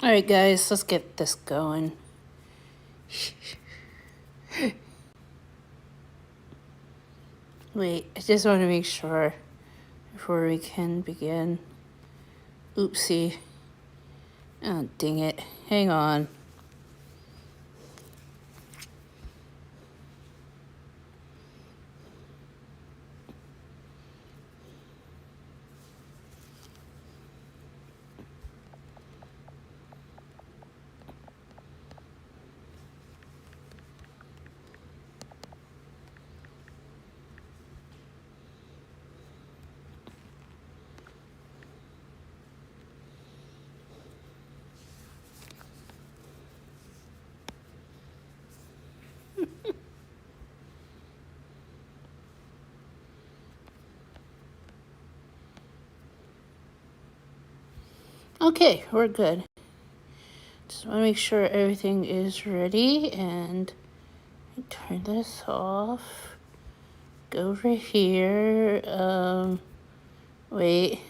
Alright, guys, let's get this going. Wait, I just want to make sure before we can begin. Oopsie. Oh, dang it. Hang on. Okay, we're good. Just want to make sure everything is ready and turn this off. Go over here. Wait.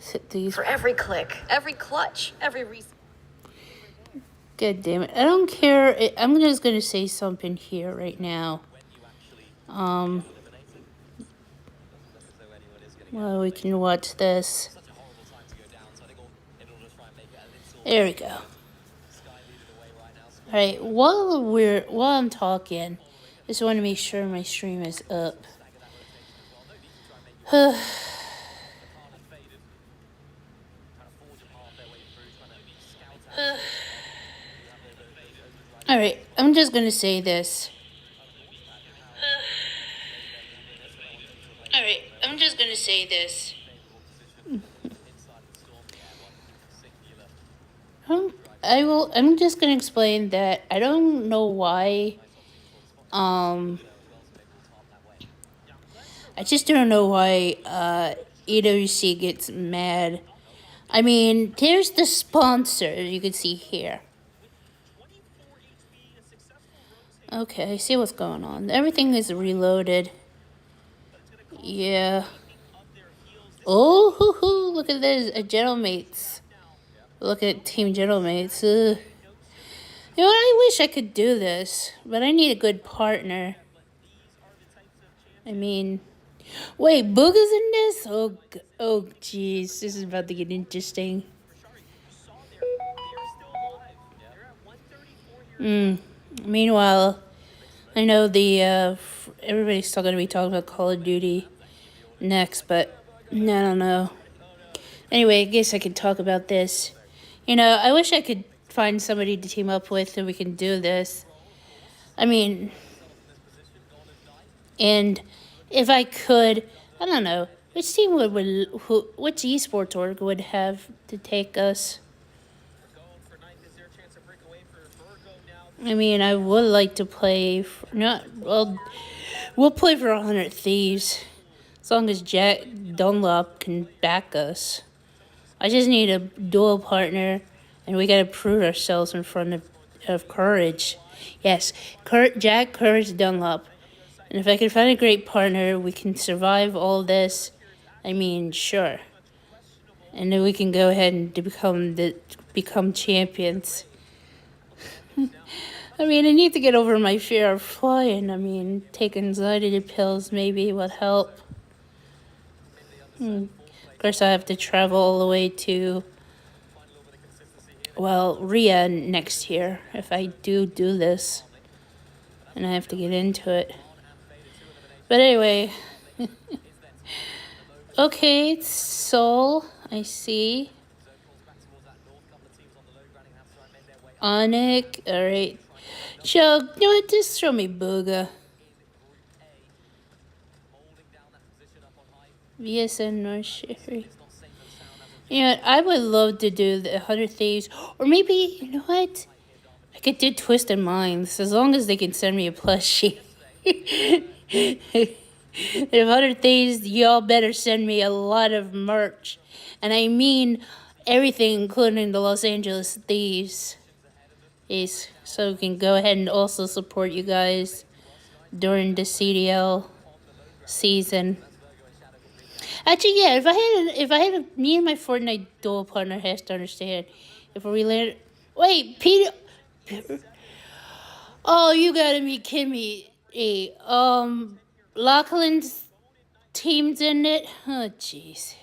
Set these. For every click, every clutch, every reason. God damn it. I don't care. I'm just going to say something here right now. Well, we can watch this. There we go. Alright, while I'm talking, just want to make sure my stream is up. Alright, I'm just gonna say this. Alright, I'm just gonna say this. I'm just gonna explain that I don't know why, I just don't know why, EWC gets mad. I mean, there's the sponsor you can see here. Okay, I see what's going on. Everything is reloaded. Yeah. Oh, hoo-hoo, look at this, Gentlemates. Look at Team Gentlemates. You know what, I wish I could do this, but I need a good partner. I mean, wait, Booga's in this? Oh, jeez, this is about to get interesting. Meanwhile, I know everybody's still going to be talking about Call of Duty next, but I don't know. Anyway, I guess I could talk about this. You know, I wish I could find somebody to team up with and we can do this. I mean, and if I could, I don't know, which team which esports org would have to take us? I mean, I would like to play. We'll play for 100 Thieves, as long as Jack Dunlop can back us. I just need a dual partner, and we gotta prove ourselves in front of Courage. Yes, Jack Courage Dunlop. And if I can find a great partner, we can survive all this. I mean, sure. And then we can go ahead and become champions. I mean, I need to get over my fear of flying. I mean, take anxiety pills maybe would help. Of course, I have to travel all the way to, well, Ria next year if I do this. And I have to get into it. But anyway. Okay, Soul, I see. Onic, alright. Joe, you know what? Just show me Booga. VSN North Sherry. You know what? I would love to do the 100 Thieves. Or maybe, you know what? I could do Twisted Minds as long as they can send me a plushie. If 100 Thieves, y'all better send me a lot of merch. And I mean everything, including the Los Angeles Thieves. So we can go ahead and also support you guys during the CDL season. Actually, yeah. If I had me and my Fortnite dual partner has to understand if we land. Wait, Peter. Oh, you gotta be kidding me. Hey, Lachlan's team's in it. Oh, jeez.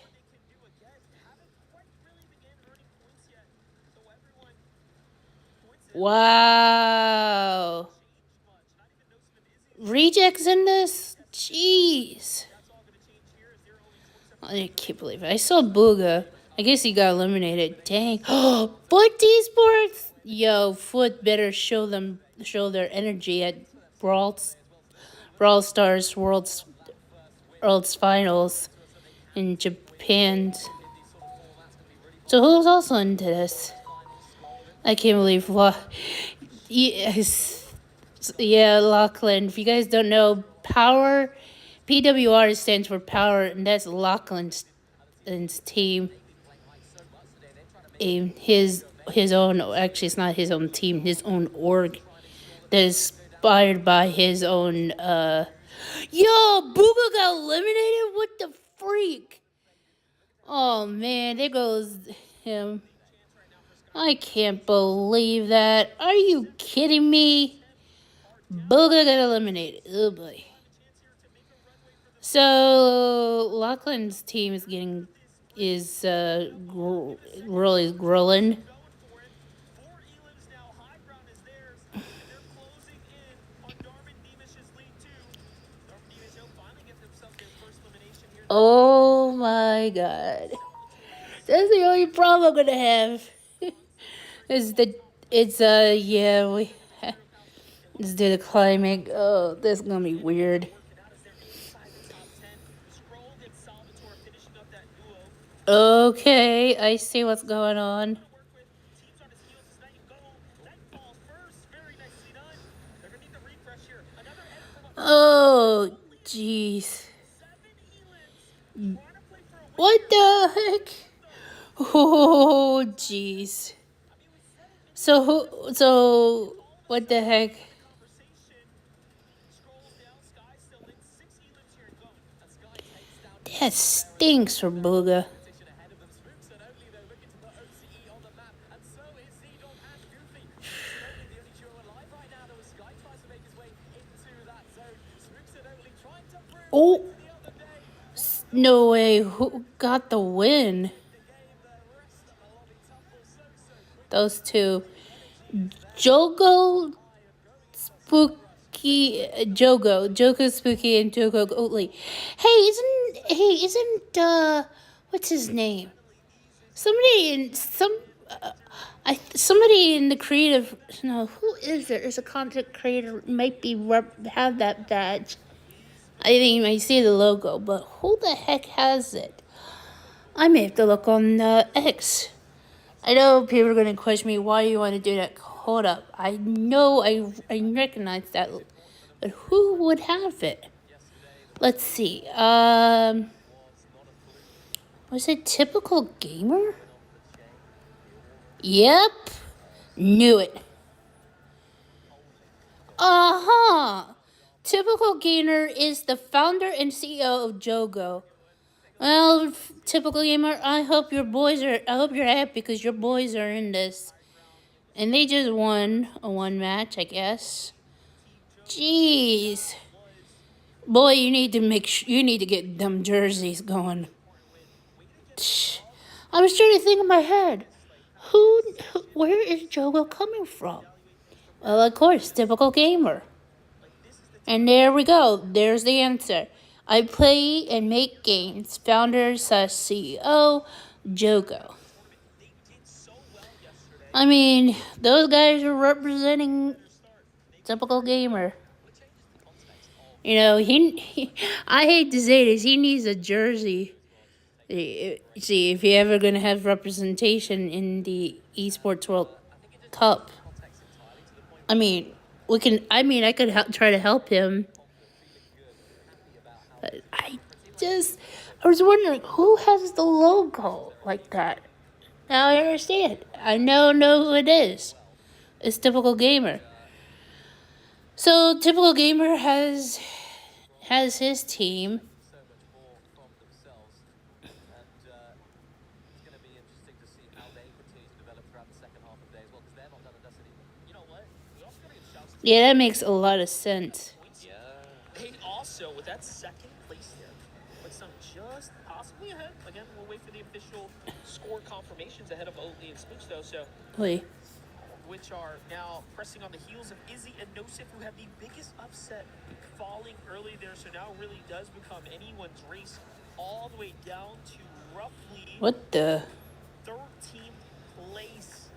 Wow. Rejects in this? Jeez. I can't believe it. I saw Booga. I guess he got eliminated. Dang. Foot Esports? Yo, Foot better show their energy at Brawl Stars World's Finals in Japan. So who's also into this? I can't believe what. Yes. Yeah, Lachlan. If you guys don't know, Power, PWR stands for Power, and that's Lachlan's team. His own. Actually, it's not his own team. His own org. That is inspired by his own. Yo, Booga got eliminated. What the freak? Oh man, there goes him. I can't believe that. Are you kidding me? Booga got eliminated. Oh boy. So Lachlan's team is really grilling. Oh my god. That's the only problem I'm gonna have. Is the it's yeah we let's do the climbing. Oh, this is gonna be weird. Okay, I see what's going on. Oh, jeez. What the heck? Oh, jeez. So, what the heck? That stinks for Booga. Oh, no way. Who got the win? Those two. Jogo Spooky Jogo Spooky and Jogo Oatly. Isn't what's his name? Somebody in the creative. No, who is it? Is a content creator might be have that badge. I think you might see the logo, but who the heck has it? I may have to look on X. I know people are going to question me why you want to do that. Hold up. I know I recognize that. But who would have it? Let's see. Was it Typical Gamer? Yep. Knew it. Uh-huh. Typical Gamer is the founder and CEO of Jogo. Well, Typical Gamer, I hope you're happy because your boys are in this. And they just won one match, I guess. Jeez. Boy, you need to get them jerseys going. I was trying to think in my head, where is Jogo coming from? Well, of course, Typical Gamer. And there we go. There's the answer. I play and make games. Founder / CEO, Jogo. I mean, those guys are representing Typical Gamer. You know, I hate to say this, he needs a jersey. See, if you're ever going to have representation in the Esports World Cup. I mean, I could try to help him. But I was wondering, who has the logo like that? Now I understand. I know who it is. It's Typical Gamer. So Typical Gamer has his team. Yeah, that makes a lot of sense. Yeah. They also, with that second place there, puts them just possibly ahead. Again, we'll wait for the official score confirmations ahead of Oatly and Spooks, though. So, Wait. which are now pressing on the heels of Izzy and Nosif, who had the biggest upset falling early there. So now it really does become anyone's race all the way down to roughly What the? 13th place.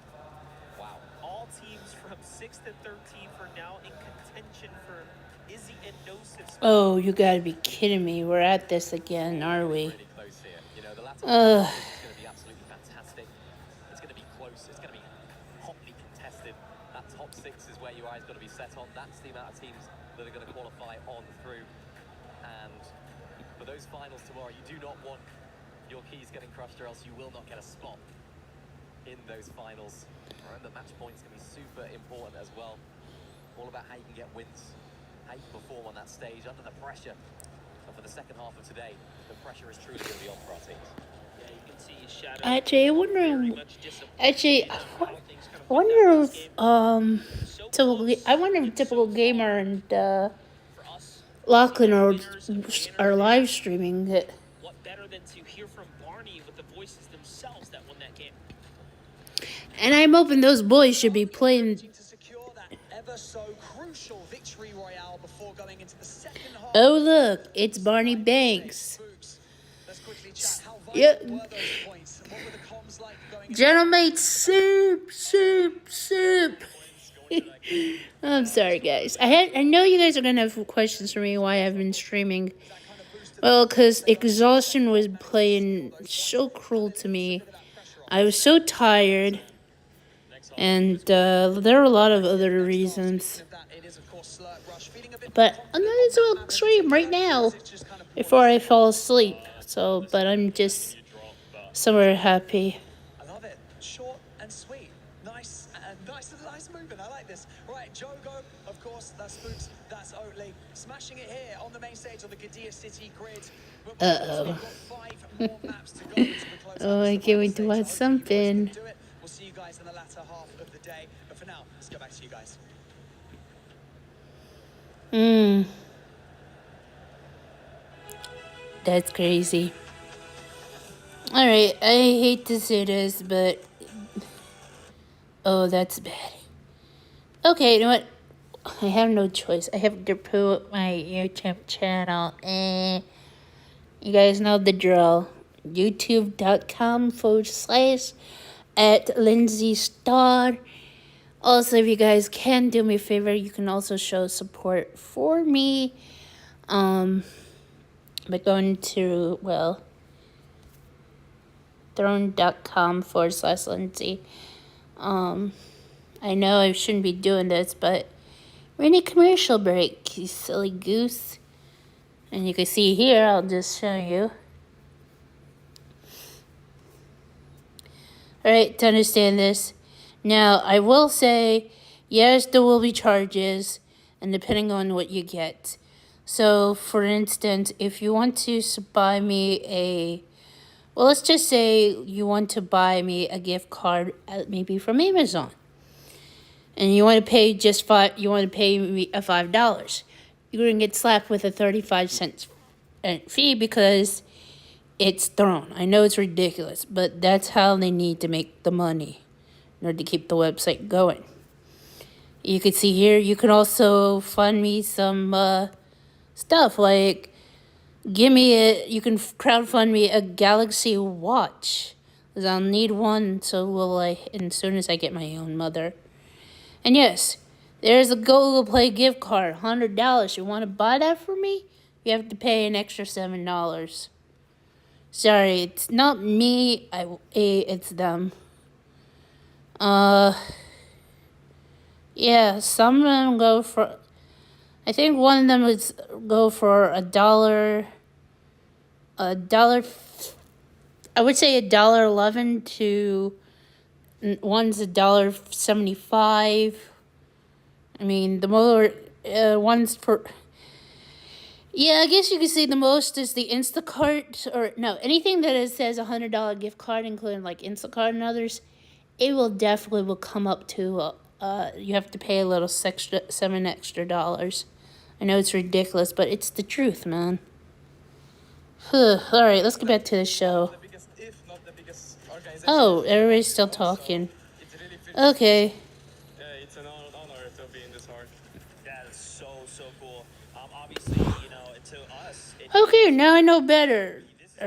Wow. All teams from 6th to 13th are now in contention for Izzy and Nosif's. Oh, you gotta be kidding me. We're at this again, are we? Really close here. You know, the latter Ugh. half is going to be absolutely fantastic. It's going to be close. It's going to be hotly contested. That top six is where your eyes got to be set on. That's the amount of teams that are going to qualify on through. And for those finals tomorrow, you do not want your keys getting crushed, or else you will not get a spot in those finals. Remember, match points can be super important as well. All about how you can get wins, how you perform on that stage under the pressure. And for the second half of today, the pressure is truly going to be on for our teams. Yeah, you can see his shadow. Actually, I very wonder. much disappointed Actually, in how things kind of I went wonder down this if game. So typical. close, I wonder if yet typical so gamer far. and For us, Lachlan the are winners and winners live there. streaming it. What better than to hear from Barney with the voices themselves that won that game? And I'm hoping those boys should be playing. To secure that ever so crucial victory royale before going into the second half. Oh look, it's Barney Banks. Let's quickly chat. How vital Yeah. were those points? What were the comms like going into Gentlemen, soup. I'm sorry, guys. I know you guys are gonna have questions for me why I've been streaming. Well, because exhaustion was playing so cruel to me. I was so tired, and there are a lot of other reasons. But I'm going to stream right now before I fall asleep. So, but I'm just somewhere happy. I love it. Short and sweet. Nice movement. I like this. Right, Jogo, of course, that's Spooks, that's Oatly. Smashing it here on the main stage on the Gadia City grid. But Uh-oh. we've got 5 more maps to go to the close Oh, I can't wait to watch something. Do it. We'll see you guys in the latter half of the day. But for now, let's go back to you guys. That's crazy. Alright, I hate to say this, but... Oh, that's bad. Okay, you know what? I have no choice. I have to put my YouTube channel. You guys know the drill. YouTube.com/@LindsayStar. Also, if you guys can do me a favor, you can also show support for me. By going to, well, throne.com/Lindsay. I know I shouldn't be doing this, but we're in a commercial break, you silly goose. And you can see here, I'll just show you. Alright, to understand this. Now, I will say, yes, there will be charges, and depending on what you get. So, for instance, if you want to buy me well, let's just say you want to buy me a gift card, maybe from Amazon. And you want to pay you want to pay me a $5. You're going to get slapped with a 35-cent fee because it's Throne. I know it's ridiculous, but that's how they need to make the money in order to keep the website going. You can see here, you can also fund me some stuff like you can crowdfund me a Galaxy Watch, because I'll need one, so will I, as soon as I get my own mother. And yes, there's a Google Play gift card, $100. You want to buy that for me? You have to pay an extra $7. Sorry, it's not me, it's them. Yeah, some of them go for, I think one of them would go for $1, I would say $1.11 to, one's $1.75. I mean, the more ones for, yeah, I guess you could say the most is the Instacart, or no, anything that says $100 gift card, including like Instacart and others, it will definitely come up to you have to pay a little $7 extra. I know it's ridiculous, but it's the truth, man. All right, let's get back to the show. The biggest, if not the biggest organization. Oh, everybody's still talking. It really feels Okay. Yeah, it's an honor to be in this arc. That is so cool. Obviously, you know, to us, Okay, now I know better. you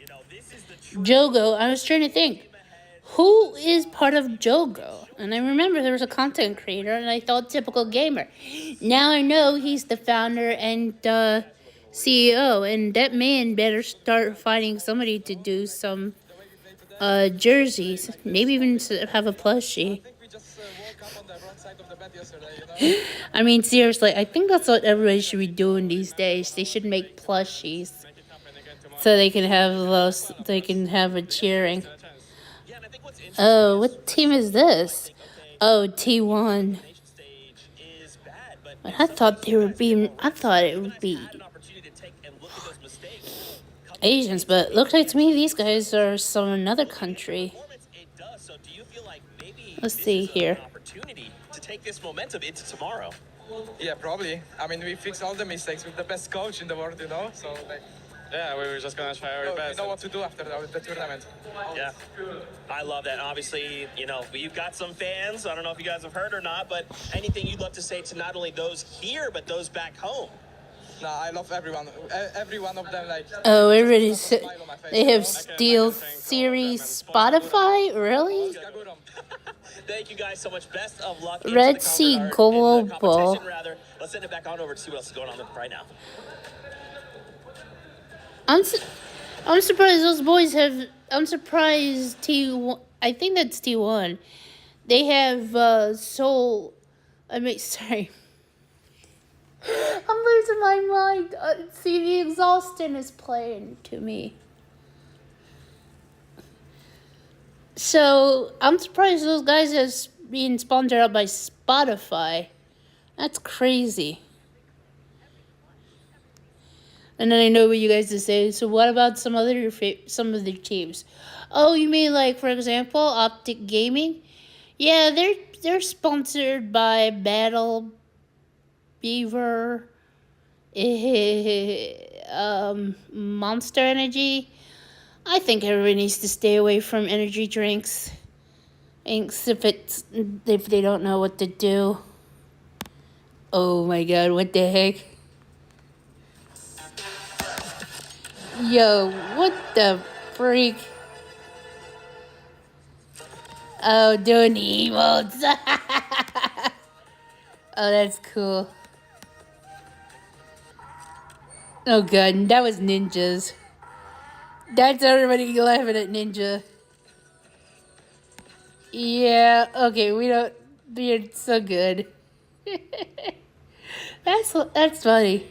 know, this is the true Jogo, I was trying to think, who is part of Jogo? And I remember there was a content creator, and I thought typical gamer. Now I know he's the founder and CEO, and that man better start finding somebody to do some jerseys, maybe even have a plushie. I think we just woke up on the wrong side of the bed yesterday, I mean, seriously, I think that's what everybody should be doing these days. They should make plushies so they can have a cheering. Yeah, and I think what's interesting Oh, what team is this? Oh, T1. stage is bad, but I thought it would be had an opportunity to take and look at those mistakes. Asians, but looks like to me these guys are from another country. It does. So do you feel like maybe Let's this see is here. an opportunity to take this momentum into tomorrow? Yeah, probably. I mean, we fixed all the mistakes with the best coach in the world, you know? So, like, yeah, we were just gonna try our best. We know what to do after the tournament. Yeah, I love that. Obviously, you know, you've got some fans. I don't know if you guys have heard or not, but anything you'd love to say to not only those here, but those back home? Nah, I love everyone. Every one of them, like... Oh, everybody's. They have Steel Series Spotify? Really? Thank you guys so much. Best of luck. Red Sea Global. Let's send it back on over to see what else is going on right now. I'm surprised those boys have. I'm surprised T1. I think that's T1. They have Soul. I mean, sorry. I'm losing my mind. See, the exhaustion is playing to me. So I'm surprised those guys are being sponsored out by Spotify. That's crazy. And then I know what you guys to say. So what about some of their teams? Oh, you mean like, for example, Optic Gaming? Yeah, they're sponsored by Battle Beaver, Monster Energy. I think everybody needs to stay away from energy drinks, if they don't know what to do. Oh my God! What the heck? Yo, what the freak? Oh, doing the emotes. Oh, that's cool. Oh God, that was ninjas. That's everybody laughing at Ninja. Yeah, okay, we don't. They're so good. That's funny.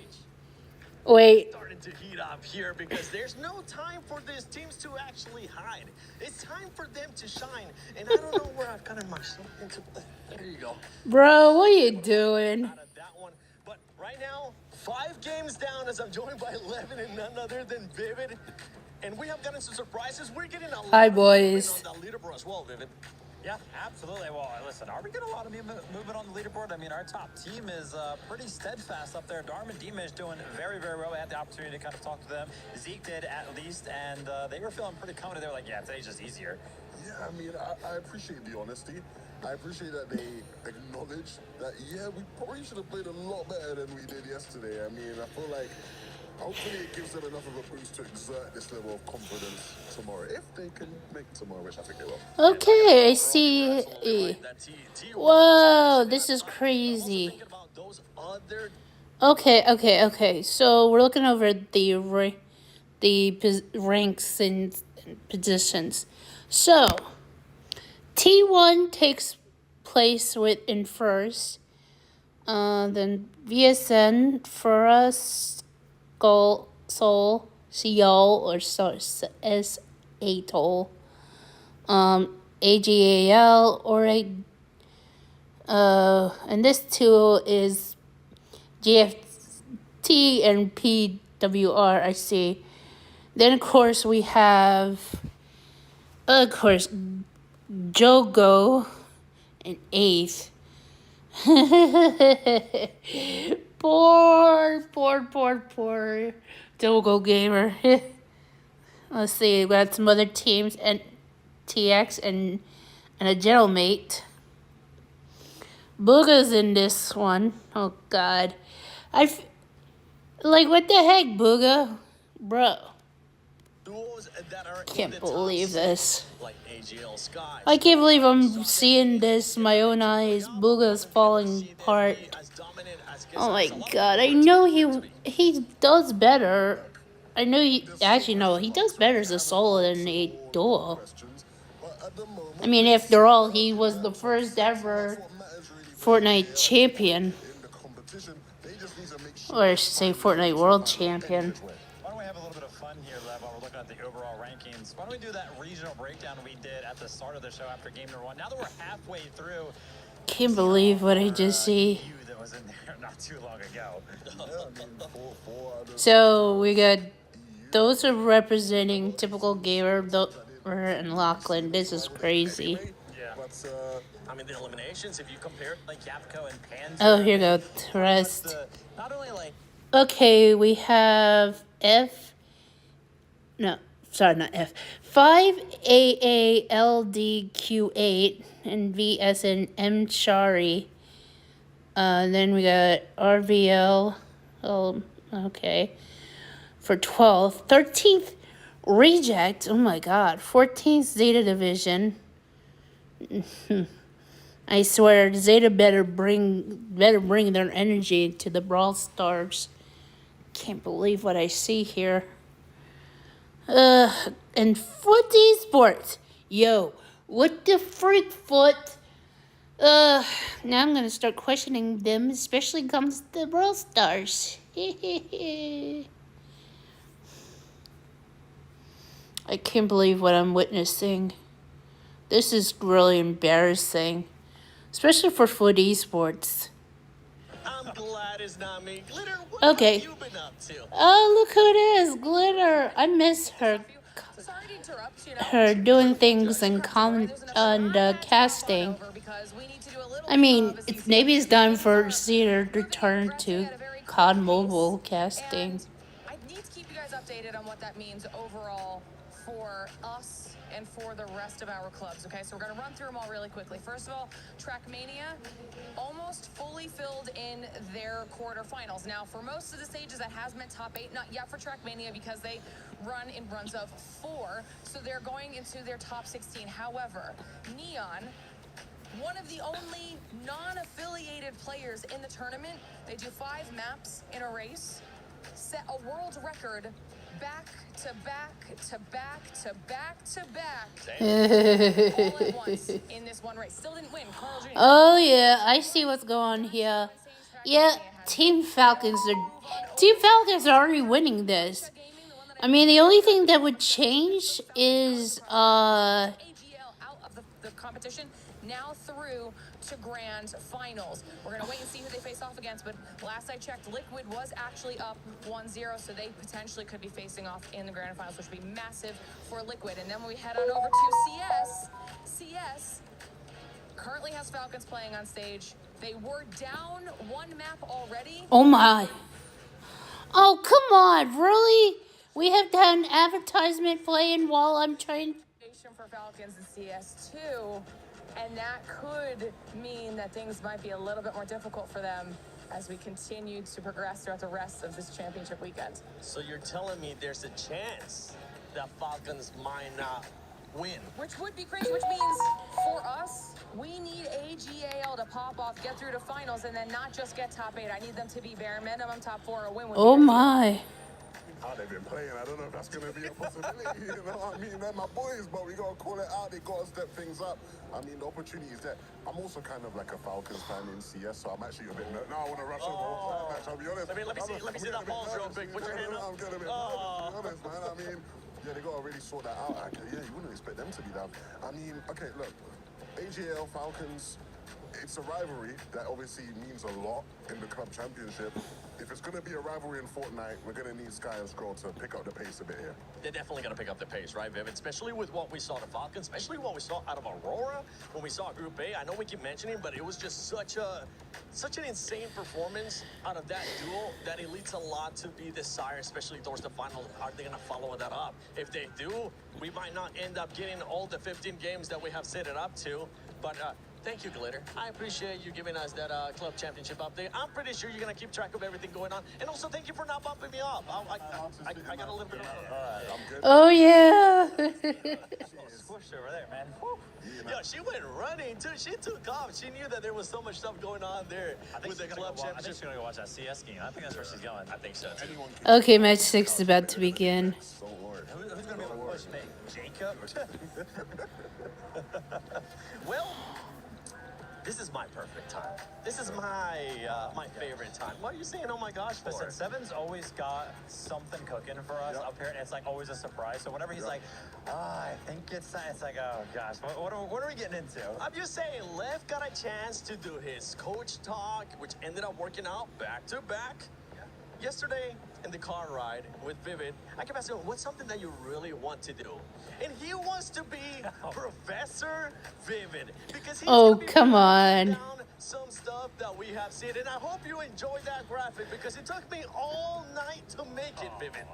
Wait. Starting to heat up here because there's no time for these teams to actually hide. It's time for them to shine. And I don't know where I've gotten myself into. There you go. Bro, what are you doing? Out of that one. But right now, 5 games down as I'm joined by 11 and none other than Vivid. And we have gotten some surprises. We're getting a lot Hi, boys. on the leaderboard as well, Vivid. Yeah, absolutely. Well, listen, are we getting a lot of movement on the leaderboard? I mean, our top team is pretty steadfast up there. Dharma and Dima is doing very, very well. I had the opportunity to kind of talk to them. Zeke did at least, and they were feeling pretty confident. They were like, yeah, today's just easier. Yeah, I mean, I appreciate the honesty. I appreciate that they acknowledge that, yeah, we probably should have played a lot better than we did yesterday. I mean, I feel like hopefully it gives them enough of a boost to exert this level of confidence tomorrow, if they can make tomorrow, which I think they will. Okay, I see. Whoa, this is crazy. Okay. So we're looking over the ranks and positions. So T1 takes place in first. Then VSN for us. Seoul, or S8, AGAL, and this two is GFT and PWR, I see. Then, of course, we have, Jogo in 8th. Poor Dogo Gamer. Let's see, we got some other teams and TX and a gentlemate. Booga's in this one. Oh God, like what the heck, Booga, bro. Duos that are in Can't the believe top this. six, like AGL Skies. I can't believe I'm seeing this. My own eyes. Booga's falling apart. Oh my God! I know he does better. I know he actually no, he does better as a solo than a duo. I mean, after all, he was the first ever Fortnite champion, or I should say Fortnite world champion. Why don't we have a little bit of fun here, Lev, while we're looking at the overall rankings? Why don't we do that regional breakdown we did at the start of the show after game number 1? Now that we're halfway through, Can't believe what I just see. that was in there not too long ago. So we got those are representing typical gamer and Lachlan. This is crazy. Yeah. I mean, the eliminations, if you compare like Yapko and Panzer. Oh, here we go. The rest. Not only like. Okay, we have F. No, sorry, not F. 5AALDQ8 and VSN M Shari. Then we got RVL. Oh, okay. For 12th. 13th Reject. Oh my God. 14th Zeta Division. I swear, Zeta better bring their energy to the Brawl Stars. Can't believe what I see here. And Foot Esports. Yo, what the freak, Foot? Now I'm gonna start questioning them, especially comes to the Brawl Stars. I can't believe what I'm witnessing. This is really embarrassing, especially for Foot Esports. I'm glad it's not me. Glitter, what Okay. have you been up to? Oh, look who it is, Glitter. I miss her. Sorry to interrupt, Her doing things and casting. I mean, maybe it's time for Zeta to return to COD Mobile casting. I need to keep you guys updated on what that means overall for us and for the rest of our clubs, okay? So we're gonna run through them all really quickly. First of all, Trackmania almost fully filled in their quarterfinals. Now, for most of the stages, that has meant top 8, not yet for Trackmania because they run in runs of 4, so they're going into their top 16. However, Neon, one of the only non-affiliated players in the tournament, they do 5 maps in a race, set a world record back to back to back to back to back all at once in this one race. Still didn't win. Carl Jr. Oh yeah, I see what's going on here. Yeah, Team Falcons are already winning this. I mean, the only thing that would change is AGL out of the competition now through to grand finals. We're going to wait and see who they face off against, but last I checked, Liquid was actually up 1-0, so they potentially could be facing off in the grand finals, which would be massive for Liquid. And then when we head on over to CS currently has Falcons playing on stage. They were down 1 map already. oh my. Oh, come on, really? We have to have an advertisement playing while I'm trying. For Falcons in CS2, and that could mean that things might be a little bit more difficult for them as we continue to progress throughout the rest of this championship weekend. So you're telling me there's a chance that Falcons might not win? Which would be crazy, which means for us, we need AGAL to pop off, get through to finals, and then not just get top 8. I need them to be bare minimum top 4 or win. Oh my. How they've been playing, I don't know if that's going to be a possibility, you know what I mean? They're my boys, but we got to call it out, they got to step things up. I mean, the opportunity is there. I'm also kind of like a Falcons fan in CS, so I'm actually a bit nervous. No, I want to rush over the match, I'll be honest. Let me see that balls real big. Put your hand up. I'm getting a bit nervous, to be honest, man. I mean, yeah, they got to really sort that out. Yeah, you wouldn't expect them to be down. I mean, okay, look, AGL, Falcons, it's a rivalry that obviously means a lot in the club championship. If it's going to be a rivalry in Fortnite, we're going to need Sky and Scroll to pick up the pace a bit here. They're definitely going to pick up the pace, right, Vivid? Especially with what we saw the Falcons, especially what we saw out of Aurora when we saw Group A. I know we keep mentioning, but it was just such an insane performance out of that duel that it leads a lot to be desired, especially towards the final. Are they going to follow that up? If they do, we might not end up getting all the 15 games that we have set it up to. But thank you, Glitter. I appreciate you giving us that club championship update. I'm pretty sure you're going to keep track of everything going on. And also, thank you for not bumping me up. I got a little bit of... I'm good. Oh yeah. Squished over there, man. Woo. Yo, she went running, too. She took off. She knew that there was so much stuff going on there with the club I think championship. she's gonna go watch that CS game. I think that's where she's going. I think so, too. Anyone can Okay, match 6 is about to begin. don't worry. Who's gonna be able to push me? Jacob? Well, this is my perfect time. This is my favorite time. What are you saying, oh my gosh, for? Listen, Seven's always got something cooking for us up here, and it's like always a surprise. So whenever he's like, I think it's like, oh gosh, what are we getting into? I'm just saying, Lev got a chance to do his coach talk, which ended up working out back to back. Yesterday, in the car ride with Vivid, I kept asking him, what's something that you really want to do? And he wants to be Professor Vivid. Because he's Oh, gonna be come breaking on. down some stuff that we have seen. And I hope you enjoyed that graphic because it took me all night to make it, Vivid.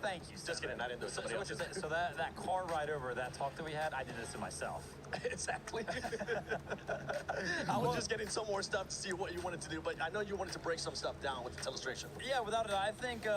Thank you. Just kidding, I didn't do it. Somebody else did it. So that car ride over, that talk that we had, I did this to myself. Exactly. I was just getting some more stuff to see what you wanted to do, but I know you wanted to break some stuff down with the illustration. Yeah, without a doubt. I think,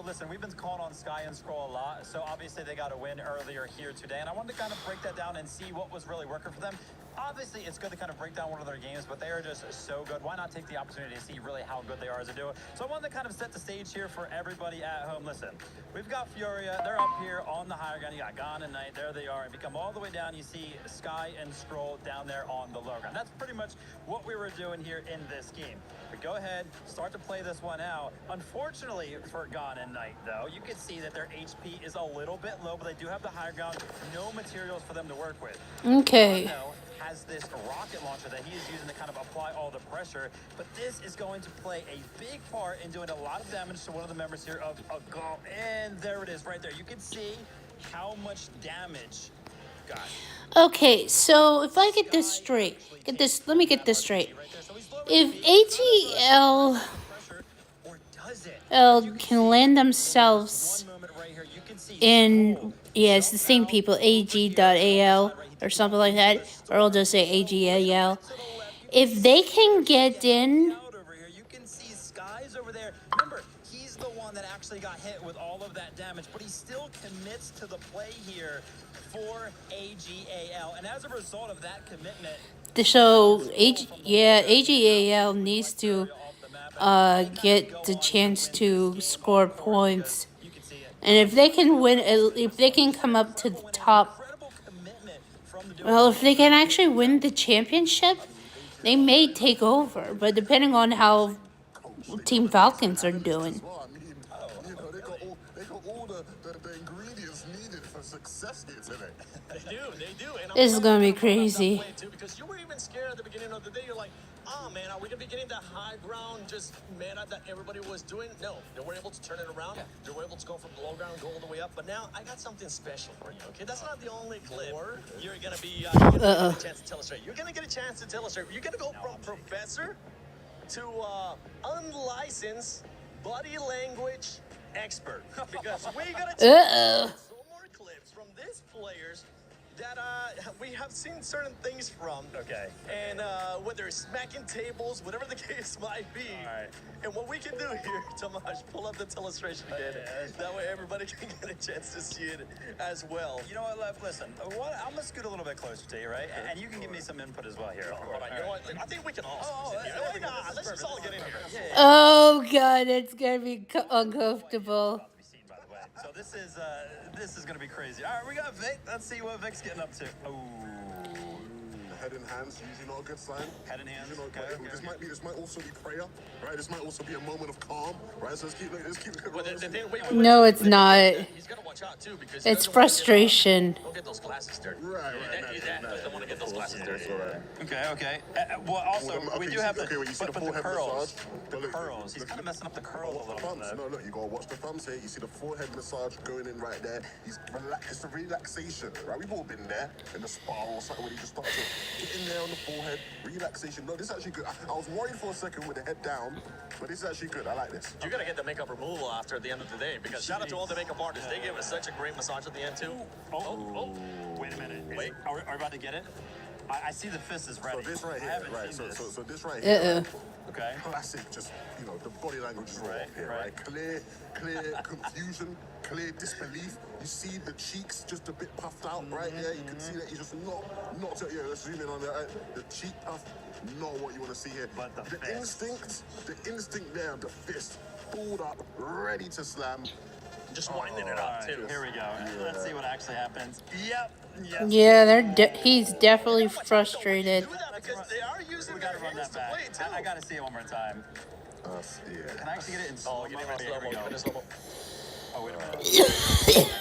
listen, we've been calling on Sky and Scroll a lot, so obviously they got a win earlier here today, and I wanted to kind of break that down and see what was really working for them. Obviously, it's good to kind of break down one of their games, but they are just so good. Why not take the opportunity to see really how good they are as a duo? So I wanted to kind of set the stage here for everybody at home. Listen, we've got Furia. They're up here on the higher ground. You got Gon and Knight. There they are. And if you come all the way down, you see Sky and Scroll down there on the low ground. That's pretty much what we were doing here in this game. We go ahead, start to play this one out. Unfortunately for Gon and Knight, though, you can see that their HP is a little bit low, but they do have the higher ground. No materials for them to work with. Okay. Has this rocket launcher that he is using to kind of apply all the pressure, but this is going to play a big part in doing a lot of damage to one of the members here of Gon. And there it is right there. You can see how much damage got. Okay, so if I get this straight, let me get this straight. If AGL can land themselves in, yeah, it's the same people, AG.AL or something like that, or I'll just say AGAL. If they can get in, You can see Skies over there. Remember, he's the one that actually got hit with all of that damage, but he still commits to the play here for AGAL. And as a result of that commitment, so AGAL needs to get the chance to score points. And if they can win, if they can come up to the top, well, if they can actually win the championship, they may take over. But depending on how Team Falcons are doing. Well, I mean, they got all the ingredients needed for success here today. They do. And This is gonna be crazy. Too, because you were even scared at the beginning of the day. You're like, oh man, are we gonna be getting that high ground just mana that everybody was doing? No, they were able to turn it around. They were able to go from the low ground, go all the way up. But now I got something special for you. Okay, that's not the only clip. You're gonna be get a chance to tell us straight. You're gonna get a chance to tell us straight. You're gonna go from professor to unlicensed body language expert because we gotta take some more clips from these players that we have seen certain things from. Okay. And whether it's smacking tables, whatever the case might be. All right. And what we can do here, Tomash, pull up the illustration again. That way everybody can get a chance to see it as well. You know what, Lev? Listen, I'm gonna scoot a little bit closer to you, right? And you can give me some input as well here. All right, you know what? I think we can all sit here. Why not? Let's just all get in here. Oh god, it's gonna be uncomfortable. To be seen, by the way. So this is gonna be crazy. All right, we got Vic. Let's see what Vic's getting up to. Ooh. Head in hands, usually not a good sign. Head in hands. Usually not Okay, good. okay. This might also be prayer, right? This might also be a moment of calm, right? So let's keep Well, the thing, wait, No, it's not. He's gonna watch out too because It's frustration. don't get those glasses dirty. Right, He doesn't want to get those glasses there. Okay. Well, also, Well, we okay, do have okay, well, you see but the the forehead curls. massage? The Look, curls. He's look, kind of messing up the curls a Watch the little thumbs. bit. No, look, you gotta watch the thumbs here. You see the forehead massage going in right there. It's a relaxation, right? We've all been there in the spa or something when you just start to get in there on the forehead. Relaxation. No, this is actually good. I was worried for a second with the head down, but this is actually good. I like this. You gotta get the makeup removal after the end of the day because shout out to all the makeup artists. They gave us such a great massage at the end too. Oh. Wait a minute. Wait. Are we about to get it? I see the fist is ready. So this right I here, haven't right? seen this. So this right here. Right? Okay. Classic, just, you know, the body language is Right, off here, right? Clear confusion, clear disbelief. You see the cheeks just a bit puffed out, right? Yeah, you can see that he's just not, yeah, let's zoom in on that. Right? The cheek puff, not what you want to see here. But the instinct there, the fist, pulled up, ready to slam. Just winding it up too. Here we go. Let's see what actually happens. Yep. Yeah, he's definitely frustrated. Do that because they are using We their gotta run hands that to back. play too. I gotta see it one more time. Yeah. Can I actually get it in slow? Oh, give me slow mo. Give me slow mo. Oh, wait a minute.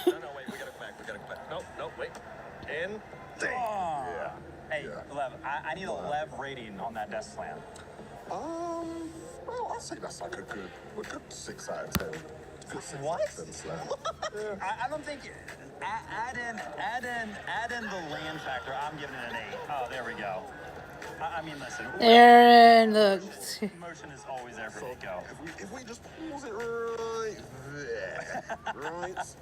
No, wait. We gotta go back. No, wait. In. Oh. Yeah. Hey, Yeah. Lev, I need a Lev rating on that desk slam. Well, I'd say that's like a good 6 out of 10. Good 6 What? out of 10 slam. I don't think add in the land factor. I'm giving it an 8. Oh, there we go. I mean, listen. Aaron, look. Emotion is always there for Nico. If we just pause it right there, right?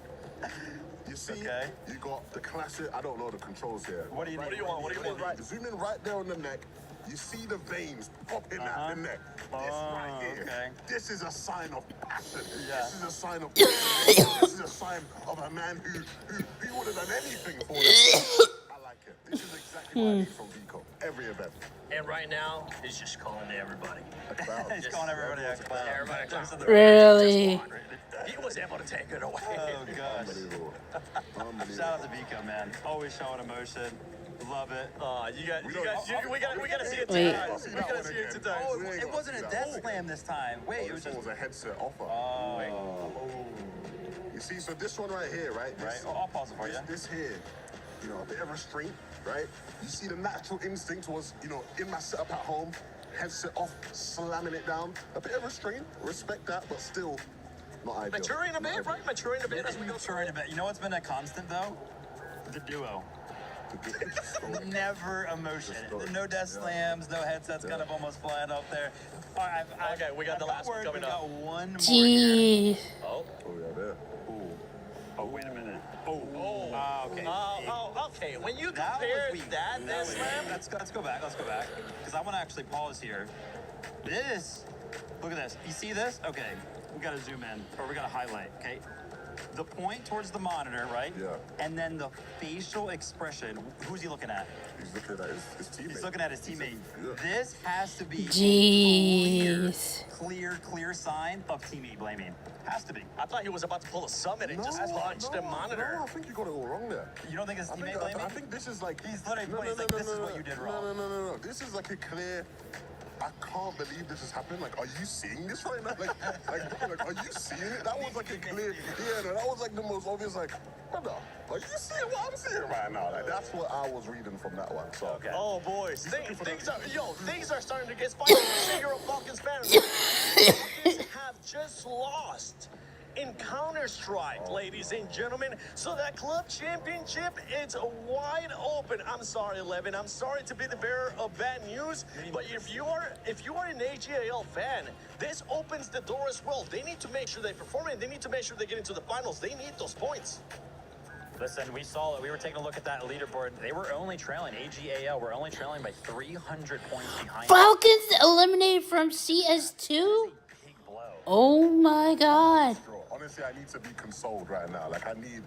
You see, Okay. you got the classic. I don't know the controls here. What do you need? What do you want? What do you want? Right, zoom in right there on the neck. You see the veins popping out the neck. This right here. Okay. This is a sign of passion. Yeah. This is a sign of this is a sign of a man who would have done anything for it. I like it. This is exactly what I need from Vico. Every event. And right now, he's just calling to everybody. He's calling everybody a clown. Everybody clowns. Really? He was able to take it away. Oh, gosh. Unbelievable. Unbelievable. Shout out to Vico, man. Always showing emotion. Love it. We gotta see it Wait. tonight. We gotta see it tonight. Oh, it wasn't a death slam this time. Wait, it was This just... one was a headset offer. Oh. You see, so this one right here, right? Right. Oh, I'll pause it for you. This here, you know, a bit of restraint, right? You see the natural instinct was, you know, in my setup at home, headset off, slamming it down. A bit of restraint, respect that, but still not ideal. Maturing a bit, right? Maturing a bit as we go through. Maturing a bit. You know what's been a constant, though? The duo. Never emotion. No death slams, no headsets kind of almost flying up there. All right, Okay, we got the last one coming We got up. one more here. Jeez. Oh. Oh, yeah, there. Oh, wait a minute. Okay. Okay. When you That was compare weak. that That was slam, weak. Let's go back. Because I want to actually pause here. Look at this. You see this? Okay. We got to zoom in, or we got to highlight, okay? The point towards the monitor, right? Yeah. And then the facial expression. Who's he looking at? He's looking at his teammate. He's looking at his teammate. Yeah. This has to be Jeez. clear sign of teammate blaming. Has to be. I thought he was about to pull a summit and just punch the monitor. No, I think you got it all wrong there. You don't think it's teammate blaming? I think this is like... He's literally pointing, like, this is what you did wrong. No. This is like a clear... I can't believe this is happening. Like, are you seeing this right now? Like, are you seeing it? That was like a clear... Yeah, no, that was like the most obvious, like, brother, are you seeing what I'm seeing right now? Like, that's what I was reading from that one, so... Okay. Oh, boys. Things are starting to get spicy. Say you're a Falcons fan. Falcons have just lost in Counter-Strike, ladies and gentlemen. So that club championship, it's wide open. I'm sorry, Levin. I'm sorry to be the bearer of bad news, but if you are an AGAL fan, this opens the door as well. They need to make sure they perform and they need to make sure they get into the finals. They need those points. Listen, we saw it. We were taking a look at that leaderboard. They were only trailing. AGAL were only trailing by 300 points behind. Falcons eliminated from CS2? Big blow. Oh my god. Honestly, I need to be consoled right now. Like, I need.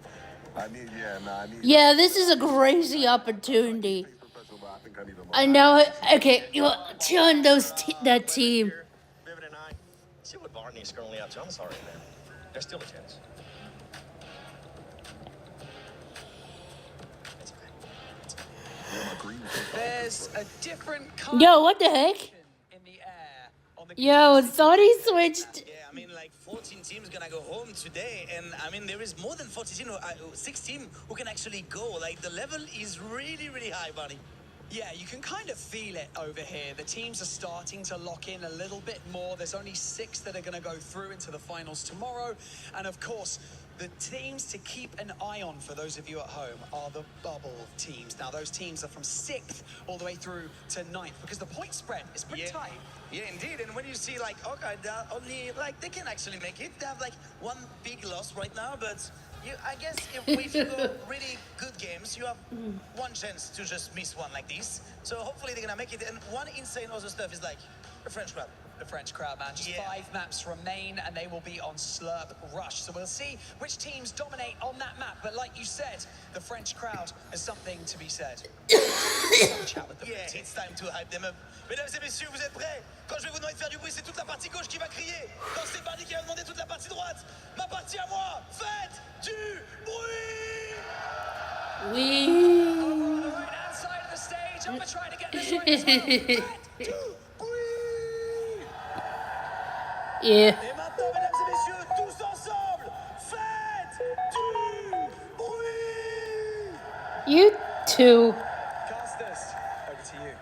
Yeah, this is a crazy opportunity. I think I need a I know it. Okay, you turn that team. Vivid and I see what Barney is currently up to. I'm sorry, man. There's still a chance. It's okay. There's a different Yo, what the heck? in the air on the Yo, thought he switched. Yeah, I mean, like 14 teams gonna go home today, and I mean there is more than 14, 6 teams who can actually go. Like the level is really, really high, buddy. Yeah, you can kind of feel it over here. The teams are starting to lock in a little bit more. There's only 6 that are going to go through into the finals tomorrow. And of course, the teams to keep an eye on for those of you at home are the bubble teams. Now, those teams are from 6th all the way through to 9th because the point spread is pretty tight. Yeah, indeed. And when you see like, okay, they're only like they can actually make it. They have like one big loss right now, but I guess if you go really good games, you have one chance to just miss one like this. So hopefully they're gonna make it. And one insane other stuff is like the French crowd. The French crowd, man. Just 5 maps remain, and they will be on Slurp Rush. So we'll see which teams dominate on that map. But like you said, the French crowd has something to be said. Chat with the Yeah, it's time to hype them up. Mesdames et messieurs, vous êtes prêts? Quand je vais vous demander de faire du bruit, c'est toute la partie gauche qui va crier. Quand c'est Bardi qui va demander toute la partie droite. Ma partie à moi, faites du bruit! Over on the right-hand side of the stage, I'm gonna try to get this right as well. Faites du bruit! Yeah. Et maintenant, mesdames et messieurs, tous ensemble, faites du bruit! You too. Casters, over to you.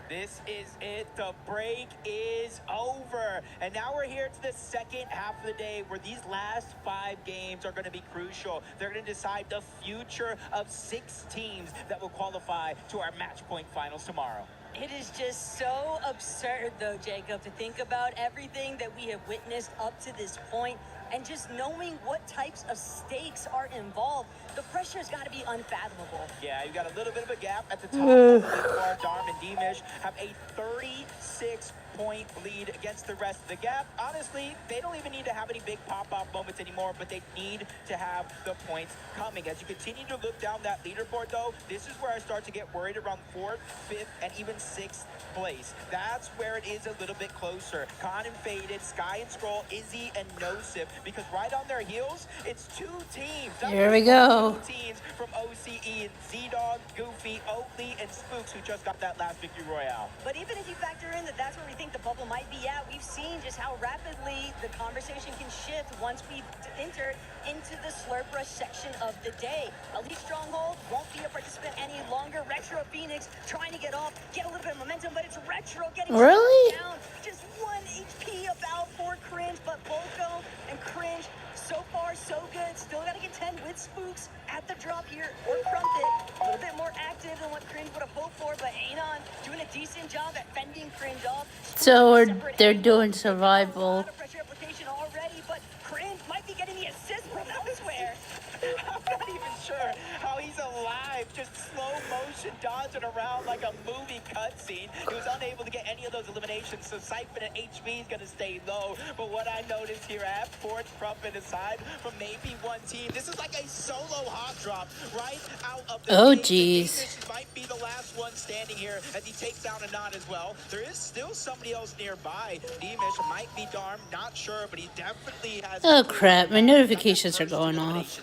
This is it. The break is over. And now we're here to the second half of the day where these last 5 games are going to be crucial. They're going to decide the future of 6 teams that will qualify to our match point finals tomorrow. It is just so absurd, though, Jacob, to think about everything that we have witnessed up to this point and just knowing what types of stakes are involved. The pressure has got to be unfathomable. Yeah, you've got a little bit of a gap at the top of the leaderboard. Darm and Demish have a 36-point lead against the rest of the gap. Honestly, they don't even need to have any big pop-off moments anymore, but they need to have the points coming. As you continue to look down that leaderboard, though, this is where I start to get worried around 4th, 5th, and even 6th place. That's where it is a little bit closer. Khan and Faded, Sky and Scroll, Izzy and Nosif, because right on their heels, it's 2 teams. Here we go. 2 teams from OCE, Z-Dog, Goofy, Oakley, and Spooks, who just got that last victory royale. But even if you factor in that that's where we think the bubble might be at, we've seen just how rapidly the conversation can shift once we've entered into the Slurp Rush section of the day. Elite Stronghold won't be a participant any longer. Retro Phoenix trying to get off, get a little bit of momentum, but it's Retro getting down. Just 1 HP about for Cringe, but Volko and Cringe, so far so good. Still got to get 10 with Spooks at the drop here, or Crumpet. A little bit more active than what Cringe would have hoped for, but Anon doing a decent job at fending Cringe off. So they're doing survival. A lot of pressure application already, but Cringe might be getting the assist from elsewhere. I'm not even sure how he's alive, just slow motion dodging around like a movie cutscene. He was unable to get any of those eliminations, so Siphon and HP is going to stay low. But what I noticed here at Forge Crumpet aside from maybe one team, this is like a solo hot drop right out of the Oh, gate. jeez. This might be the last one standing here as he takes down Anon as well. There is still somebody else nearby. Demish might be Darm, not sure, but he definitely has... Oh crap, my notifications are going off.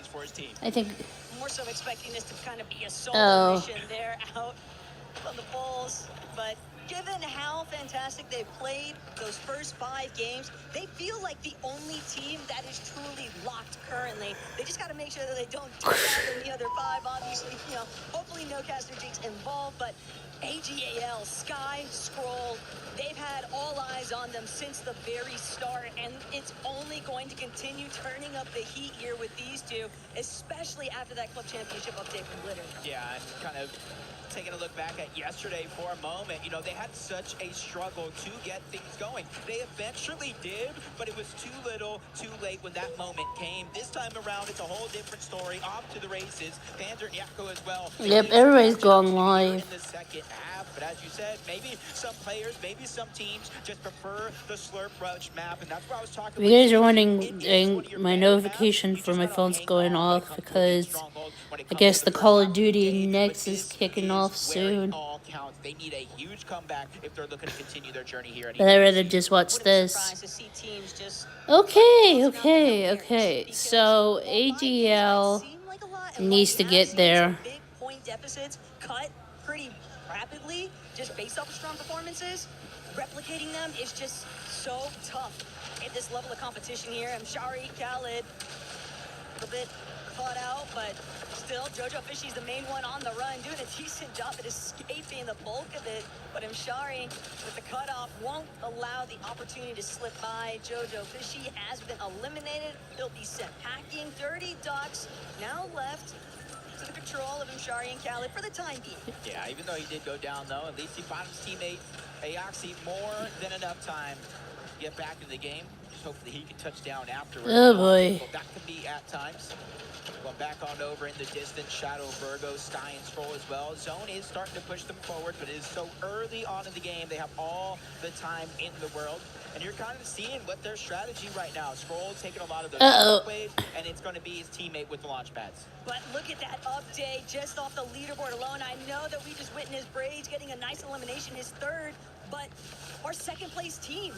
I think... More so expecting this to kind of be a solo mission there out on the Bulls, but given how fantastic they've played those first 5 games, they feel like the only team that is truly locked currently. They just got to make sure that they don't do that in the other 5, obviously, you know, hopefully no Caster Jinx involved, but AGAL, Sky, Scroll, they've had all eyes on them since the very start, and it's only going to continue turning up the heat here with these 2, especially after that club championship update from Glitter. Yeah, and kind of taking a look back at yesterday for a moment, you know, they had such a struggle to get things going. They eventually did, but it was too little, too late when that moment came. This time around, it's a whole different story. Off to the races. Panzer and Yakko as well. Yep, everybody's gone live. In the second half, but as you said, maybe some players, maybe some teams just prefer the Slurp Rush map, and that's what I was talking If you guys are wondering, my notification for my phone's going off because I guess the Call of Duty next is kicking off soon. They need a huge comeback if they're looking to continue their journey here. But I'd rather just watch this. Okay. So AGL needs to get there. Big point deficits cut pretty rapidly just based off of strong performances. Replicating them is just so tough at this level of competition here. I'm Shari, Khaled, a little bit caught out, but still, Jojo Fishy's the main one on the run, doing a decent job at escaping the bulk of it. But Mshari, with the cutoff, won't allow the opportunity to slip by. Jojo Fishy has been eliminated. He'll be sent packing. 30 Ducks now left to the control of Mshari and Khaled for the time being. Yeah, even though he did go down, though, at least he found his teammate Aoxy more than enough time to get back into the game. Just hopefully he can touch down afterwards. Oh boy. Well, that can be at times. Well, back on over in the distance, Shadow, Virgo, Sky, and Scroll as well. Zone is starting to push them forward, but it is so early on in the game. They have all the time in the world. And you're kind of seeing what their strategy right now. Scroll taking a lot of those waves, and it's going to be his teammate with the launch pads. But look at that update just off the leaderboard alone. I know that we just witnessed Braids getting a nice elimination, his third, but our second place team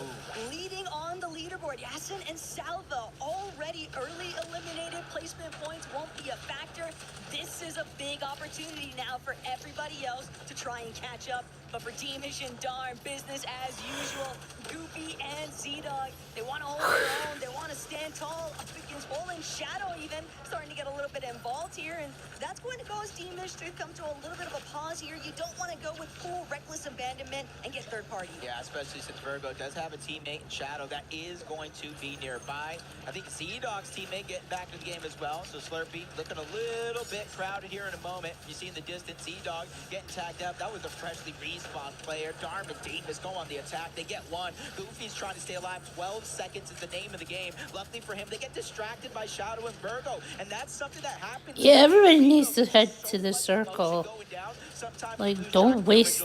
leading on the leaderboard. Yasin and Salva already early eliminated. Placement points won't be a factor. This is a big opportunity now for everybody else to try and catch up. But for Teamish and Darn, business as usual. Goofy and Z-Dog, they want to hold their own. They want to stand tall up against Bull and Shadow even. Starting to get a little bit involved here. And that's going to cause Teamish to come to a little bit of a pause here. You don't want to go with full reckless abandonment and get third party. Yeah, especially since Virgo does have a teammate in Shadow that is going to be nearby. I think Z-Dog's teammate getting back to the game as well. So Slurpee looking a little bit crowded here in a moment. You see in the distance, Z-Dog getting tagged up. That was a freshly respawn player. Darm and Davis go on the attack. They get one. Goofy's trying to stay alive. 12 seconds is the name of the game. Luckily for him, they get distracted by Shadow and Virgo. And that's something that happens. Yeah, everybody needs to head to the circle. Like, don't waste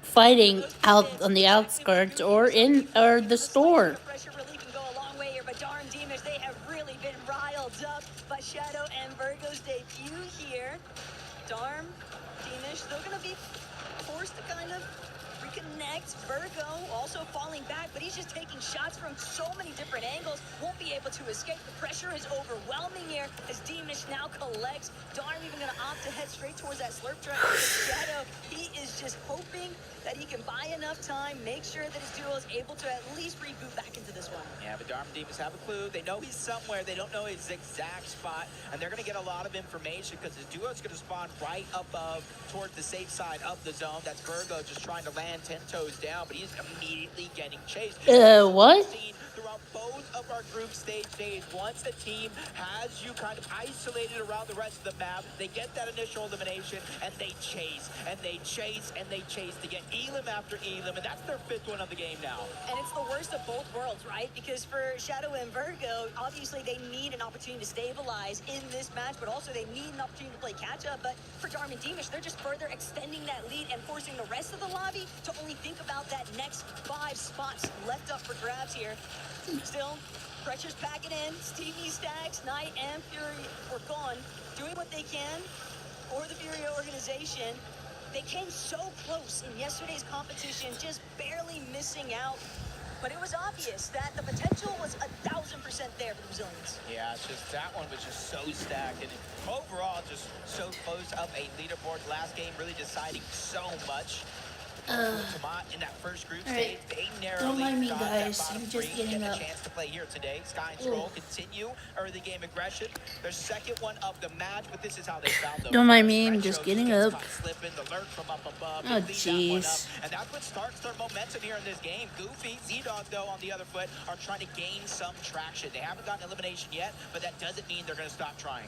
fighting out on the outskirts or in the store. Pressure relief can go a long way here, but darn Deemish, they have really been riled up by Shadow and Virgo's debut here. Darn Deemish still gonna be forced to kind of reconnect. Virgo also falling back, but he's just taking shots from so many different angles. Won't be able to escape. The pressure is overwhelming here as Deemish now collects. Darn even gonna opt to head straight towards that slurp truck. Shadow, he is just hoping that he can buy enough time, make sure that his duo is able to at least reboot back into this one. Yeah, but Darm Demons have a clue. They know he's somewhere. They don't know his exact spot, and they're going to get a lot of information because his duo is going to spawn right above towards the safe side of the zone. That's Virgo just trying to land 10 toes down, but he's immediately getting chased. What? Throughout both of our group stage days, once a team has you kind of isolated around the rest of the map, they get that initial elimination, and they chase, and they chase, and they chase to get Elim after Elim, and that's their fifth one of the game now. And it's the worst of both worlds, right? Because for Shadow and Virgo, obviously they need an opportunity to stabilize in this match, but also they need an opportunity to play catch-up. But for Darm and Deemish, they're just further extending that lead and forcing the rest of the lobby to only think about that next 5 spots left up for grabs here. Still, pressure's packing in. Stevie, Stacks, Knight, and Fury were gone, doing what they can for the Fury organization. They came so close in yesterday's competition, just barely missing out. But it was obvious that the potential was 1,000% there for the Brazilians. Yeah, it's just that one was just so stacked, and overall just so close up a leaderboard. Last game really deciding so much. Tomat in that first group stage, they narrowly Don't mind me, got guys. that bottom I'm just three, getting a up. chance to play here today. Sky and Scroll continue early game aggression. Their second one of the match, but this is how they found them. Don't mind me, I'm just getting up. Slipping, the lurk from up above. Oh, jeez. And that's what starts their momentum here in this game. Goofy, Z-Dog, though, on the other foot, are trying to gain some traction. They haven't gotten elimination yet, but that doesn't mean they're going to stop trying.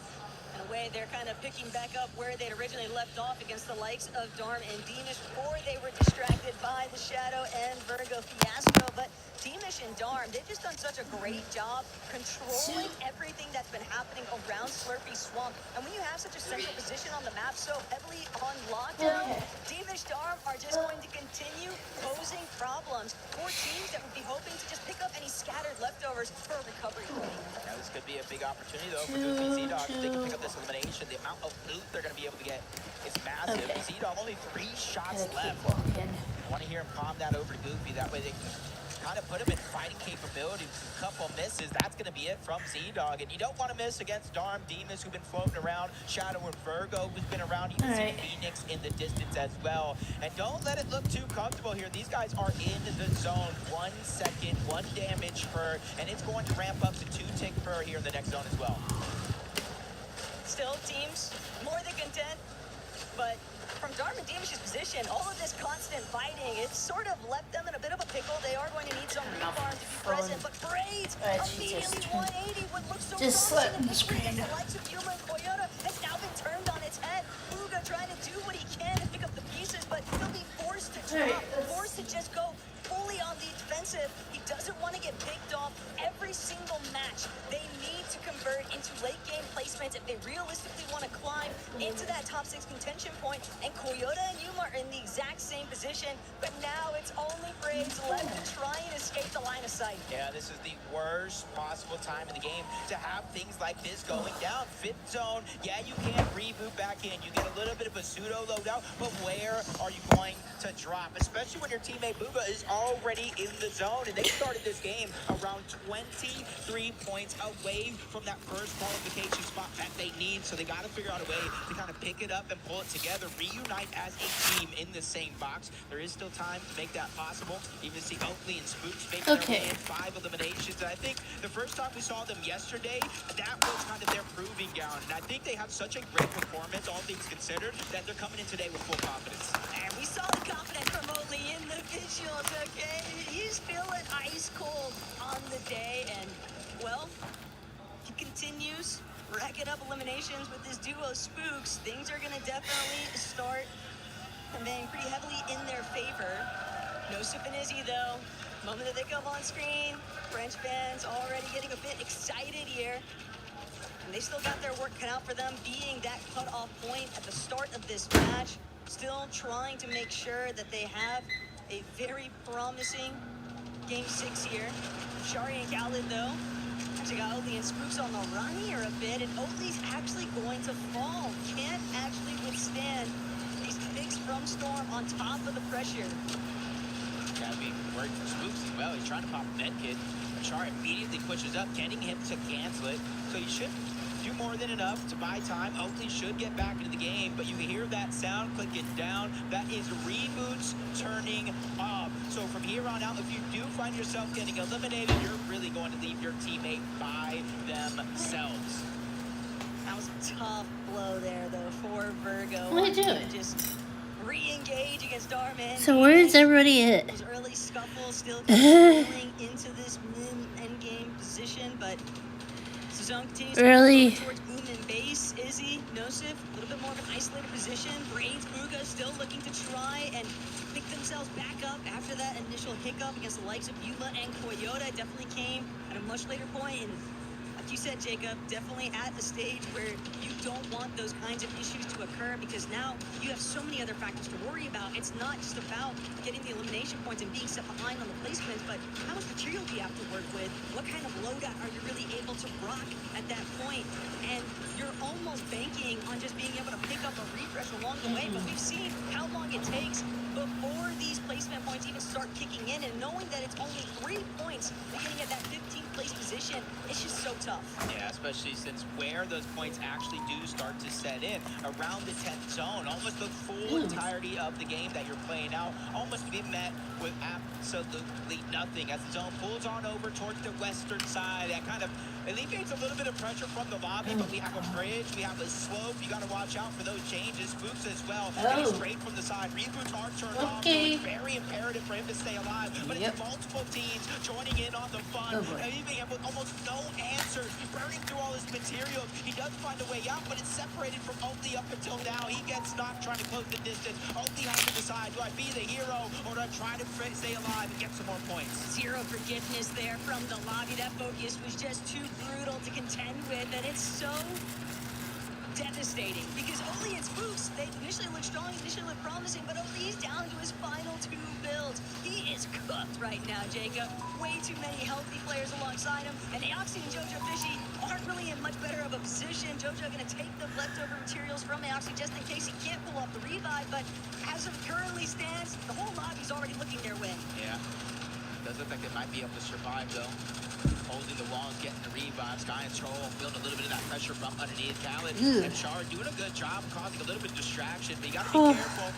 In a way, they're kind of picking back up where they'd originally left off against the likes of Darm and Deemish before they were distracted by the Shadow and Virgo fiasco. But Deemish and Darm, they've just done such a great job controlling everything that's been happening around Slurpee Swamp. And when you have such a central position on the map so heavily on lockdown, Deemish Darm are just going to continue posing problems for teams that would be hoping to just pick up any scattered leftovers for a recovery play. Now, this could be a big opportunity, though, for Goofy and Z-Dog. If they can pick up this elimination, the amount of loot they're going to be able to get is massive. Z-Dog, only 3 shots left. I want to hear him palm that over to Goofy. That way they can kind of put him in fighting capabilities. A couple misses, that's going to be it from Z-Dog. And you don't want to miss against Darm, Demas, who've been floating around, Shadow and Virgo, who's been around. You can see Phoenix in the distance as well. And don't let it look too comfortable here. These guys are in the zone. 1 second, 1 damage per, and it's going to ramp up to 2 tick per here in the next zone as well. Still, teams more than content. But from Darman Demish's position, all of this constant fighting, it's sort of left them in a bit of a pickle. They are going to need some refarm to be present. But Braids immediately 180 what looks so just promising slap the initially screen. against the likes of Yuma and Koyota has now been turned on its head. Fuga trying to do what he can to pick up the pieces, but he'll be forced to drop, forced to just go fully on the defensive. He doesn't want to get picked off every single match. They need to convert into late game placements if they realistically want to climb into that top 6 contention point. And Koyota and Yuma are in the exact same position, but now it's only Braids left to try and escape the line of sight. Yeah, this is the worst possible time in the game to have things like this going down. Fifth zone, yeah, you can't reboot back in. You get a little bit of a pseudo loadout, but where are you going to drop? Especially when your teammate Booga is already in the zone, and they started this game around 23 points away from that first qualification spot that they need. So they got to figure out a way to kind of pick it up and pull it together, reunite as a team in the same box. There is still time to make that possible. Even see Oakley and Spooks making their way in 5 eliminations. And I think the first time we saw them yesterday, that was kind of their proving ground. And I think they have such a great performance, all things considered, that they're coming in today with full confidence. And we saw the confidence from Oakley in the visuals, okay? He's feeling ice cold on the day, and, well, he continues racking up eliminations with his duo Spooks. Things are going to definitely start remaining pretty heavily in their favor. Nosif and Izzy, though, moment that they come on screen, French fans already getting a bit excited here. And they still got their work cut out for them, being that cutoff point at the start of this match. Still trying to make sure that they have a very promising Game 6 here. Shari and Khalid, though, actually got Oakley and Spooks on the run here a bit, and Oakley's actually going to fall. Can't actually withstand these picks from Storm on top of the pressure. Gotta be worried for Spooks as well. He's trying to pop a med kit. Char immediately pushes up, getting him to cancel it. So you should do more than enough to buy time. Oakley should get back into the game, but you can hear that sound clicking down. That is reboots turning off. So from here on out, if you do find yourself getting eliminated, you're really going to leave your teammate by themselves. That was a tough blow there, though, for Virgo. What are you doing? Just re-engage against Darman. So where's everybody at? Those early scuffles still falling into this mid-end game position, but Zone continues to Really? move towards boom and base. Izzy, Nosif, a little bit more of an isolated position. Braids, Fuga still looking to try and pick themselves back up after that initial hiccup against the likes of Yuma and Koyota. It definitely came at a much later point, and like you said, Jacob, definitely at the stage where you don't want those kinds of issues to occur, because now you have so many other factors to worry about. It's not just about getting the elimination points and being set behind on the placements, but how much material do you have to work with? What kind of loadout are you really able to rock at that point? And you're almost banking on just being able to pick up a refresh along the way, but we've seen how long it takes before these placement points even start kicking in, and knowing that it's only 3 points beginning at that 15th place position, it's just so tough. Yeah, especially since where those points actually do start to set in, around the 10th zone, almost the full entirety of the game that you're playing out, almost be met with absolutely nothing as the zone pulls on over towards the western side. That kind of alleviates a little bit of pressure from the lobby, but we have a bridge, we have a slope. You got to watch out for those changes. Spooks as well, getting straight from the side. Reboots are turned off, so it's very imperative for him to stay alive. But it's multiple teams joining in on the fun, and even with almost no answers, burning through all his material. He does find a way out, but it's separated from Oakley up until now. He gets knocked trying to close the distance. Oakley has to decide, do I be the hero, or do I try to stay alive and get some more points? Zero forgiveness there from the lobby. That focus was just too brutal to contend with, and it's so devastating because Oakley and Spooks, they initially looked strong, initially looked promising, but Oakley's down to his final 2 builds. He is cooked right now, Jacob. Way too many healthy players alongside him, and Aoxy and Jojo Fishy aren't really in much better of a position. Jojo gonna take the leftover materials from Aoxy just in case he can't pull off the revive, but as it currently stands, the whole lobby's already looking their way. Yeah, does look like they might be able to survive though. Holding the walls, getting the revive. Sky and Troll feeling a little bit of that pressure from underneath. Khalid and Char doing a good job causing a little bit of distraction, but you gotta be careful.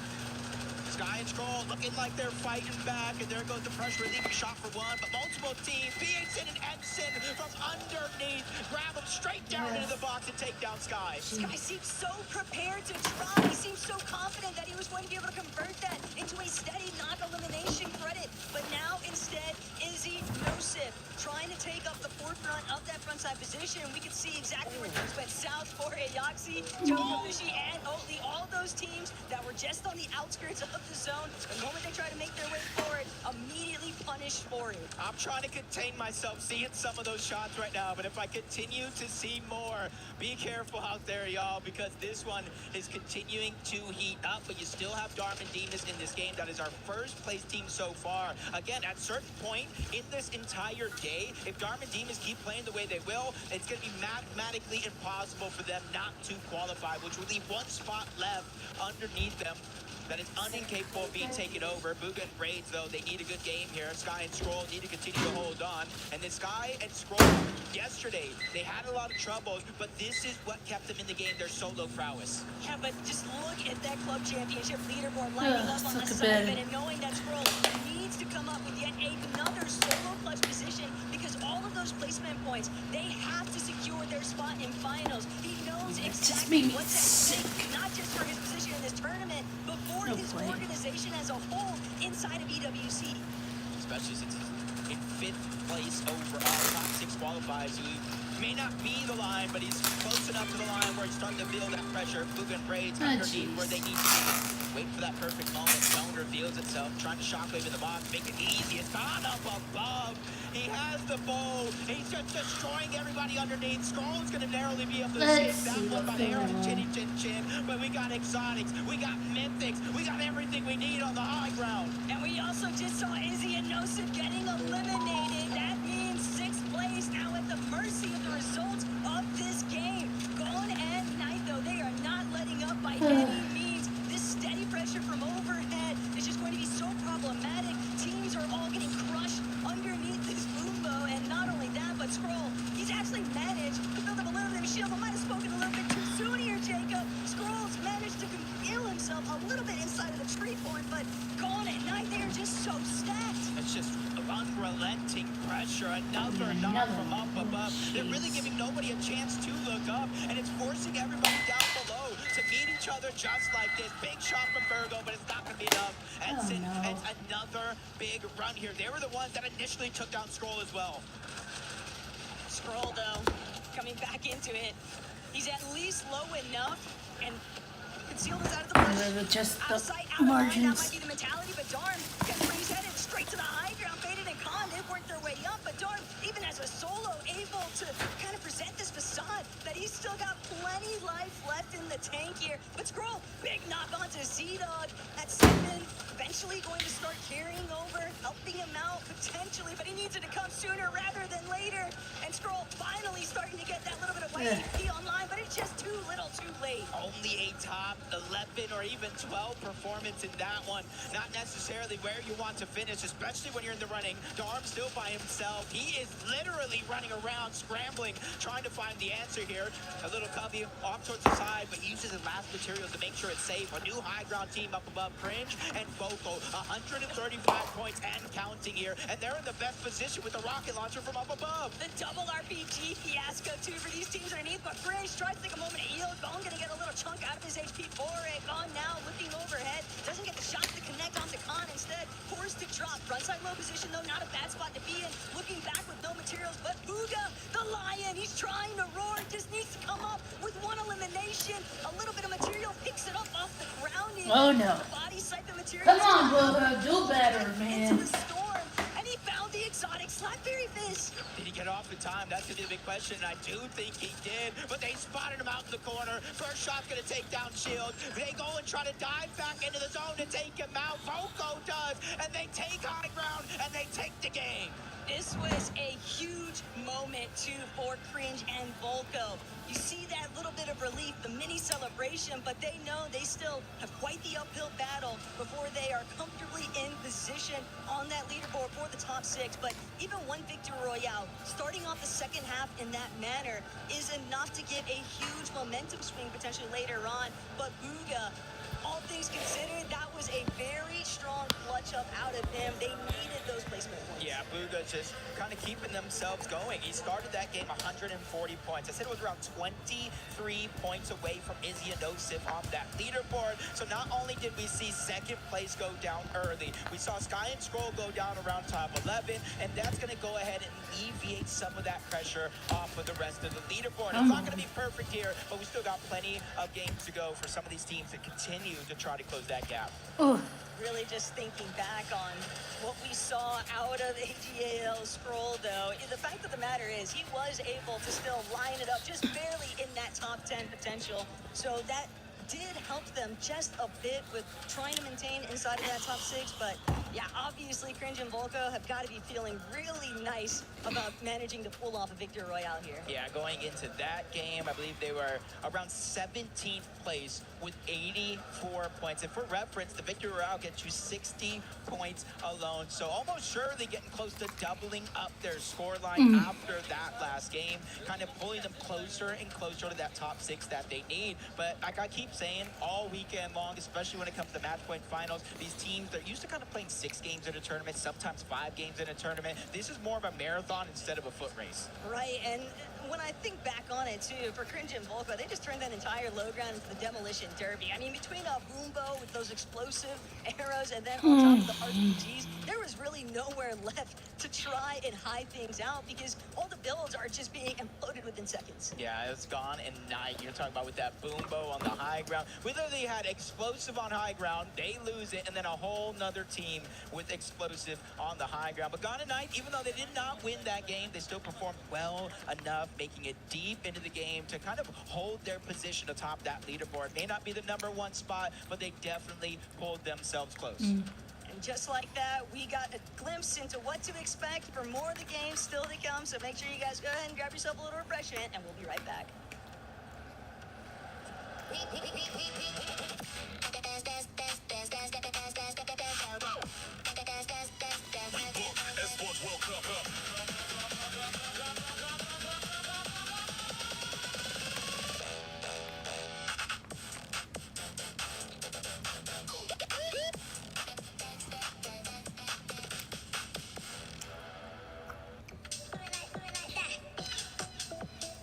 Sky and Troll looking like they're fighting back, and there goes the pressure relieving shot for one, but multiple teams, Beaton and Edson from underneath, grab him straight down into the box and take down Sky. Sky seemed so prepared to try. He seemed so confident that he was going to be able to convert that into a steady knock elimination credit. But now instead, Izzy Nosif trying to take up the forefront of that frontside position. We can see exactly where things went south for Ajaxi, Jokovici, and Oatly. All those teams that were just on the outskirts of the zone, the moment they try to make their way forward, immediately punished for it. I'm trying to contain myself seeing some of those shots right now, but if I continue to see more, be careful out there, y'all, because this one is continuing to heat up, but you still have Darman Demas in this game. That is our first place team so far. Again, at a certain point in this entire day, if Darman Demas keep playing the way they will, it's going to be mathematically impossible for them not to qualify, which would leave one spot left underneath them that is unincapable of being taken over. Booga and Braids, though, they need a good game here. Sky and Scroll need to continue to hold on. And then Sky and Scroll, yesterday, they had a lot of troubles, but this is what kept them in the game, their solo prowess. Yeah, but just look at that club championship leaderboard lining up on the side of it and knowing that Scroll needs to come up with yet another solo clutch position because all of those placement points, they have to secure their spot in finals. He knows exactly what's at stake, not just for his position in this tournament, but for his organization as a whole inside of EWC. Especially since he's in 5th place overall. Top 6 qualifies. He may not be the line, but he's close enough to the line where he's starting to build that pressure. Booga and Braids underneath where they need to be. Wait for that perfect moment. Zone reveals itself, trying to shockwave in the box, make it easy. It's gone up above. He has the bow. He's just destroying everybody underneath. Scroll's going to narrowly be able to save that one by the hair of the chinny chin chin. But we got Exotics, we got Mythics, we got everything we need on the high ground. And we also just saw Izzy and Nosif getting eliminated. That means 6th place now at the mercy of the results of this game. Gone and Knight, though, they are not letting up by any means. This steady pressure from overhead is just going to be so problematic. Teams are all getting crushed underneath this boombo, and not only that, but Scroll, he's actually managed to build up a little bit of shield, but might have spoken a little bit too soon here, Jacob. Scroll's managed to conceal himself a little bit inside of the tree point, but Gone at Night, they're just so stacked. It's just unrelenting pressure. Another knock from up above. They're really giving nobody a chance to look up, and it's forcing everybody down below to meet each other just like this. Big shot from Virgo, but it's not going to be enough. Edson, and another big run here. They were the ones that initially took down Scroll as well. Scroll, though, coming back into it. He's at least low enough, and concealed is out of the bush. Just the outside, out margins. of line, that might be the mentality, but Darm gets where he's headed straight to the high ground. Faded and Khan, they've worked their way up, but Darm, even as a solo, able to kind of present this facade that he's still got plenty life left in the tank here. But Scroll, big knock onto Z-Dog at 7, eventually going to start carrying over, helping him out potentially, but he needs it to come sooner rather than later. And Scroll finally starting to get that little bit of weight online, but it's just too little too late. Only a top 11 or even 12 performance in that one. Not necessarily where you want to finish, especially when you're in the running. Darm still by himself. He is literally running around, scrambling, trying to find the answer here. A little cubby off towards the side, but uses his last materials to make sure it's safe. A new high ground team up above, Cringe and Vocal. 135 points and counting here. And they're in the best position with the rocket launcher from up above. The double RPG fiasco, too, for these teams underneath, but Cringe tries to take a moment to heal. Gone gonna get a little chunk out of his HP for it. Gone now, looking overhead. Doesn't get the shot to connect onto Khan instead. Forced to drop. Frontside low position, though, not a bad spot to be in. Looking back with no materials, but Booga, the Lion, he's trying to roar. Just needs to come up with one elimination. A little bit of material, picks it up off the ground. Oh, no. The body sight, the material. Come on, Booga, do better, man. Into the storm, and he found the exotic Slapberry Fist. Did he get off in time? That's gonna be the big question. I do think he did, but they spotted him out in the corner. First shot's gonna take down Shield. They go and try to dive back into the zone to take him out. Voco does, and they take high ground, and they take the game. This was a huge moment, too, for Cringe and Volko. You see that little bit of relief, the mini celebration, but they know they still have quite the uphill battle before they are comfortably in position on that leaderboard for the top 6. But even one victory royale, starting off the second half in that manner, is enough to give a huge momentum swing potentially later on. But Booga, all things considered, that was a very strong out of him. They needed those placement points. Yeah, Booga just kind of keeping themselves going. He started that game 140 points. I said it was around 23 points away from Izzy and Osif on that leaderboard. So not only did we see second place go down early, we saw Sky and Scroll go down around top 11, and that's going to go ahead and alleviate some of that pressure off of the rest of the leaderboard. It's not going to be perfect here, but we still got plenty of games to go for some of these teams to continue to try to close that gap. Really just thinking back on what we saw out of AGAL Scroll, though, the fact of the matter is he was able to still line it up just barely in that top 10 potential. So that did help them just a bit with trying to maintain inside of that top 6. But yeah, obviously Cringe and Volko have got to be feeling really nice about managing to pull off a victory royale here. Yeah, going into that game, I believe they were around 17th place with 84 points. And for reference, the victory royale gets you 60 points alone. So almost surely getting close to doubling up their scoreline after that last game, kind of pulling them closer and closer to that top 6 that they need. But like I keep saying, all weekend long, especially when it comes to match point finals, these teams, they're used to kind of playing 6 games in a tournament, sometimes 5 games in a tournament. This is more of a marathon instead of a foot race. Right, and when I think back on it too, for Cringe and Volko, they just turned that entire low ground into the Demolition Derby. I mean, between a Boombo with those explosive arrows and then on top of the RPGs, there was really nowhere left to try and hide things out because all the builds are just being imploded within seconds. Yeah, it's gone in night. You're talking about with that Boombo on the high ground. We literally had explosive on high ground, they lose it, and then a whole nother team with explosive on the high ground. But gone in night, even though they did not win that game, they still performed well enough, making it deep into the game to kind of hold their position atop that leaderboard. May not be the #1 spot, but they definitely pulled themselves close. And just like that, we got a glimpse into what to expect for more of the games still to come. So make sure you guys go ahead and grab yourself a little refreshment, and we'll be right back.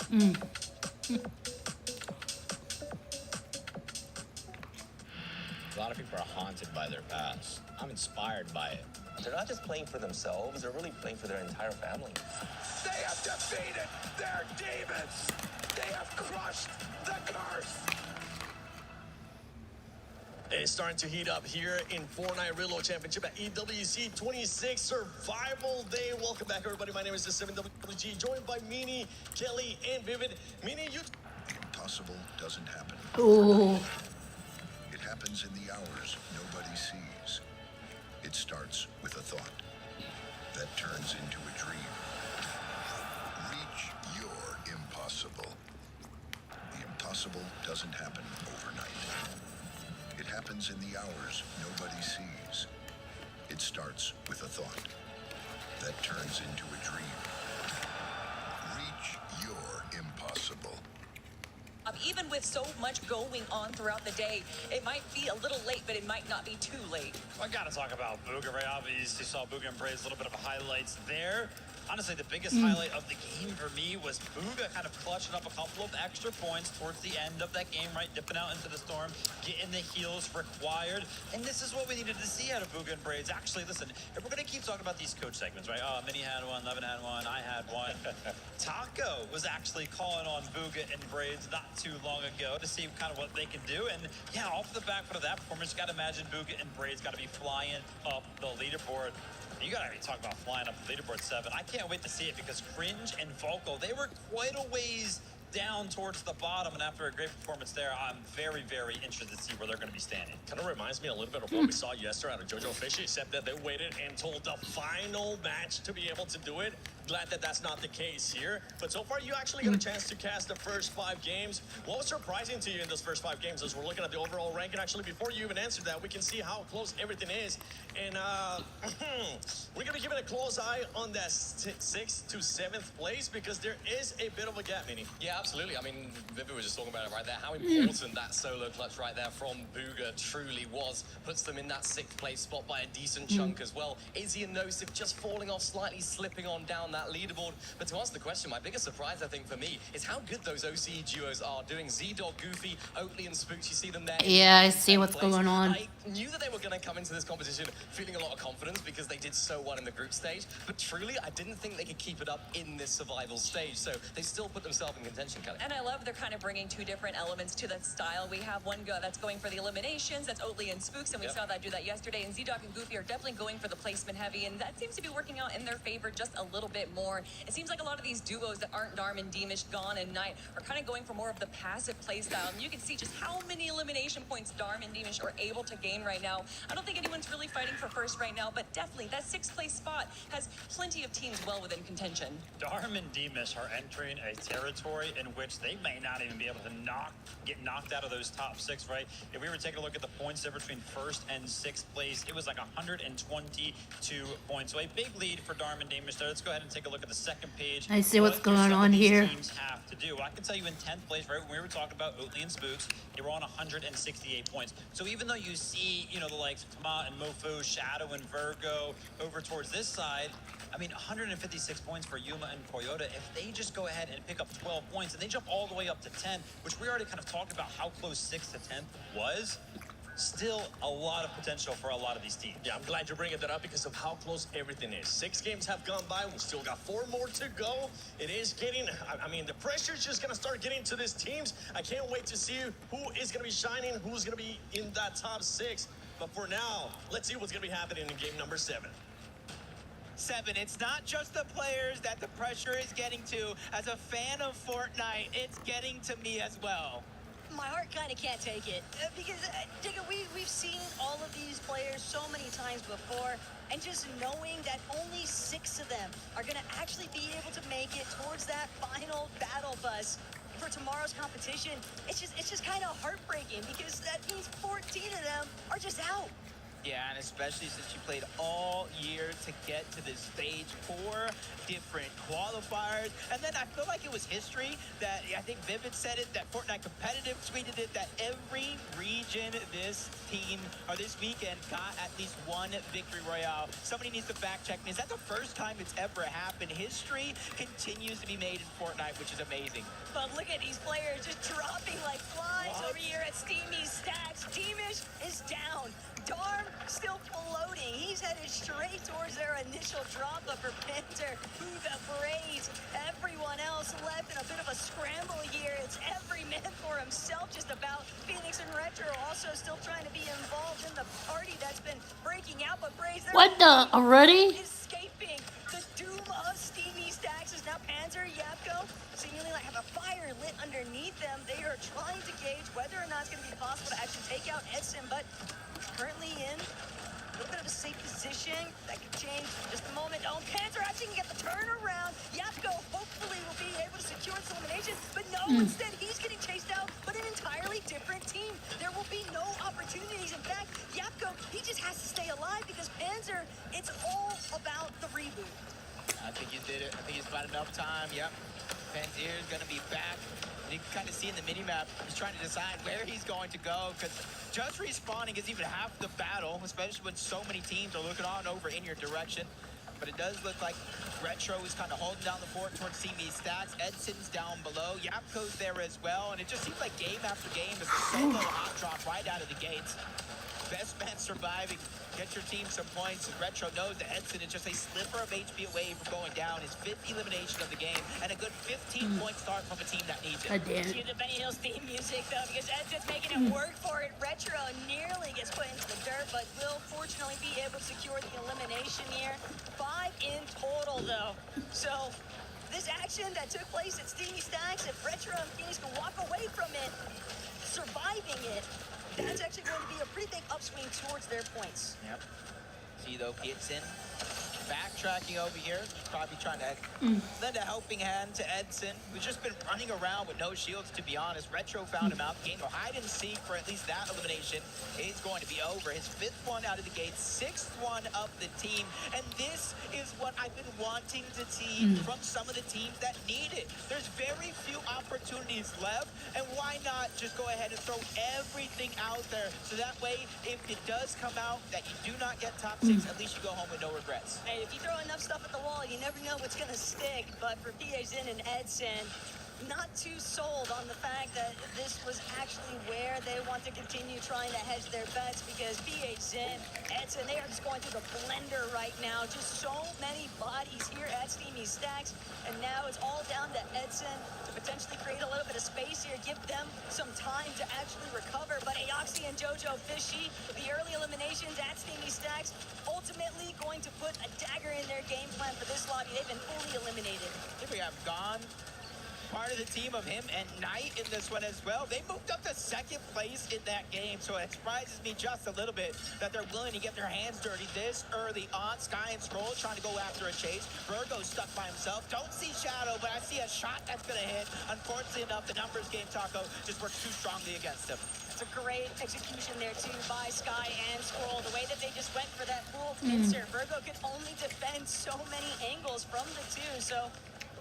A lot of people are haunted by their past. I'm inspired by it. They're not just playing for themselves, they're really playing for their entire family. They have defeated their demons. They have crushed the curse. It's starting to heat up here in Fortnite Reload Championship at EWC 26 Survival Day. Welcome back, everybody. My name is the 7WG, joined by Meanie, Kelly, and Vivid. Meanie, you... The impossible doesn't happen. Ooh. It happens in the hours nobody sees. It starts with a thought that turns into a dream. Reach your impossible. The impossible doesn't happen overnight. It happens in the hours nobody sees. It starts with a thought that turns into a dream. Reach your impossible. Even with so much going on throughout the day, it might be a little late, but it might not be too late. I gotta talk about Booga, right? Obviously, saw Booga and Braze, a little bit of highlights there. Honestly, the biggest highlight of the game for me was Booga kind of clutching up a couple of extra points towards the end of that game, right? Dipping out into the storm, getting the heals required. And this is what we needed to see out of Booga and Braze. Actually, listen, if we're going to keep talking about these coach segments, right? Oh, Minnie had one, Levin had one, I had one. Taco was actually calling on Booga and Braze not too long ago to see kind of what they can do. And yeah, off the back foot of that performance, you got to imagine Booga and Braze got to be flying up the leaderboard. You gotta talk about flying up the leaderboard 7. I can't wait to see it because Cringe and Volko, they were quite a ways down towards the bottom, and after a great performance there, I'm very, very interested to see where they're going to be standing. Kind of reminds me a little bit of what we saw yesterday out of JoJo Fishy, except that they waited until the final match to be able to do it. Glad that that's not the case here. But so far, you actually got a chance to cast the first 5 games. What was surprising to you in those first 5 games as we're looking at the overall rank? And actually, before you even answer that, we can see how close everything is. And we're going to be keeping a close eye on that 6th to 7th place because there is a bit of a gap, Minnie. Yeah, absolutely. I mean, Vivi was just talking about it right there. How important that solo clutch right there from Booga truly was. Puts them in that 6th place spot by a decent chunk as well. Izzy and Nosif just falling off slightly, slipping on down that leaderboard. But to answer the question, my biggest surprise, I think, for me, is how good those OCE duos are doing. Z-Dog, Goofy, Oatley, and Spooks. You see them there. Yeah, I see what's going on. I knew that they were going to come into this competition feeling a lot of confidence because they did so well in the group stage. But truly, I didn't think they could keep it up in this survival stage. So they still put themselves in contention, Kelly. And I love they're kind of bringing two different elements to that style. We have one that's going for the eliminations. That's Oatley and Spooks, and we saw that do that yesterday. And Z-Dog and Goofy are definitely going for the placement heavy, and that seems to be working out in their favor just a little bit more. It seems like a lot of these duos that aren't Darman, Deemish, Gone, and Knight are kind of going for more of the passive play style. And you can see just how many elimination points Darman, Deemish are able to gain right now. I don't think anyone's really fighting for first right now, but definitely that 6th place spot has plenty of teams well within contention. Darm and Deemish are entering a territory in which they may not even be able to get knocked out of those top 6, right? If we were taking a look at the points there between 1st and 6th place, it was like 122 points. So a big lead for Darm and Deemish there. Let's go ahead and take a look at the 2nd page. I see what's going on here. Teams have to do. I can tell you in 10th place, right, when we were talking about Oatley and Spooks, they were on 168 points. So even though you see, you know, the likes of Tama and Mofo, Shadow and Virgo over towards this side, I mean, 156 points for Yuma and Koyota. If they just go ahead and pick up 12 points and they jump all the way up to 10, which we already kind of talked about how close 6th to 10th was, still a lot of potential for a lot of these teams. Yeah, I'm glad you're bringing that up because of how close everything is. 6 games have gone by. We still got 4 more to go. It is getting, I mean, the pressure's just going to start getting to these teams. I can't wait to see who is going to be shining, who's going to be in that top 6. But for now, let's see what's going to be happening in game number 7. 7, it's not just the players that the pressure is getting to. As a fan of Fortnite, it's getting to me as well. My heart kind of can't take it because, Digga, we've seen all of these players so many times before, and just knowing that only 6 of them are going to actually be able to make it towards that final battle bus for tomorrow's competition, it's just kind of heartbreaking because that means 14 of them are just out. Yeah, and especially since you played all year to get to this stage 4, different qualifiers. And then I feel like it was history that, I think Vivid said it, that Fortnite Competitive tweeted it, that every region this team, or this weekend, got at least one victory royale. Somebody needs to fact check me. Is that the first time it's ever happened? History continues to be made in Fortnite, which is amazing. But look at these players just dropping like flies over here at Steamy Stacks. Deemish is down. Darm still floating. He's headed straight towards their initial drop, but for Panther, Booga, Braze, everyone else left in a bit of a scramble here. It's every man for himself just about. Phoenix and Retro also still trying to be involved in the party that's been breaking out, but Braze, What the? Already? escaping. The doom of Steamy Stacks is now Panzer, Yapko, seemingly like have a fire lit underneath them. They are trying to gauge whether or not it's going to be possible to actually take out Edson, but currently in a little bit of a safe position. That could change in just a moment. Oh, Panzer actually can get the turnaround. Yapko hopefully will be able to secure this elimination, but no, instead he's getting chased out, but an entirely different team. There will be no opportunities. In fact, Yapko, he just has to stay alive because Panzer, it's all about the reboot. I think you did it. I think it's about enough time. Yep. Panzer is going to be back. And you can kind of see in the mini-map, he's trying to decide where he's going to go, because just respawning is even half the battle, especially when so many teams are looking on over in your direction. But it does look like Retro is kind of holding down the fort towards CB Stacks. Edson's down below. Yapko's there as well. And it just seems like game after game is a solo hot drop right out of the gates. Best man surviving. Get your team some points. Retro knows that Edson is just a sliver of HP away from going down. His 5th elimination of the game, and a good 15-point start from a team that needs it. Cue the Benny Hill theme music, though, because Edson's making it work for it. Retro nearly gets put into the dirt, but will fortunately be able to secure the elimination here. 5 in total, though. So this action that took place at Steamy Stacks, if Retro and Phoenix can walk away from it, surviving it, that's actually going to be a pretty big upswing towards their points. Yep. See, though, Edson backtracking over here. Probably trying to lend a helping hand to Edson, who's just been running around with no shields, to be honest. Retro found him out. Game of hide and seek for at least that elimination is going to be over. His 5th one out of the gate, 6th one of the team. And this is what I've been wanting to see from some of the teams that need it. There's very few opportunities left, and why not just go ahead and throw everything out there so that way, if it does come out that you do not get top 6, at least you go home with no regrets. Hey, if you throw enough stuff at the wall, you never know what's going to stick. But for PAZin and Edson, not too sold on the fact that this was actually where they want to continue trying to hedge their bets, because PAZin, Edson, they are just going through the blender right now. Just so many bodies here at Steamy Stacks, and now it's all down to Edson to potentially create a little bit of space here, give them some time to actually recover. But Aoxy and Jojo Fishy, the early eliminations at Steamy Stacks, ultimately going to put a dagger in their game plan for this lobby. They've been fully eliminated. Here we have Gone, part of the team of him and Knight in this one as well. They moved up to 2nd place in that game, so it surprises me just a little bit that they're willing to get their hands dirty this early on. Sky and Scroll trying to go after a chase. Virgo's stuck by himself. Don't see Shadow, but I see a shot that's going to hit. Unfortunately enough, the numbers game Taco just works too strongly against him. It's a great execution there, too, by Sky and Scroll. The way that they just went for that full pincer. Virgo could only defend so many angles from the 2, so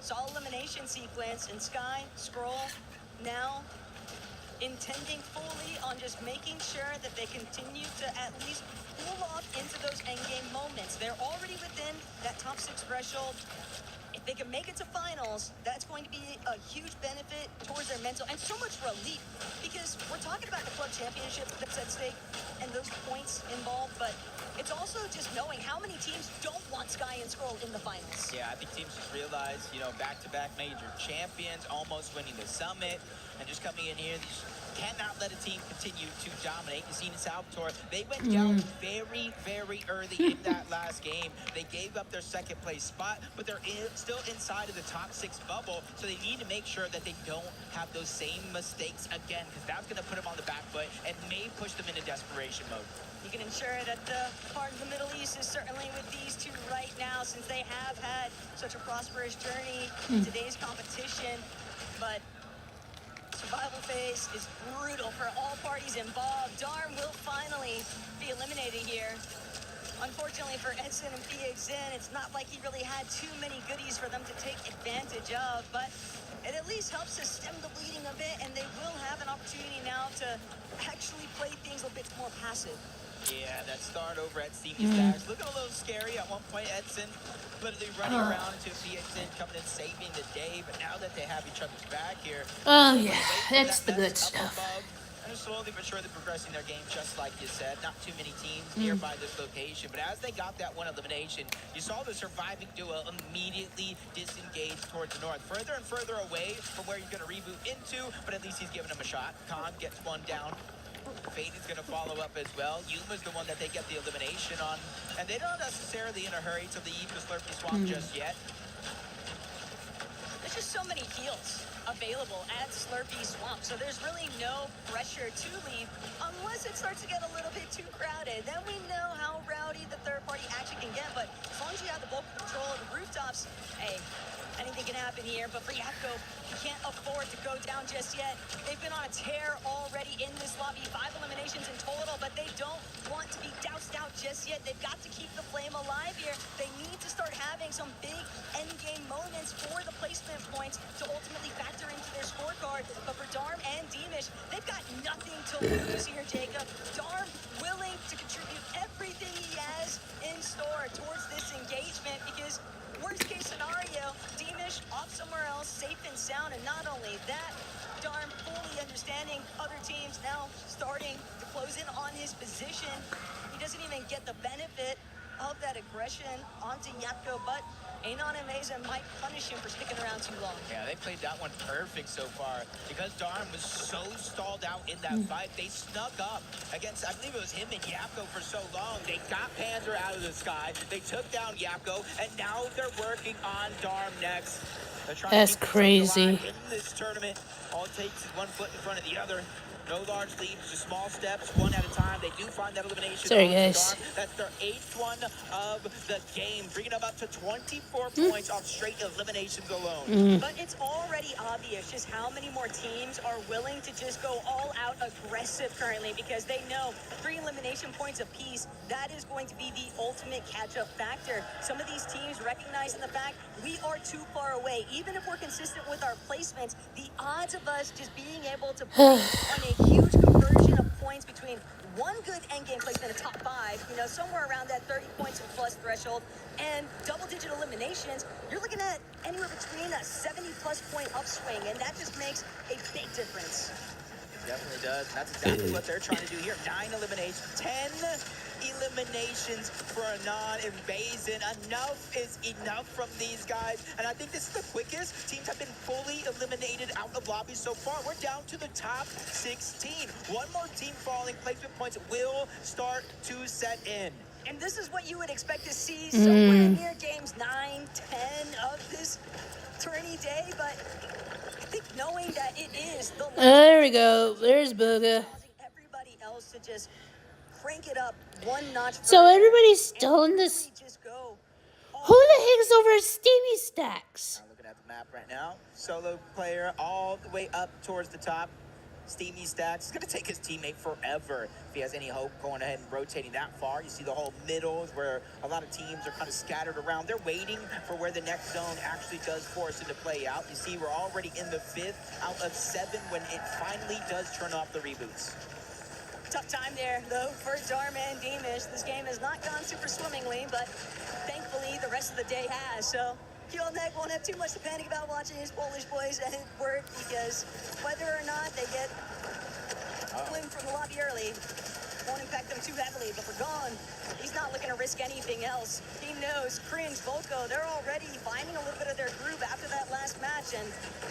solid elimination sequence. And Sky, Scroll, now intending fully on just making sure that they continue to at least pull off into those endgame moments. They're already within that top 6 threshold. If they can make it to finals, that's going to be a huge benefit towards their mental, and so much relief, because we're talking about the club championship that's at stake and those points involved, but it's also just knowing how many teams don't want Sky and Scroll in the finals. Yeah, I think teams just realize, back-to-back major champions, almost winning the summit, and just coming in here, these cannot let a team continue to dominate. You see in Salvatore, they went down very, very early in that last game. They gave up their 2nd place spot, but they're still inside of the top 6 bubble, so they need to make sure that they don't have those same mistakes again, because that's going to put them on the back foot and may push them into desperation mode. You can ensure that the part of the Middle East is certainly with these 2 right now, since they have had such a prosperous journey in today's competition. But survival phase is brutal for all parties involved. Darm will finally be eliminated here. Unfortunately for Edson and PAZin, it's not like he really had too many goodies for them to take advantage of, but it at least helps to stem the bleeding a bit, and they will have an opportunity now to actually play things a bit more passive. Yeah, that start over at Steamy Stacks looking a little scary at one point. Edson literally running around into PAZin, coming in saving the day, but now that they have each other's back here, Oh yeah, that's the good stuff. and slowly but surely progressing their game, just like you said. Not too many teams nearby this location, but as they got that one elimination, you saw the surviving duo immediately disengage towards the north, further and further away from where you're going to reboot into, but at least he's giving him a shot. Khan gets one down. Fade is going to follow up as well. Yuma's the one that they get the elimination on, and they're not necessarily in a hurry to leave the Slurpee Swamp just yet. There's just so many heals available at Slurpee Swamp, so there's really no pressure to leave unless it starts to get a little bit too crowded. Then we know how rowdy the third party actually can get, but as long as you have the bulk control of the rooftops, hey, anything can happen here. But for Yakko, you can't afford to go down just yet. They've been on a tear already in this lobby, 5 eliminations in total, but they don't want to be doused out just yet. They've got to keep the flame alive here. They need to start having some big endgame moments for the placement points to ultimately factor into their scorecard. But for Darm and Demish, they've got nothing to lose here, Jacob. Darm willing to contribute everything he has in store towards this engagement, because worst case scenario, Demish off somewhere else, safe and sound. And not only that, Darm fully understanding other teams now starting to close in on his position. He doesn't even get the benefit of that aggression onto Yapko, but Anon and Meza might punish him for sticking around too long. Yeah, they played that one perfect so far. Because Darm was so stalled out in that fight, they snuck up against, I believe it was him and Yapko for so long. They got Panzer out of the sky, they took down Yapko, and now they're working on Darm next. They're trying That's to keep crazy. in this tournament. All it takes is one foot in front of the other. No large leaps, just small steps, one at a time. They do find that elimination. Sorry, on guys. Darm. That's their 8th one of the game, bringing them up to 24 points off straight eliminations alone. But it's already obvious just how many more teams are willing to just go all out aggressive currently, because they know 3 elimination points apiece, that is going to be the ultimate catch-up factor. Some of these teams recognizing the fact we are too far away. Even if we're consistent with our placements, the odds of us just being able to play on a huge conversion of points between one good endgame placement in top 5, you know, somewhere around that 30 points and plus threshold, and double-digit eliminations, you're looking at anywhere between a 70-plus point upswing, and that just makes a big difference. Definitely does. And that's exactly what they're trying to do here. 9 eliminations, 10 eliminations for Anon and Bazin. Enough is enough from these guys. And I think this is the quickest teams have been fully eliminated out of lobbies so far. We're down to the top 16. One more team falling. Placement points will start to set in. And this is what you would expect to see somewhere near games 9, 10 of this tourney day, but I think knowing that it is the last, There we go. There's Booga. causing everybody else to just crank it up one notch further. So everybody's still in this. Just go. Who the heck's over Stevie Stacks? I'm looking at the map right now. Solo player all the way up towards the top. Steamy Stacks. It's going to take his teammate forever if he has any hope going ahead and rotating that far. You see the whole middles where a lot of teams are kind of scattered around. They're waiting for where the next zone actually does force it to play out. You see we're already in the 5th out of 7 when it finally does turn off the reboots. Tough time there, though, for Darm and Demish. This game has not gone super swimmingly, but thankfully the rest of the day has. So Neck won't have too much to panic about watching his Polish boys at work, because whether or not they get flim from the lobby early won't impact them too heavily. But for Gone, he's not looking to risk anything else. He knows Cringe, Volko, they're already finding a little bit of their groove after that last match, and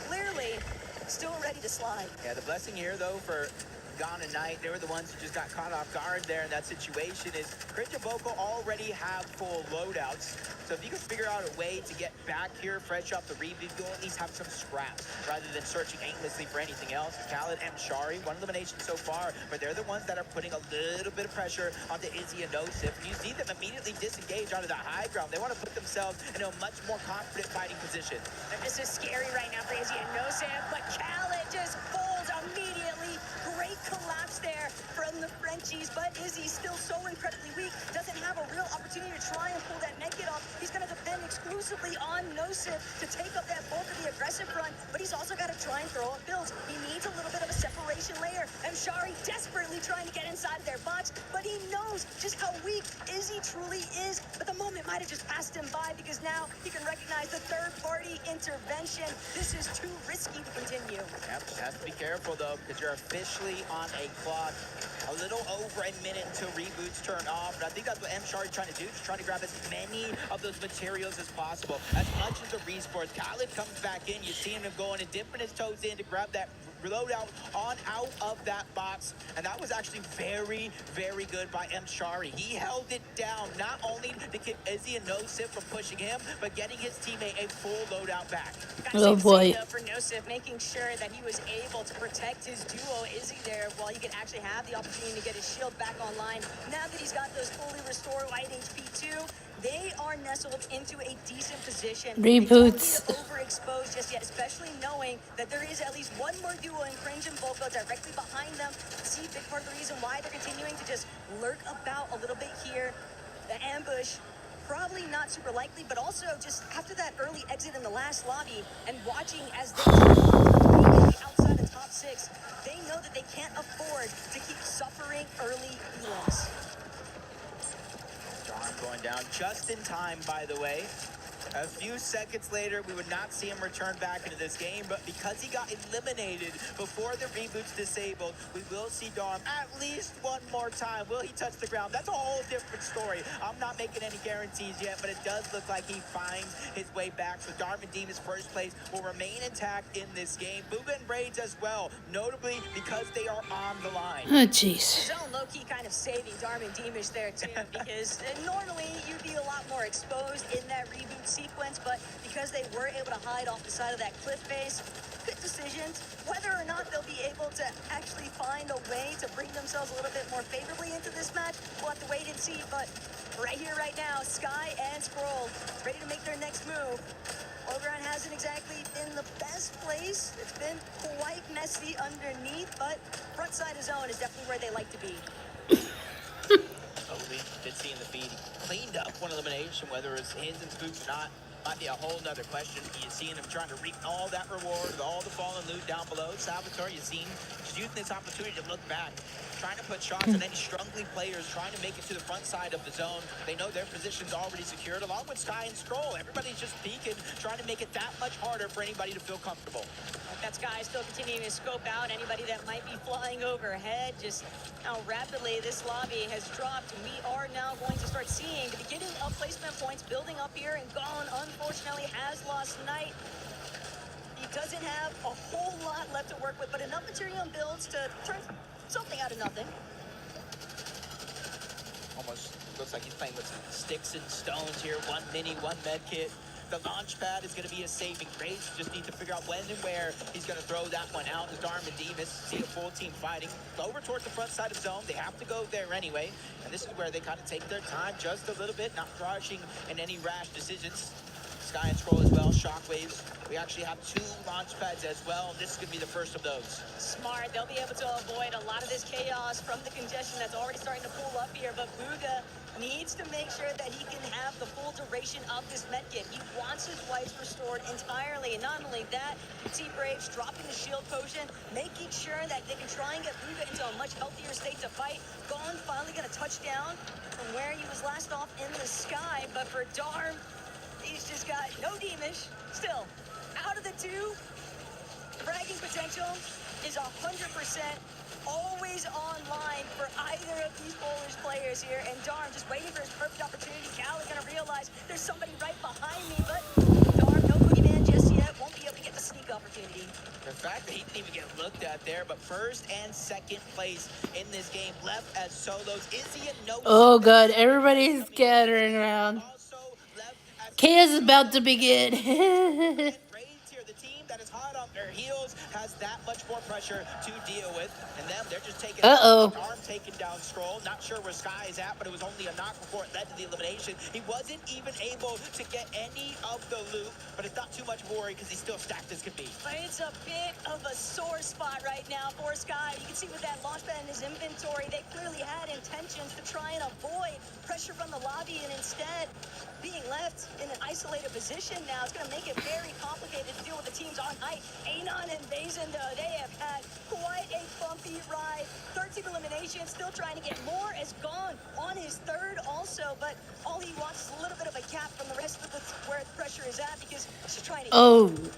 clearly still ready to slide. Yeah, the blessing here, though, for Gone and Knight, they were the ones who just got caught off guard there in that situation, is Cringe and Volko already have full loadouts. So if you can figure out a way to get back here fresh off the reboot, you'll at least have some scraps rather than searching aimlessly for anything else. Khaled and Shari, 1 elimination so far, but they're the ones that are putting a little bit of pressure onto Izzy and Nosif. You see them immediately disengage onto the high ground. They want to put themselves in a much more confident fighting position. This is scary right now for Izzy and Nosif, but Khaled just folds immediately. Great collapse there from the Frenchies, but Izzy still so incredibly weak, doesn't have a real opportunity to try and pull that naked off. He's going to depend exclusively on Nosif to take up that bulk of the aggressive front, but he's also got to try and throw up builds. He needs a little bit of a separation layer, and Shari desperately trying to get inside of their box, but he knows just how weak Izzy truly is, but the moment might have just passed him by, because now he can recognize the third-party intervention. This is too risky to continue. Yep, has to be careful, though, because you're officially on a clock. A little over a minute until reboots turn off, but I think that's what M-Shari is trying to do, just trying to grab as many of those materials as possible. As much as the resports, Khaled comes back in, you see him going and dipping his toes in to grab that loadout on out of that box, and that was actually very, very good by M-Shari. He held it down, not only to keep Izzy and Nosif from pushing him, but getting his teammate a full loadout back. Oh boy. For Nosif, making sure that he was able to protect his duo Izzy there while he could actually have the opportunity to get his shield back online. Now that he's got those fully restored white HP 2, they are nestled into a decent position. Reboots. They don't need to overexpose just yet, especially knowing that there is at least one more duo in Cringe and Volko directly behind them. See, big part of the reason why they're continuing to just lurk about a little bit here. The ambush, probably not super likely, but also just after that early exit in the last lobby and watching as they immediately outside the top 6, they know that they can't afford to keep suffering early feelings. John going down just in time, by the way. A few seconds later, we would not see him return back into this game, but because he got eliminated before the reboot's disabled, we will see Darm at least one more time. Will he touch the ground? That's a whole different story. I'm not making any guarantees yet, but it does look like he finds his way back. So Darm and Demon's first place will remain intact in this game. Booga and Braids as well, notably because they are on the line. Oh, jeez. Zone low-key kind of saving Darm and Demish there, too, because normally you'd be a lot more exposed in that reboot sequence, but because they were able to hide off the side of that cliff face, good decisions. Whether or not they'll be able to actually find a way to bring themselves a little bit more favorably into this match, we'll have to wait and see. But right here, right now, Sky and Scroll ready to make their next move. Oberon hasn't exactly been the best place. It's been quite messy underneath, but front side of zone is definitely where they like to be. We did see in the feed, he cleaned up one elimination, whether it's his and Spooks or not, might be a whole nother question. You're seeing him trying to reap all that reward, all the fallen loot down below. Salvatore, you've seen, just using this opportunity to look back, trying to put shots on any struggling players, trying to make it to the front side of the zone. They know their position's already secured, along with Sky and Scroll. Everybody's just peeking, trying to make it that much harder for anybody to feel comfortable. That Sky still continuing to scope out anybody that might be flying overhead. Just how rapidly this lobby has dropped. We are now going to start seeing the beginning of placement points building up here, and Gone, unfortunately, has lost Knight. He doesn't have a whole lot left to work with, but enough material and builds to turn something out of nothing. Almost looks like he's playing with some sticks and stones here. One mini, one med kit. The launch pad is going to be a saving grace. Just need to figure out when and where he's going to throw that one out. As Darm and Demas see a full team fighting over towards the front side of zone. They have to go there anyway. And this is where they kind of take their time just a little bit, not rushing in any rash decisions. Sky and Scroll as well, shockwaves. We actually have 2 launch pads as well. This is going to be the first of those. Smart. They'll be able to avoid a lot of this chaos from the congestion that's already starting to pull up here. But Bugha needs to make sure that he can have the full duration of this medkit. He wants his life restored entirely. And not only that, T-Braves dropping the shield potion, making sure that they can try and get Bugha into a much healthier state to fight. Gone finally going to touch down from where he was last off in the sky. But for Darm, he's just got no Demish. Still, out of the 2, fragging potential is 100% always online for either of these Polish players here. And Darm just waiting for his perfect opportunity. Galley gonna realize there's somebody right behind me, but Darm, no boogeyman just yet. Won't be able to get the sneak opportunity. The fact that he didn't even get looked at there, but first and second place in this game left as solos. Izzy and No. Oh god, everybody's scattering around. Chaos is about to begin. The team that is hot on their heels has that much more pressure to deal with, and them, they're just taking Arm taking down Scroll. Not sure where Sky is at, but it was only a knock before it led to the elimination. He wasn't even able to get any of the loot, but it's not too much worry because he's still stacked as can be. It's a bit of a sore spot right now for Sky. You can see with that launchpad in his inventory, they clearly had intentions to try and avoid pressure from the lobby, and instead being left in an isolated position now, it's going to make it very complicated to deal with the teams on height. Anon and Basin, though, they have had quite a bumpy ride. 13 eliminations, still trying to get more, as Gone on his 3rd also, but all he wants is a little bit of a cap from the rest of the where the pressure is at, because he's just trying to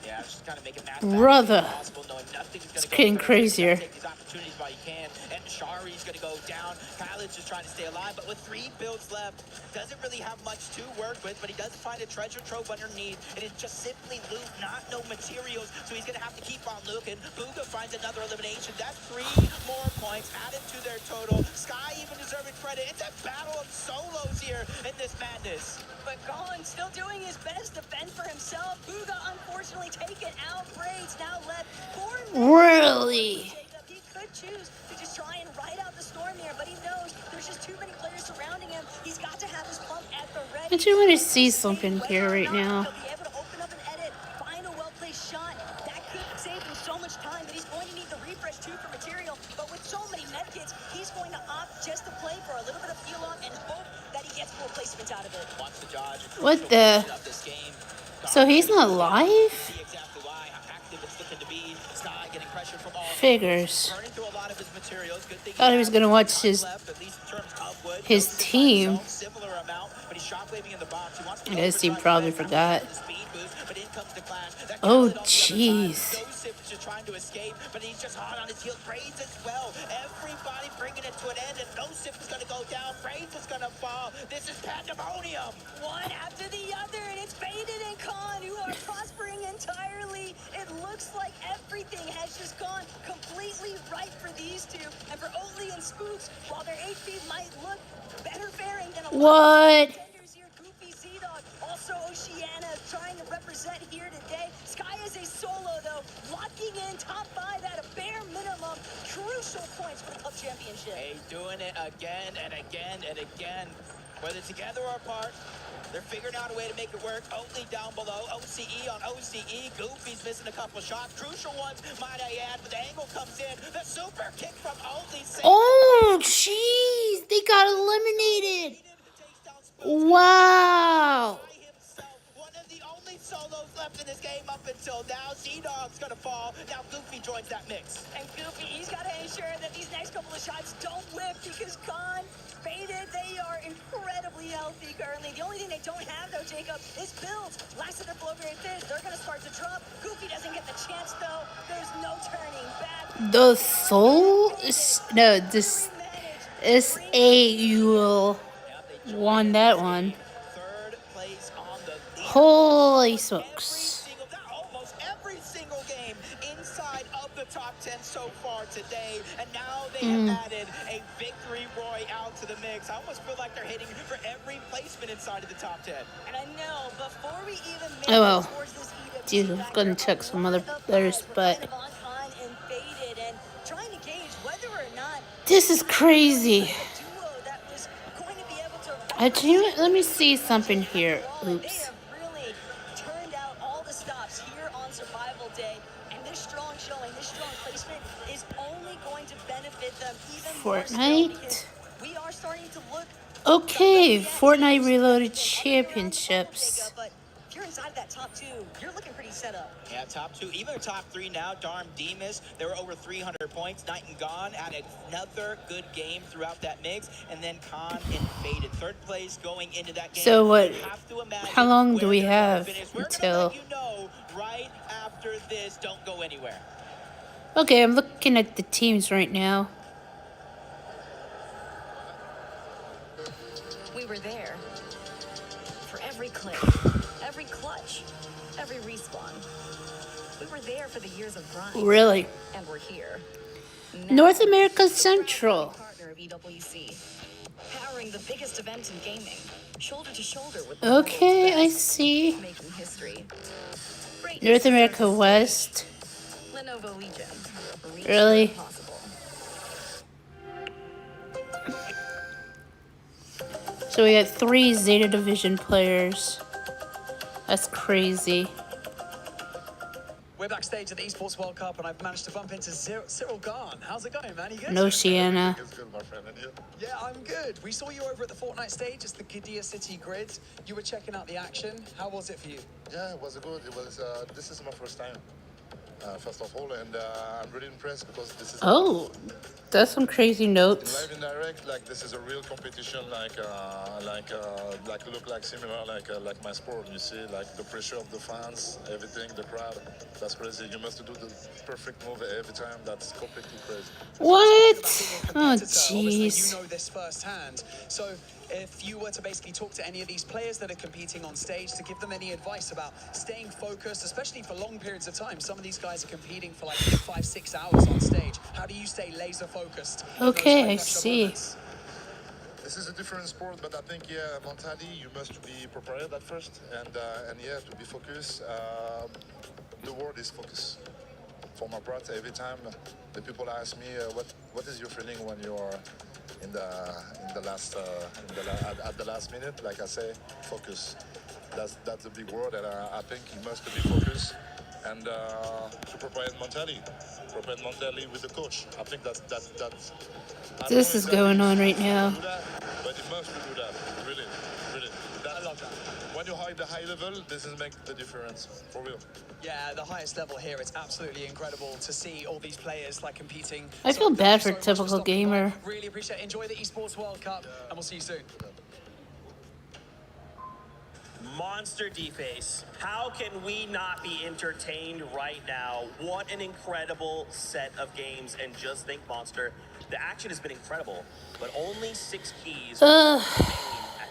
yeah, just kind of make it brother, it's getting crazier. Take these opportunities while you can, and Shari's going to go down. Khaled's just trying to stay alive, but with 3 builds left, doesn't really have much to work with, but he does find a treasure trove underneath, and it's just simply loot, not no materials, so he's going to have to keep on looking. Bugha finds another elimination. That's 3 more points added to their total. Sky even deserving credit. It's a battle of solos here in this madness. But Gone still doing his best to fend for himself. Bugha unfortunately taken out. Braids now left. Really? He could choose to just try and ride out the storm here, but he knows there's just too many players surrounding him. He's got to have his pump at the ready. I just want to see something here right now. He'll be able to open up and edit, find a well-placed shot. That could save him so much time, but he's going to need the refresh too for material. But with so many medkits, he's going to opt just to play for a little bit of heal on and hope that he gets more placements out of it. Wants to dodge What the? So he's not live? Figures. Thought he was gonna watch his team. I guess he probably forgot. Oh jeez. Trying to escape, but he's just hot on his heels. Braids as well. Everybody bringing it to an end, and Nosif is going to go down. Braids is going to fall. This is pandemonium. One after the other, and it's Faded and Khan who are prospering entirely. It looks like everything has just gone completely right for these two. And for Oatly and Spooks, while their HP might look better faring than a lot of contenders here, Goofy, Z-Dog, also Oceana though, locking in top 5 at a bare minimum. Crucial points for the club championship. Hey, doing it again and again and again. Whether together or apart, they're figuring out a way to make it work. Oatley down below. OCE on OCE. Goofy's missing a couple shots. Crucial ones, might I add. But the angle comes in. The super kick from Oatley. Oh, jeez. They got eliminated. Wow. One of the only solos left in this game up until now. Z-Dog's gonna fall. Now Goofy joins that mix. And Goofy, he's got to ensure that these next couple of shots don't whip because Khan, Faded, they are incredibly healthy currently. The only thing they don't have, though, Jacob, is builds. Last of their flow very thin. They're going to start to drop. Goofy doesn't get the chance, though. There's no turning back. The soul is, no, this is a won that one. Third place on the Holy smokes. almost every single game inside of the top 10 so far today. And now they have added a victory royale to the mix. I almost feel like they're hitting for every placement inside of the top 10. And I know, before we even make Oh well. towards this EWC Dude, I'm gonna check some other others, but this is crazy. Let me see something here. Oops. Really turned out all the stops here on Survival Day, and this strong showing, this strong placement is only going to benefit them even more so because we are starting to look. Okay, Fortnite Reloaded Championships. But if you're inside of that top 2, you're looking pretty set up. Yeah, top 2, even top 3 now. Darm Demas, they were over 300 points. Night and Gone had another good game throughout that mix. And then Khan and Faded. Third place going into that game. So what? How long do we have until? You know, right after this, don't go anywhere. Okay, I'm looking at the teams right now. We were there for every clip, every clutch, every respawn. We were there for the years of grind. Really? And we're here. North America Central. Partner of EWC, powering the biggest event in gaming, shoulder to shoulder with the Okay, I world's best, see. making history. North America West. Lenovo Legion. Really? So we got 3 Zeta Division players. That's crazy. We're backstage at the Esports World Cup, and I've managed to bump into Cyril Garn. How's it going, man? You good? No, Oceana. It's good, my friend. And you? Yeah, I'm good. We saw you over at the Fortnite stage. It's the Gidea City Grid. You were checking out the action. How was it for you? Yeah, it was good. It was. This is my first time, first of all, and I'm really impressed because this is. Oh, that's some crazy notes. Live and direct, like this is a real competition, like look like similar, like my sport. You see, like the pressure of the fans, everything, the crowd. That's crazy. You must do the perfect move every time. That's completely crazy. What? Oh, Obviously, jeez. you know this firsthand. So, if you were to basically talk to any of these players that are competing on stage, to give them any advice about staying focused, especially for long periods of time. Some of these guys are competing for like 5-6 hours on stage. How do you stay laser focused? Okay, I see. This is a different sport, but I think, yeah, mentally you must be prepared at first, and yeah, to be focused. The word is focus. For my part, every time the people ask me, what is your feeling when you are at the last minute? Like I say, focus. That's a big word, and I think you must be focused and to prepare mentally with the coach. I think that's. This is going on right now. But you must do that, really. I love that. When you hide the high level, this is make the difference, for real. Yeah, the highest level here, it's absolutely incredible to see all these players like competing. I feel bad for a typical gamer. Really appreciate it. Enjoy the Esports World Cup, and we'll see you soon. Monster D-Face. How can we not be entertained right now? What an incredible set of games. And just think, Monster, the action has been incredible, but only 6 keys at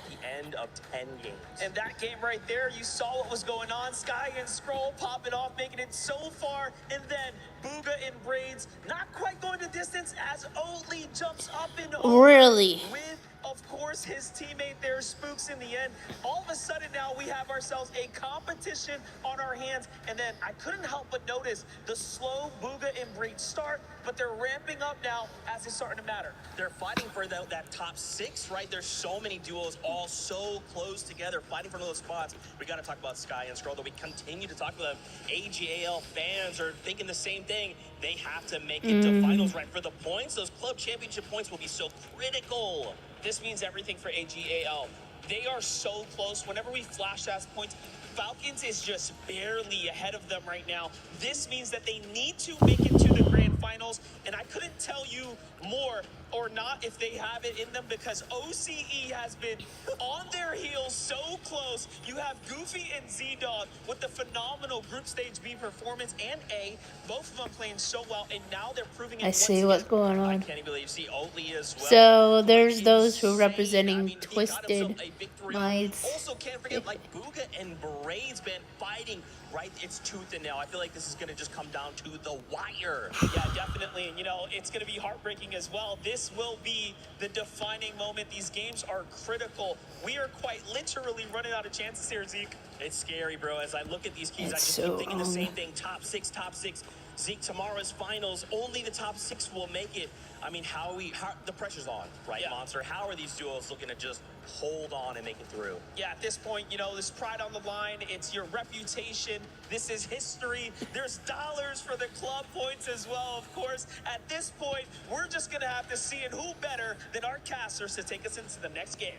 the end of 10 games. And that game right there, you saw what was going on. Sky and Scroll popping off, making it so far, and then Booga and Braids not quite going the distance as Oatley jumps up and over Really? with of course, his teammate there, Spooks, in the end. All of a sudden now we have ourselves a competition on our hands. And then I couldn't help but notice the slow Booga and Breach start, but they're ramping up now as it's starting to matter. They're fighting for that top 6, right? There's so many duos all so close together, fighting for those spots. We got to talk about Sky and Scroll, though we continue to talk about them. AGAL fans are thinking the same thing. They have to make it to finals, right? For the points, those club championship points will be so critical. This means everything for AGAL. They are so close. Whenever we flash as points, Falcons is just barely ahead of them right now. This means that they need to make it to the grand finals, and I couldn't tell you more or not if they have it in them, because OCE has been on their heels so close. You have Goofy and Z-Dog with the phenomenal group stage B performance, and A, both of them playing so well, and now they're proving it I once see again. what's going I on. can't even believe you see Oatly as well. So there's Playing those who are insane. representing I mean, he got himself twisted a victory. minds. Also, can't forget, like, Booga and Braid's been fighting, right? It's tooth and nail. I feel like this is going to just come down to the wire. Yeah, definitely. And, you know, it's going to be heartbreaking as well. This will be the defining moment. These games are critical. We are quite literally running out of chances here, Zeke. It's scary, bro. As I look at these keys, I It's just so keep thinking the long. same thing. Top six, top 6. Zeke, tomorrow's finals, only the top 6 will make it. I mean, how the pressure's on, right, Yeah. Monster? How are these duels looking to just hold on and make it through? Yeah, at this point, you know, there's pride on the line. It's your reputation. This is history. There's dollars for the club points as well, of course. At this point, we're just going to have to see, and who better than our casters to take us into the next game.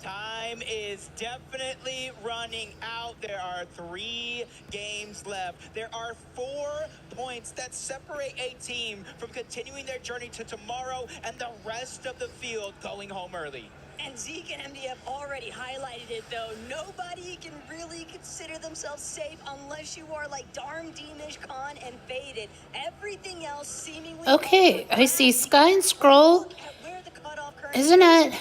Time is definitely running out. There are 3 games left. There are 4 points that separate a team from continuing their journey to tomorrow and the rest of the field going home early. And Zeke and MD have already highlighted it, though. Nobody can really consider themselves safe unless you are like Darm, Demish, Khan, and Faded. Everything else seemingly... Okay, I see Sky and Scroll. Isn't it?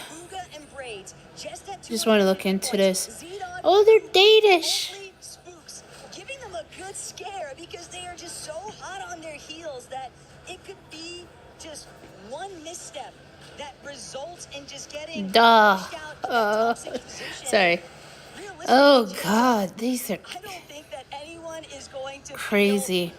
Just want to look into this. Oh, they're Danish. Spooks, giving them a good scare because they are just so hot on their heels that it could be just one misstep that results in just getting pushed out to that top 6 position. Sorry. Oh God, these are I don't think that anyone is going to crazy.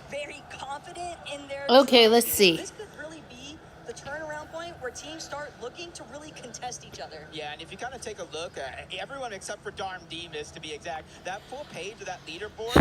feel very confident in their Okay, team, let's because see. this could really be the turnaround point where teams start looking to really contest each other. Yeah, and if you kind of take a look, everyone except for Darm Demas, to be exact, that full page of that leaderboard,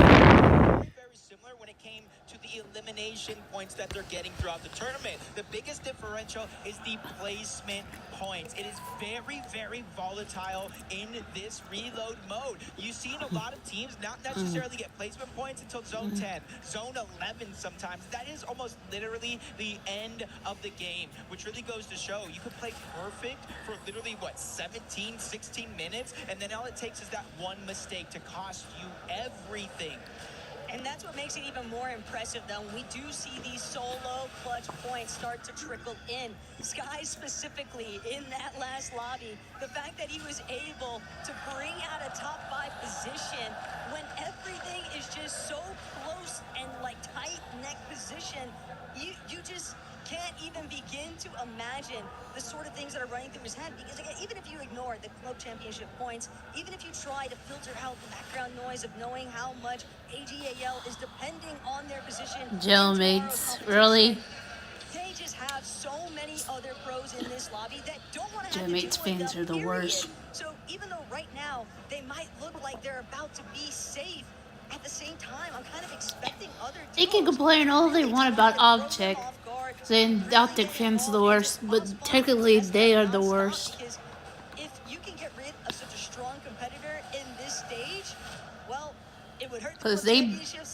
very similar when it came to the elimination points that they're getting throughout the tournament. The biggest differential is the placement points. It is very, very volatile in this reload mode. You've seen a lot of teams not necessarily get placement points until zone 10, zone 11 sometimes. That is almost literally the end of the game, which really goes to show you could play perfect for literally, what, 17, 16 minutes, and then all it takes is that one mistake to cost you everything. And that's what makes it even more impressive, though. We do see these solo clutch points start to trickle in. Sky specifically in that last lobby. The fact that he was able to bring out a top 5 position when everything is just so close and like tight neck position, you just can't even begin to imagine the sort of things that are running through his head. Because again, even if you ignore the club championship points, even if you try to filter out the background noise of knowing how much AGAL is depending on their position, Jailmates, really? they just have so many other pros in this lobby that don't want to have to Jailmates deal with fans them, are the period. worst. So even though right now they might look like they're about to be safe, at the same time, I'm kind of expecting other They can complain all they want about Optic, saying Optic fans are the worst, but technically they are the worst. because if you can get rid of such a strong competitor in this stage, well, it would hurt the Because club they championship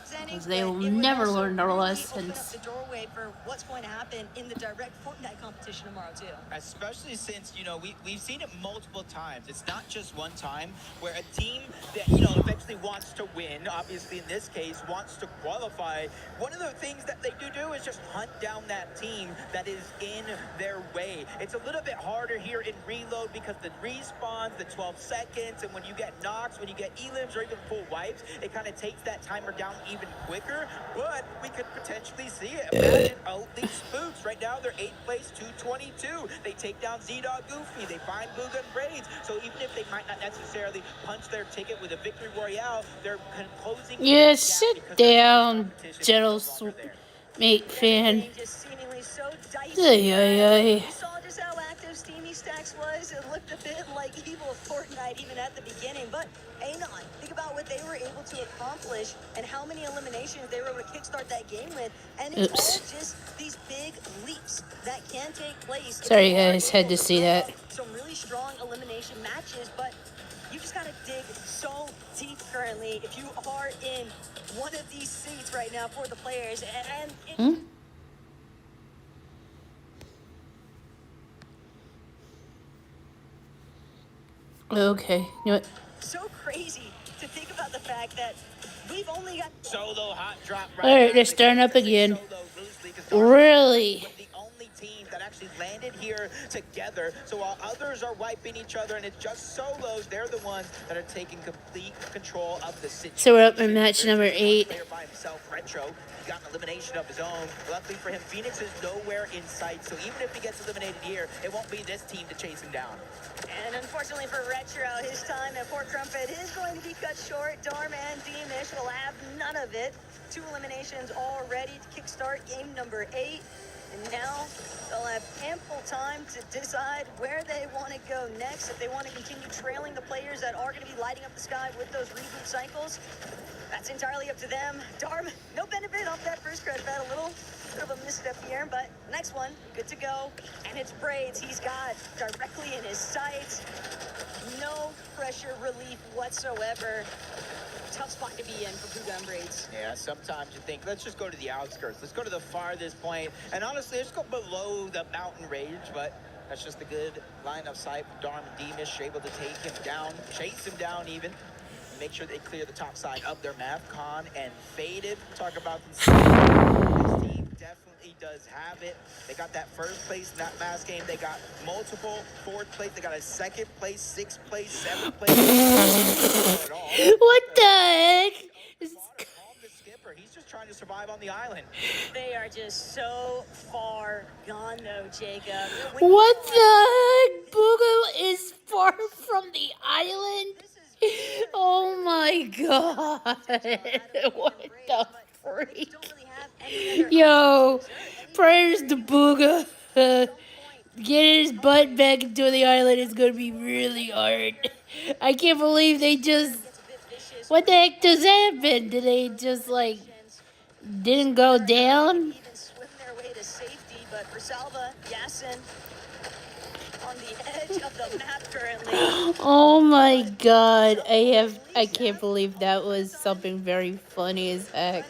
standings, they will but it would never also learn their really lessons. open up the doorway for what's going to happen in the direct Fortnite competition tomorrow too. Especially since, you know, we've seen it multiple times. It's not just one time where a team that, you know, eventually wants to win, obviously in this case, wants to qualify. One of the things that they do is just hunt down that team that is in their way. It's a little bit harder here in reload because the respawns, the 12 seconds, and when you get knocks, when you get elims or even full wipes, lives. It kind of takes that timer down even quicker, but we could potentially see it. Imagine these Spooks right now, they're 8th place, 222. They take down Z-Dog Goofy, they find Booga and Braids, so even if they might not necessarily punch their ticket with a victory royale, they're closing Yeah, sit down, gentle mate fan. Just seemingly so dicey. Ay, ay, ay. We saw just how active Steamy Stacks was. It looked a bit like evil Fortnite even at the beginning. But Anon, think about what they were able to accomplish and how many eliminations they were able to kickstart that game with. And it's all just these big leaps that can take place. Sorry, guys, had to see that. Some really strong elimination matches, but you just gotta dig so deep currently if you are in one of these seats right now for the players. And Okay, you know what? So crazy to think about the fact that we've only got solo hot drop right Alright, they're starting up again. Really? the only team that actually landed here together. So while others are wiping each other and it's just solos, they're the ones that are taking complete control of the situation. So we're up in match number 8. Player by himself, Retro, he got an elimination of his own. Luckily for him, Phoenix is nowhere in sight. So even if he gets eliminated here, it won't be this team to chase him down. And unfortunately for Retro, his time at Fort Crumpet is going to be cut short. Dorm and Demish will have none of it. 2 eliminations already to kickstart game number 8. And now they'll have ample time to decide where they want to go next. If they want to continue trailing the players that are going to be lighting up the sky with those reboot cycles, that's entirely up to them. Darm, no benefit off that first crash pad. A little bit of a misstep here, but next one, good to go. And it's Braids he's got directly in his sights. No pressure relief whatsoever. Tough spot to be in for Booga and Braids. Yeah, sometimes you think, let's just go to the outskirts. Let's go to the farthest point. And honestly, let's go below the mountain range, but that's just a good line of sight from Darm and Demish, able to take him down, chase him down even. Make sure they clear the top side of their map. Con and Faded. Talk about this team definitely does have it. They got that first place in that last game. They got multiple 4th place. They got a 2nd place, 6th place, 7th place. What the heck? The skipper, he's just trying to survive on the island. They are just so far gone, though, Jacob. What the heck? Booga is far from the island? Oh my god. What the freak? Yo, prayers to Booga. Getting his butt back into the island is gonna be really hard. I can't believe they just... What the heck just happened? Did they just, like, didn't go down? Swim their way to safety, but for Salva, Yasin on the edge of the map currently. Oh my god, I can't believe that was something very funny as heck.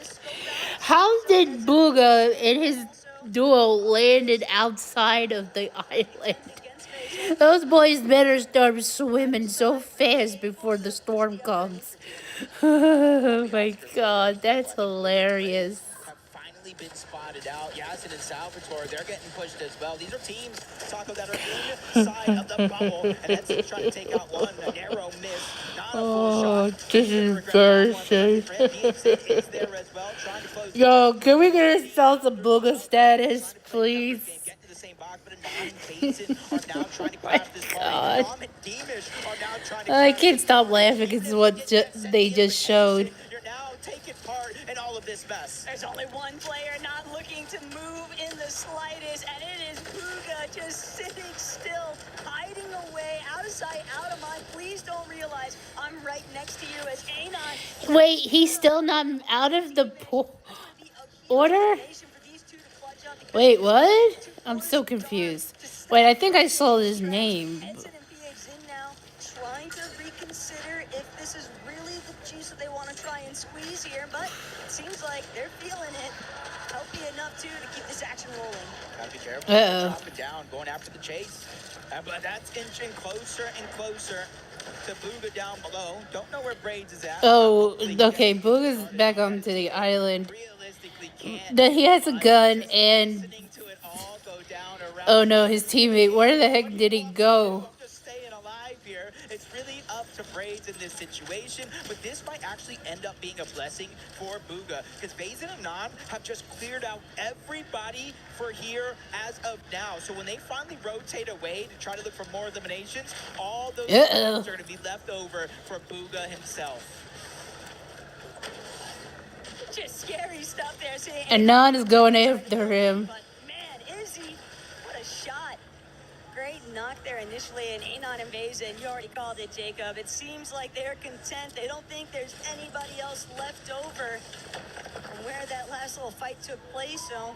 How did Booga and his duo landed outside of the island? Those boys better start swimming so fast before the storm comes. Oh my god, that's hilarious. Finally been spotted out. Yasin and Salvatore, they're getting pushed as well. These are teams, Taco, that are inside of the bubble, and that's just trying to take out one. A narrow miss, not a full shot. This is embarrassing. Yo, can we get ourselves a Booga status, please? My god. I can't stop laughing. It's what they just showed. In all of this mess. There's only one player not looking to move in the slightest, and it is Booga just sitting still, hiding away, out of sight, out of mind. Please don't realize I'm right next to you as Anon. Wait, he's still not out of the order? Wait, what? I'm so confused. Wait, I think I saw his name. Trying to reconsider if this is really the juice that they want to try and squeeze here, but it seems like they're feeling it. Healthy enough, too, to keep this action rolling. Gotta be careful. Dropping down, going after the chase. But that's inching closer and closer to Booga down below. Don't know where Braids is at. Oh, okay, Booga's back onto the island. Then he has a gun and... Oh no, his teammate, where the heck did he go? 5 here. It's really up to Braids in this situation, but this might actually end up being a blessing for Booga, because FaZe and Anon have just cleared out everybody for here as of now. So when they finally rotate away to try to look for more eliminations, all those are going to be left over for Booga himself. Just scary stuff there. And Nan is going after him. But man, Izzy, what a shot. Great knock there initially, and Anon and Vazen, you already called it, Jacob. It seems like they're content. They don't think there's anybody else left over from where that last little fight took place, so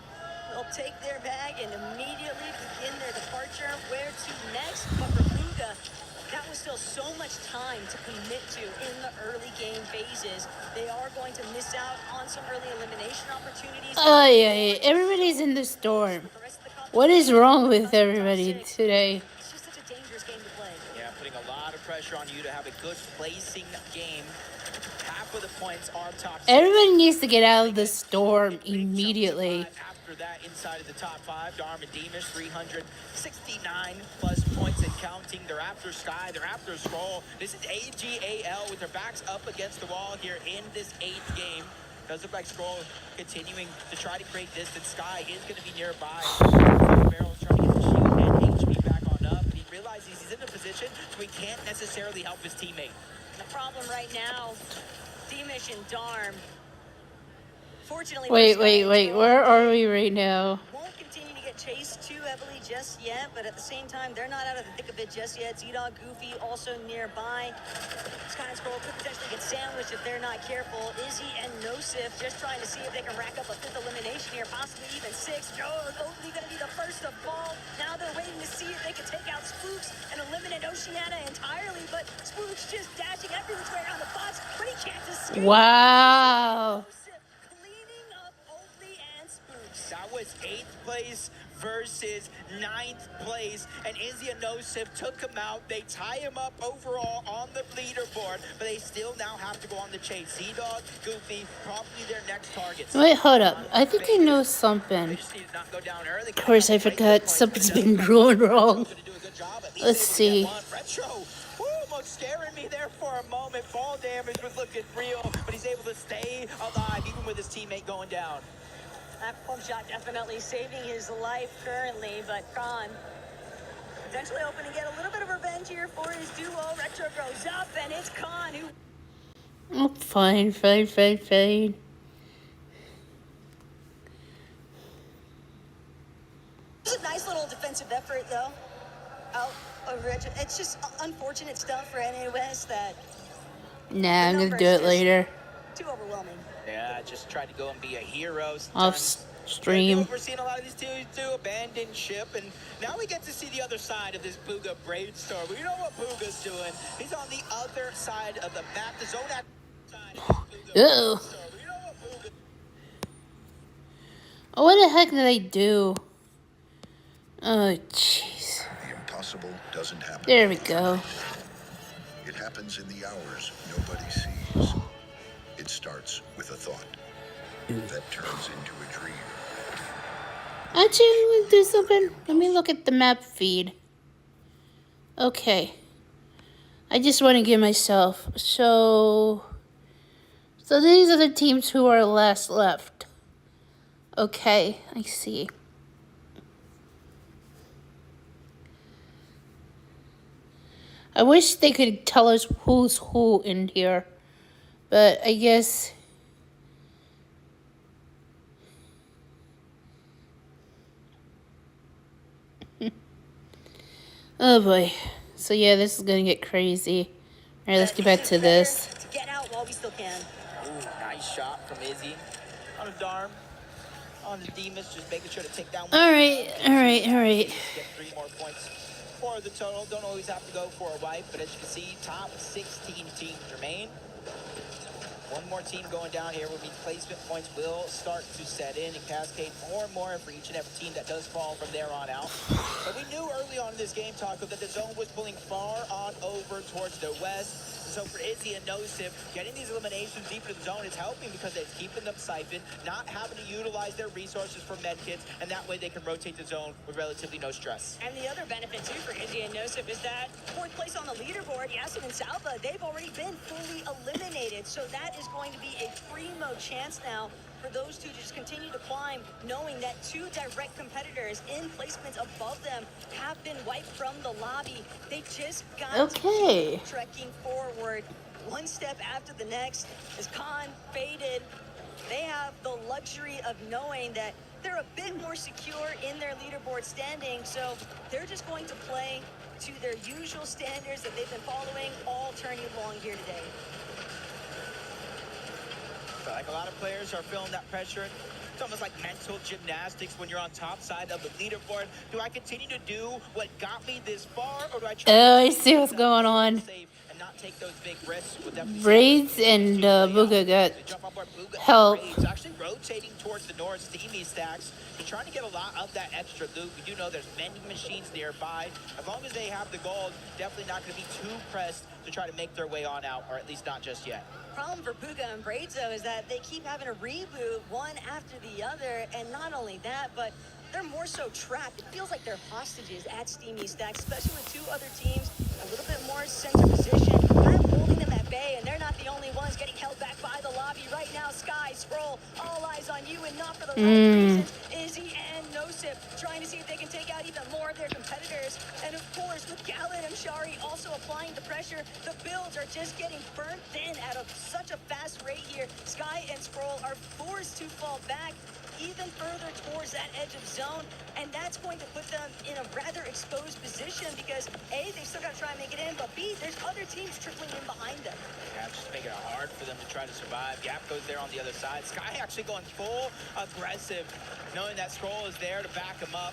they'll take their bag and immediately begin their departure. Where to next? But for Booga, that was still so much time to commit to in the early game phases. They are going to miss out on some early elimination opportunities. Oh, yeah, everybody's in the storm. What is wrong with everybody today? It's just such a dangerous game to play. Yeah, putting a lot of pressure on you to have a good placing game. Half of the points are top 6. Everybody needs to get out of the storm immediately. After that, inside of the top 5, Dharm and Deemish, 369 plus points and counting. They're after Sky, they're after Scroll. This is AGAL with their backs up against the wall here in this 8th game. Does look like Scroll continuing to try to create distance. Sky is going to be nearby. Barrel's trying to get the shield and HP back on up. But he realizes he's in a position so he can't necessarily help his teammate. The problem right now, Deemish and Dharm. Fortunately, Wait. Where are we right now? Won't continue to get chased too heavily just yet, but at the same time, they're not out of the thick of it just yet. Z-Dog, Goofy also nearby. Sky and Scroll could potentially get sandwiched if they're not careful. Izzy and Nosif just trying to see if they can rack up a 5th elimination here, possibly even 6. Joe hopefully going to be the first to fall. Now they're waiting to see if they can take out Spooks and eliminate Oceana entirely, but Spooks just dashing every which way around the box, but he can't escape. Wow. That was 8th place versus 9th place, and Izzy and Nosif took him out. They tie him up overall on the leaderboard, but they still now have to go on the chase. Z-Dog, Goofy, probably their next targets. Wait, hold up. I think I know something. Of course, I forgot something's been going wrong. Let's see. Retro, almost scaring me there for a moment. Fall damage was looking real, but he's able to stay alive even with his teammate going down. That pump shot definitely saving his life currently, but Khan potentially hoping to get a little bit of revenge here for his duo. Retro goes up, and it's Khan who... Oh, fine. This is a nice little defensive effort, though. Out of Retro. It's just unfortunate stuff for NAS that... Nah, I'm gonna do it later. Too overwhelming. Yeah, just tried to go and be a hero. Off stream. We're seeing a lot of these teams do abandoned ship, and now we get to see the other side of this Booga Braid story. We know what Booga's doing. He's on the other side of the map, the zone side of this Booga Braid story. We know what Booga... Oh, what the heck did I do? Oh, jeez. The impossible doesn't happen. There we go. It happens in the hours nobody sees. It starts with a thought that turns into a dream. Actually, I'm gonna do something. Let me look at the map feed. Okay. I just want to give myself. So these are the teams who are last left. Okay, I see. I wish they could tell us who's who in here. But I guess... Oh boy. So yeah, this is gonna get crazy. Alright, let's get back to this. To get out while we still can. Ooh, nice shot from Izzy. On a Dharm. On the Deemish, just making sure to take down... Alright. Get 3 more points for the total. Don't always have to go for a wipe, but as you can see, top 16 teams remain. One more team going down here will mean placement points will start to set in and cascade more and more for each and every team that does fall from there on out. But we knew early on in this game, Taco, that the zone was pulling far on over towards the west. So for Izzy and Nosif, getting these eliminations deep into the zone is helping because it's keeping them siphoned, not having to utilize their resources for medkits, and that way they can rotate the zone with relatively no stress. And the other benefit, too, for Izzy and Nosif is that fourth place on the leaderboard, Yasin and Salva, they've already been fully eliminated. So that is going to be a primo chance now for those two to just continue to climb, knowing that two direct competitors in placements above them have been wiped from the lobby. They just got to keep trekking forward, one step after the next. As Khan faded, they have the luxury of knowing that they're a bit more secure in their leaderboard standing, so they're just going to play to their usual standards that they've been following all tourney long here today. So like a lot of players are feeling that pressure. It's almost like mental gymnastics when you're on top side of the leaderboard. Do I continue to do what got me this far, or do I try Oh, I see what's going on. and not take those big risks? Braids and Booga got help. Braids actually rotating towards the north, Steamy stacks. He's trying to get a lot of that extra loot. We do know there's vending machines nearby. As long as they have the gold, definitely not going to be too pressed to try to make their way on out, or at least not just yet. Problem for Puka and Braids, though, is that they keep having to reboot one after the other, and not only that, but they're more so trapped. It feels like they're hostages at Steamy Stacks, especially with two other teams, a little bit more center position, kind of holding them at bay, and they're not the only ones getting held back by the lobby right now. Sky, Scroll, all eyes on you, and not for the right reasons. Izzy and Nosif trying to see if they can take out even more of their competitors, and of course, with Khaled and Shari also applying the pressure, the builds are just getting burnt thin at such a fast rate here. Sky and Scroll are forced to fall back even further towards that edge of zone, and that's going to put them in a rather exposed position because A, they've still got to try and make it in, but B, there's other teams trickling in behind them. Yeah, just making it hard for them to try to survive. Gap goes there on the other side. Sky actually going full aggressive, knowing that Scroll is there to back him up.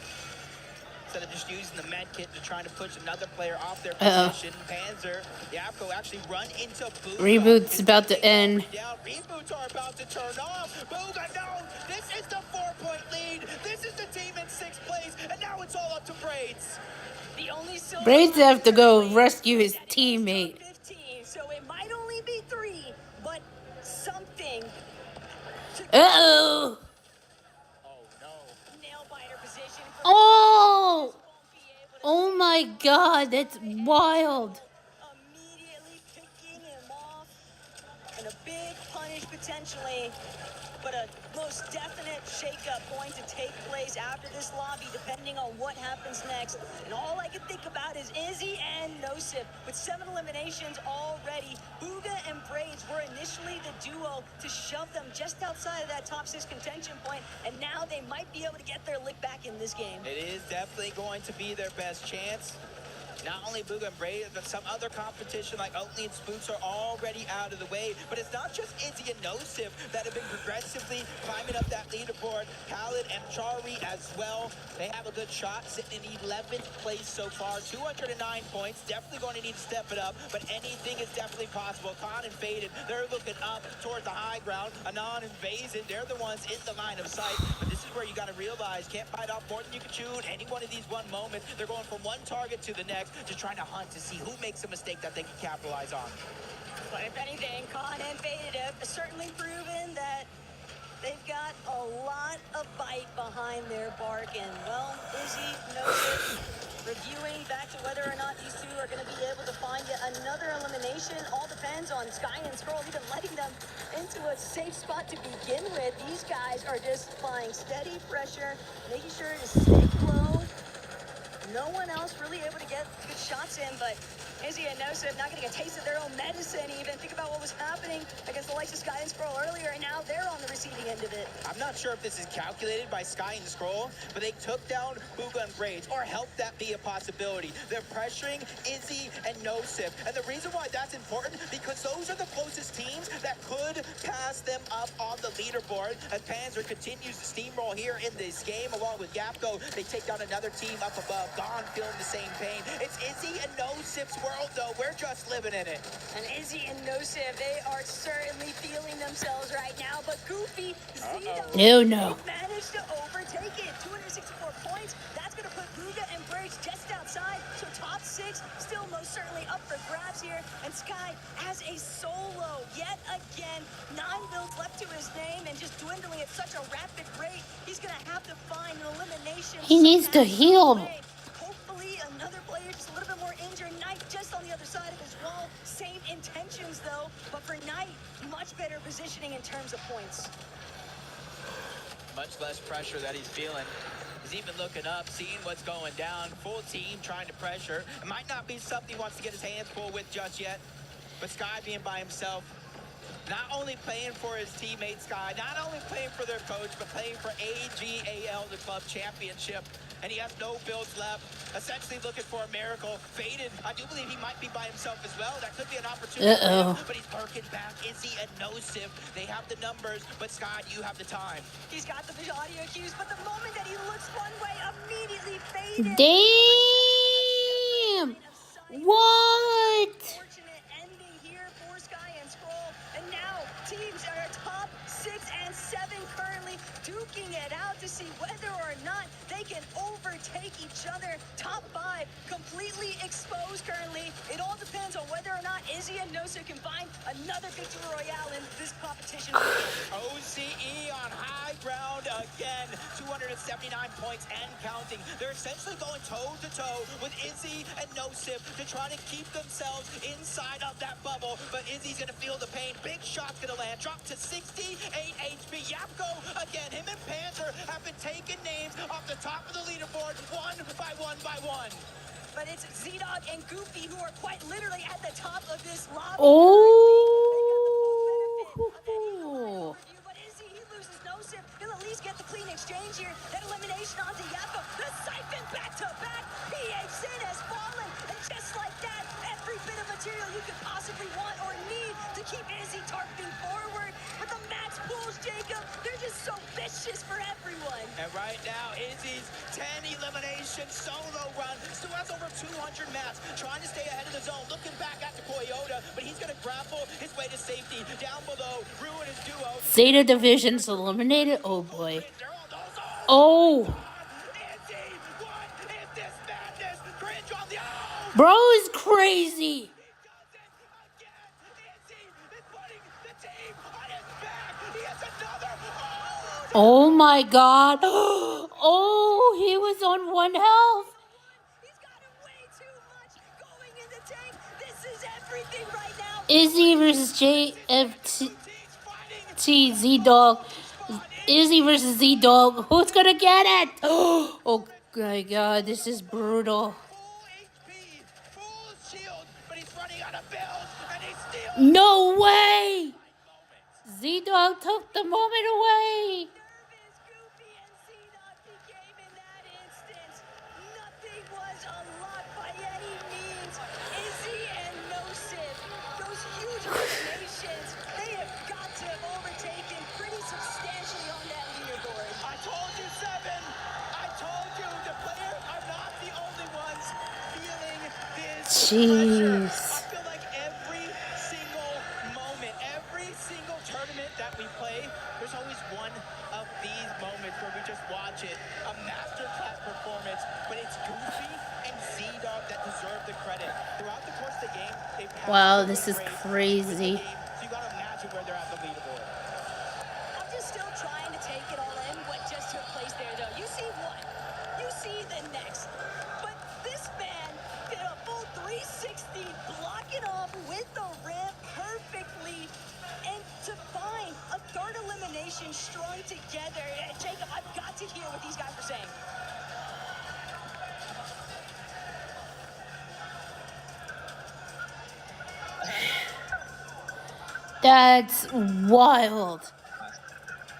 Instead of just using the med kit to try to push another player off their position. Panzer, Yapko actually run into Booga. Reboot's about to end. Reboots are about to turn off. Booga, no! This is the 4-point lead. This is the team in 6th place, and now it's all up to Braids. The only Braids have to go rescue his teammate. 15, so it might only be 3, but something. Uh-oh! Oh! Oh my god, that's wild. Immediately picking him off. And a big punish potentially, but a most definite shakeup going to take place after this lobby, depending on what happens next. And all I can think about is Izzy and Nosif with 7 eliminations already. Booga and Braids were initially the duo to shove them just outside of that top 6 contention point, and now they might be able to get their lick back in this game. It is definitely going to be their best chance. Not only Booga and Braids, but some other competition like Oatly and Spooks are already out of the way. But it's not just Izzy and Nosif that have been progressively climbing up that leaderboard. Khaled and Chari as well. They have a good shot, sitting in 11th place so far. 209 points. Definitely going to need to step it up, but anything is definitely possible. Khan and Faded, they're looking up towards the high ground. Anon and Vazen, they're the ones in the line of sight. But this is where you got to realize, can't bite off more than you can chew. Any one of these one moments, they're going from one target to the next, just trying to hunt to see who makes a mistake that they can capitalize on. But if anything, Khan and Faded have certainly proven that they've got a lot of bite behind their bargain. Well, Izzy knows it. Reviewing back to whether or not these two are going to be able to find yet another elimination. All depends on Sky and Scroll even letting them into a safe spot to begin with. These guys are just applying steady pressure, making sure to stay low. No one else really able to get good shots in, but Izzy and Nosif not getting a taste of their own medicine even. Think about what was happening against the likes of Sky and Scroll earlier, and now they're on the receiving end of it. I'm not sure if this is calculated by Sky and Scroll, but they took down Booga and Braids, or helped that be a possibility. They're pressuring Izzy and Nosif, and the reason why that's important, because those are the closest teams that could pass them up on the leaderboard, as Panzer continues to steamroll here in this game, along with Yapko. They take down another team up above. Gone feeling the same pain. It's Izzy and Nosif's world, though. We're just living in it. And Izzy and Nosif, they are certainly feeling themselves right now. But Goofy, Z-Dog, No. they managed to overtake it. 264 points. That's going to put Booga and Briggs just outside. So top 6 still most certainly up for grabs here. And Sky has a solo yet again. 9 builds left to his name and just dwindling at such a rapid rate. He's going to have to find an elimination. He needs to heal. Hopefully another player just a little bit more injured. Knight just on the other side of his wall. Same intentions though, but for Knight, much better positioning in terms of points. Much less pressure that he's feeling. He's even looking up, seeing what's going down. Full team trying to pressure. It might not be something he wants to get his hands full with just yet, but Sky being by himself, not only playing for his teammate Sky, not only playing for their coach, but playing for AGAL, the club championship. And he has no builds left, essentially looking for a miracle. Faded, I do believe he might be by himself as well. That could be an opportunity for him, but he's perking back. Izzy and Nosif, they have the numbers, but Scott, you have the time. He's got the audio cues, but the moment that he looks one way, immediately faded. Damn! What? Fortunate ending here for Sky and Scroll. And now teams are top 6 and 7 currently duking it out to see whether or not they can overtake each other. Top 5 completely exposed currently. It all depends on whether or not Izzy and Nosa can find another victory royale in this competition. OCE on high ground again. 279 points and counting. They're essentially going toe-to-toe with Izzy and Nosif to try to keep themselves inside of that bubble. But Izzy's going to feel the pain. Big shot's going to land. Drop to 68 HP. Yapko again. Him and Panther have been taking names off the top of the leaderboard one by one. But it's Z-Dog and Goofy who are quite literally at the top of this lobby. Oh. But Izzy, he loses Nosif. He'll at least get the clean exchange here. That elimination onto Yapko. The siphon back to back. PH Sin has fallen. And just like that, every bit of material you could possibly want or need to keep Izzy targeting forward. But the max pulls, Jacob, they're just so vicious for everyone. And right now, Izzy's 10 elimination solo run still has over 200 mats, trying to stay ahead of the zone, looking back at the Toyota, but he's going to grapple his way to safety. Down below, ruin his duo. Zeta Division's eliminated? Oh boy. Oh. Bro is crazy. Oh my god. Oh, he was on 1 health. He's got way too much going in the tank. This is everything right now. Izzy versus JFT Z-Dog. Izzy versus Z-Dog. Who's gonna get it? Oh my god, this is brutal. No way! Z-Dog took the moment away. Nothing was unlocked by any means. Izzy and Nosif, those huge eliminations, they have got to have overtaken pretty substantially on that leaderboard. I told you, Seven. I told you the players are not the only ones feeling this pressure. I feel like every single moment, every single tournament that we play, there's always one of these moments where we just watch it. A masterclass performance, but it's Goofy and Z-Dog that deserve the credit. Throughout the course of the game, they've had Wow, this is crazy. so you gotta imagine where they're at the leaderboard. I'm just still trying to take it all in, what just took place there, though. You see one, you see the next. But this man did a full 360, blocking off with the ramp perfectly. And to find a third elimination strung together, Jacob, I've got to hear what these guys are saying. That's wild.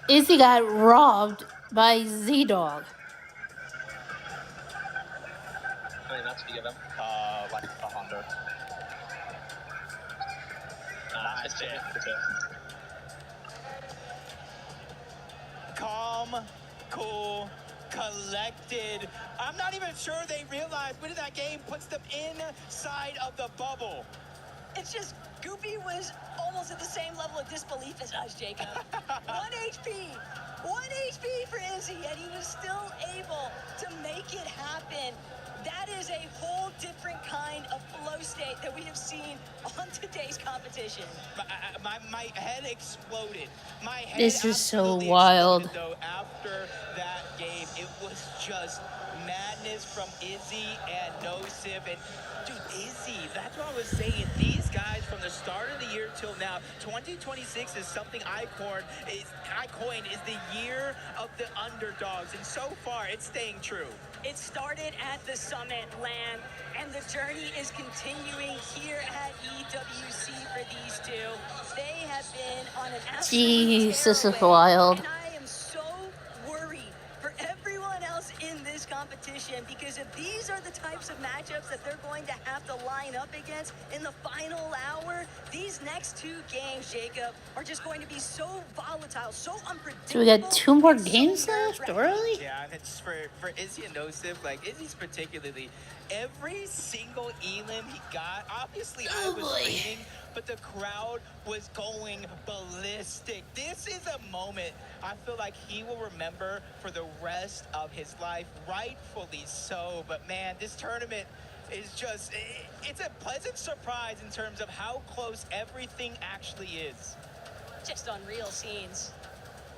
Izzy got robbed by Z-Dog. How many mats do you give him? Like 100. Nice, Calm, cool, collected I'm not even sure they realize winning that game puts them inside of the bubble. It's just Goofy was almost at the same level of disbelief as us, Jacob. 1 HP. 1 HP for Izzy, and he was still able to make it happen. That is a whole different kind of flow state that we have seen on today's competition. My head exploded. My head This is so absolutely wild. exploded, though, after that game. It was just madness from Izzy and Nosif. And, dude, Izzy, that's what I was saying. These guys, from the start of the year till now, 2026 is something I coined is the year of the underdogs. And so far, it's staying true. It started at the Summit land, and the journey is continuing here at EWC for these two. They have been on an absolute Jeez, this is tearaway, wild. and I am so worried for everyone else in this competition, because if these are the types of matchups that they're going to have to line up against in the final hour, these next two games, Jacob, are just going to be so volatile, so unpredictable. So we got 2 more games left, really? Yeah, and it's for Izzy and Nosif, like Izzy's particularly, every single elim he got, obviously I was waiting, but the crowd was going ballistic. This is a moment I feel like he will remember for the rest of his life, rightfully so. But man, this tournament is just, it's a pleasant surprise in terms of how close everything actually is. Just unreal scenes.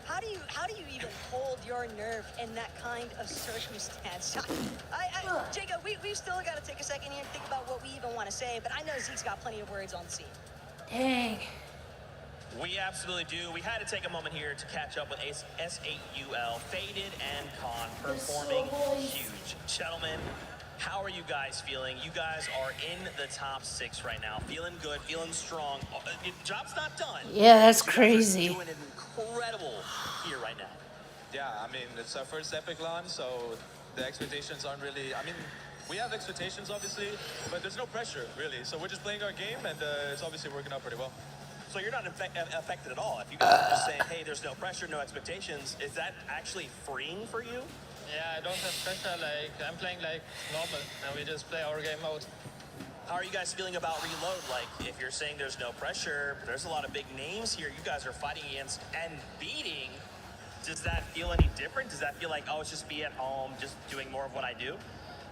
How do you even hold your nerve in that kind of circumstance? Jacob, we've still got to take a second here and think about what we even want to say, but I know Zeke's got plenty of words on the scene. Dang. We absolutely do. We had to take a moment here to catch up with SAUL, Faded and Con, performing huge. Gentlemen, how are you guys feeling? You guys are in the top 6 right now. Feeling good, feeling strong. Job's not done. Yeah, that's You guys are crazy. doing it incredible here right now. Yeah, I mean, it's our first Epic launch, so the expectations aren't really... I mean, we have expectations, obviously, but there's no pressure, really. So we're just playing our game, and it's obviously working out pretty well. So you're not affected at all. If you guys are just saying, hey, there's no pressure, no expectations, is that actually freeing for you? Yeah, I don't have pressure. Like, I'm playing like normal, and we just play our game out. How are you guys feeling about Reload? Like, if you're saying there's no pressure, there's a lot of big names here you guys are fighting against and beating. Does that feel any different? Does that feel like, oh, it's just be at home, just doing more of what I do?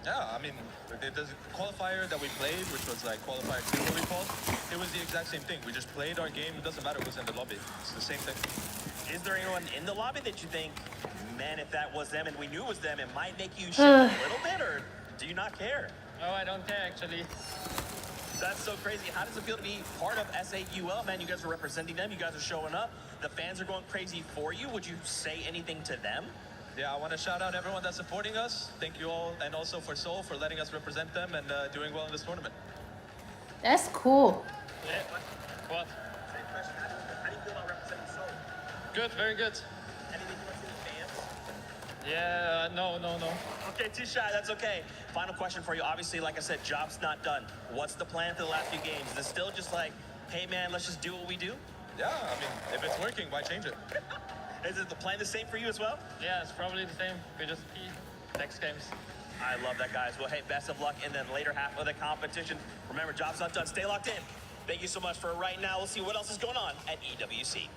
Yeah, I mean, the qualifier that we played, which was like qualifier 2, what we called, it was the exact same thing. We just played our game. It doesn't matter who's in the lobby. It's the same thing. Is there anyone in the lobby that you think, man, if that was them and we knew it was them, it might make you shift a little bit, or do you not care? Oh, I don't care, actually. That's so crazy. How does it feel to be part of SAUL, man? You guys are representing them. You guys are showing up. The fans are going crazy for you. Would you say anything to them? Yeah, I want to shout out everyone that's supporting us. Thank you all, and also for Seoul for letting us represent them and doing well in this tournament. That's cool. Yeah. What? Same question. How do you feel about representing Seoul? Good, very good. Anything you want to say to the fans? Yeah, no. Okay, too shy. That's okay. Final question for you. Obviously, like I said, job's not done. What's the plan for the last few games? Is it still just like, hey, man, let's just do what we do? Yeah, I mean, if it's working, why change it? Is it the plan the same for you as well? Yeah, it's probably the same. We just see next games. I love that, guys. Well, hey, best of luck in the later half of the competition. Remember, job's not done. Stay locked in. Thank you so much for right now. We'll see what else is going on at EWC.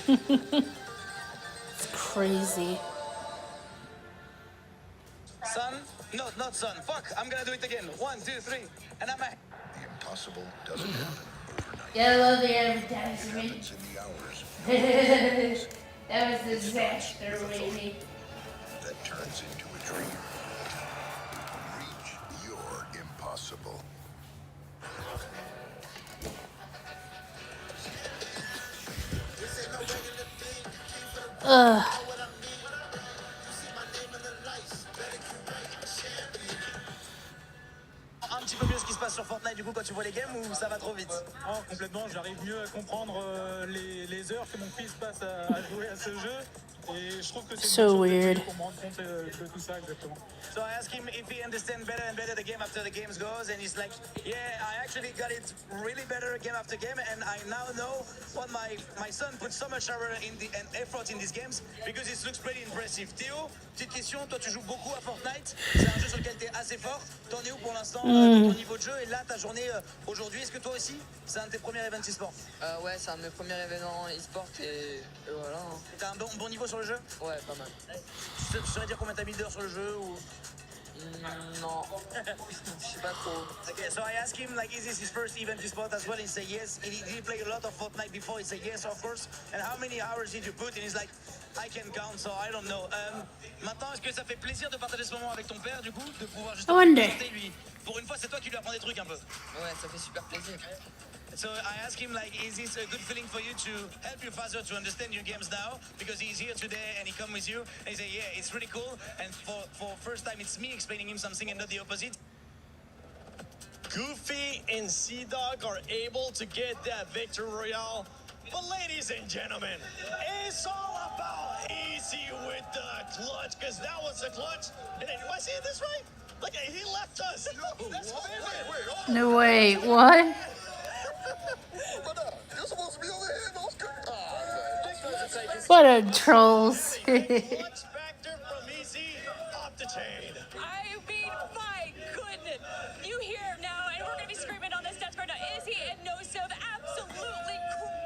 It's crazy. Son? No, not son. Fuck, I'm gonna do it again. 1, 2, 3. And I'm a... The impossible doesn't happen overnight. Yeah, I love the It advertisement. happens in the hours. That was disaster waiting. That turns into a dream. Reach your impossible. Ugh. Fortnite du coup quand tu vois les games ou ça va trop vite? Oh, complètement, j'arrive mieux à comprendre les heures que mon fils passe à jouer à ce jeu. Et je trouve que c'est So weird. pour me rendre compte de tout ça exactement. So I asked him if he understands better and better the game after the games goes, and he's like, yeah, I actually got it really better game after game, and I now know what my son puts so much and effort in these games because it looks pretty impressive. Théo, petite question, toi tu joues beaucoup à Fortnite, c'est un jeu sur lequel tu es assez fort. T'en es où pour l'instant de ton niveau de jeu? Et là, ta journée aujourd'hui, est-ce que toi aussi, c'est un de tes premiers events e-sport? Ouais, c'est un de mes premiers événements e-sport et voilà. T'as un bon niveau sur le jeu? Ouais, pas mal. Tu saurais dire combien t'as mis d'heures sur le jeu ou... Non, je sais pas trop. Okay, so I asked him, like, is this his first event e-sport as well? He said yes. Did he play a lot of Fortnite before? He said yes, of course. And how many hours did you put? And he's like, I can count, so I don't know. Maintenant, est-ce que ça fait plaisir de partager ce moment avec ton père, du coup, de pouvoir justement présenter lui? Pour une fois, c'est toi qui lui apprends des trucs un peu. Ouais, ça fait super plaisir. So I asked him, like, is this a good feeling for you to help your father to understand your games now? Because he's here today and he come with you. And he said, yeah, it's really cool. And for first time, it's me explaining him something and not the opposite. Goofy and Sea-Dog are able to get that victory royale. But ladies and gentlemen, it's all about easy with the clutch, because that was the clutch. And then, am I seeing this right? Like, he left us. That's wait. No way. What? You're supposed to be over here. No, What a trolls. I mean, my goodness. You hear now, and we're going to be screaming on this desk right now. Izzy and Nosov absolutely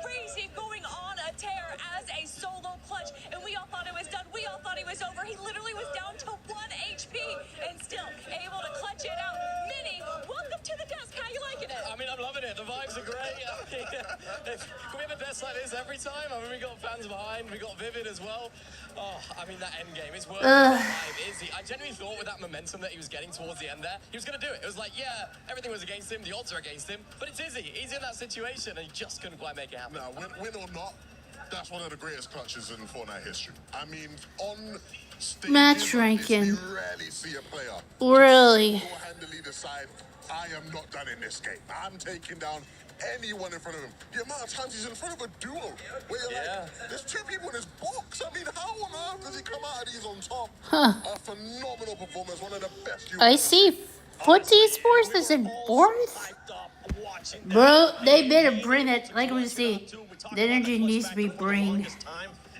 crazy, going on a tear as a solo clutch. And we all thought it was done. We all thought he was over. He literally was down to 1 HP and still able to clutch it out. Minnie, welcome to the desk. How you liking it? I mean, I'm loving it. The vibes are great. Can we have a desk like this every time? I mean, we got fans behind. We got Vivid as well. Oh, I mean, that end game is worth it. Izzy, I genuinely thought with that momentum that he was getting towards the end there, he was going to do it. It was like, yeah, everything was against him. The odds are against him. But it's Izzy. He's in that situation, and he just couldn't quite make it happen. Now, win or not, that's one of the greatest clutches in Fortnite history. I mean, on stage, Match ranking. you rarely see a player Really? handily decide, I am not done in this game. I'm taking down anyone in front of him. The amount of times he's in front of a duo where you're like, there's two people in his box. I mean, how on earth does he come out of these on top? A phenomenal performance, one of the best. I see. Foot esports is in fourth? Bro, they better bring it. Like we see, the energy needs to be bring.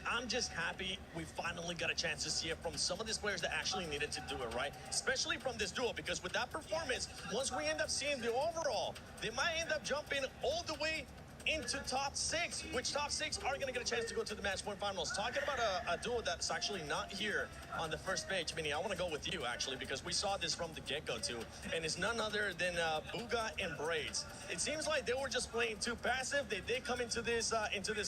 I'm just happy we finally got a chance to see it from some of these players that actually needed to do it, right? Especially from this duo, because with that performance, once we end up seeing the overall, they might end up jumping all the way into top 6, which top 6 are going to get a chance to go to the match point finals. Talking about a duo that's actually not here on the first page, Minnie, I want to go with you, actually, because we saw this from the get-go, too. And it's none other than Booga and Braids. It seems like they were just playing too passive. They did come into this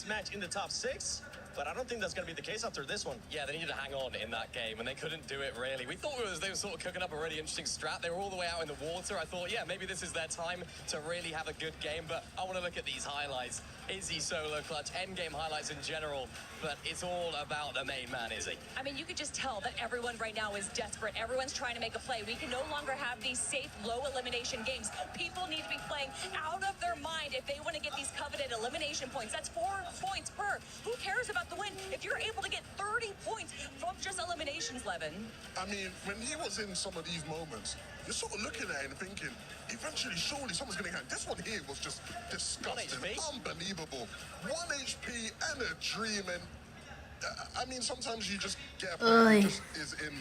match in the top 6. But I don't think that's going to be the case after this one. Yeah, they needed to hang on in that game, and they couldn't do it, really. We thought they were sort of cooking up a really interesting strat. They were all the way out in the water. I thought, yeah, maybe this is their time to really have a good game, but I want to look at these highlights. Izzy solo clutch, endgame highlights in general, but it's all about the main man, Izzy. I mean, you could just tell that everyone right now is desperate. Everyone's trying to make a play. We can no longer have these safe, low elimination games. People need to be playing out of their mind if they want to get these coveted elimination points. That's 4 points per. Who cares about the win if you're able to get 30 points from just eliminations, Levin? I mean, when he was in some of these moments, you're sort of looking at it and thinking, eventually, surely someone's going to get. This one here was just disgusting, unbelievable. 1 HP and a dream, and I mean, sometimes you just get a player who just is in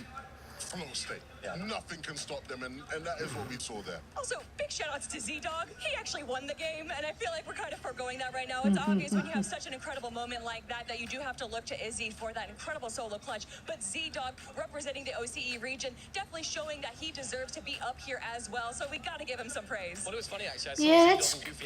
flow state. Nothing can stop them, and that is what we saw there. Also, big shout outs to Z-Dog. He actually won the game, and I feel like we're kind of foregoing that right now. It's obvious when you have such an incredible moment like that you do have to look to Izzy for that incredible solo clutch. But Z-Dog, representing the OCE region, definitely showing that he deserves to be up here as well. So we got to give him some praise. Well, it was funny, actually.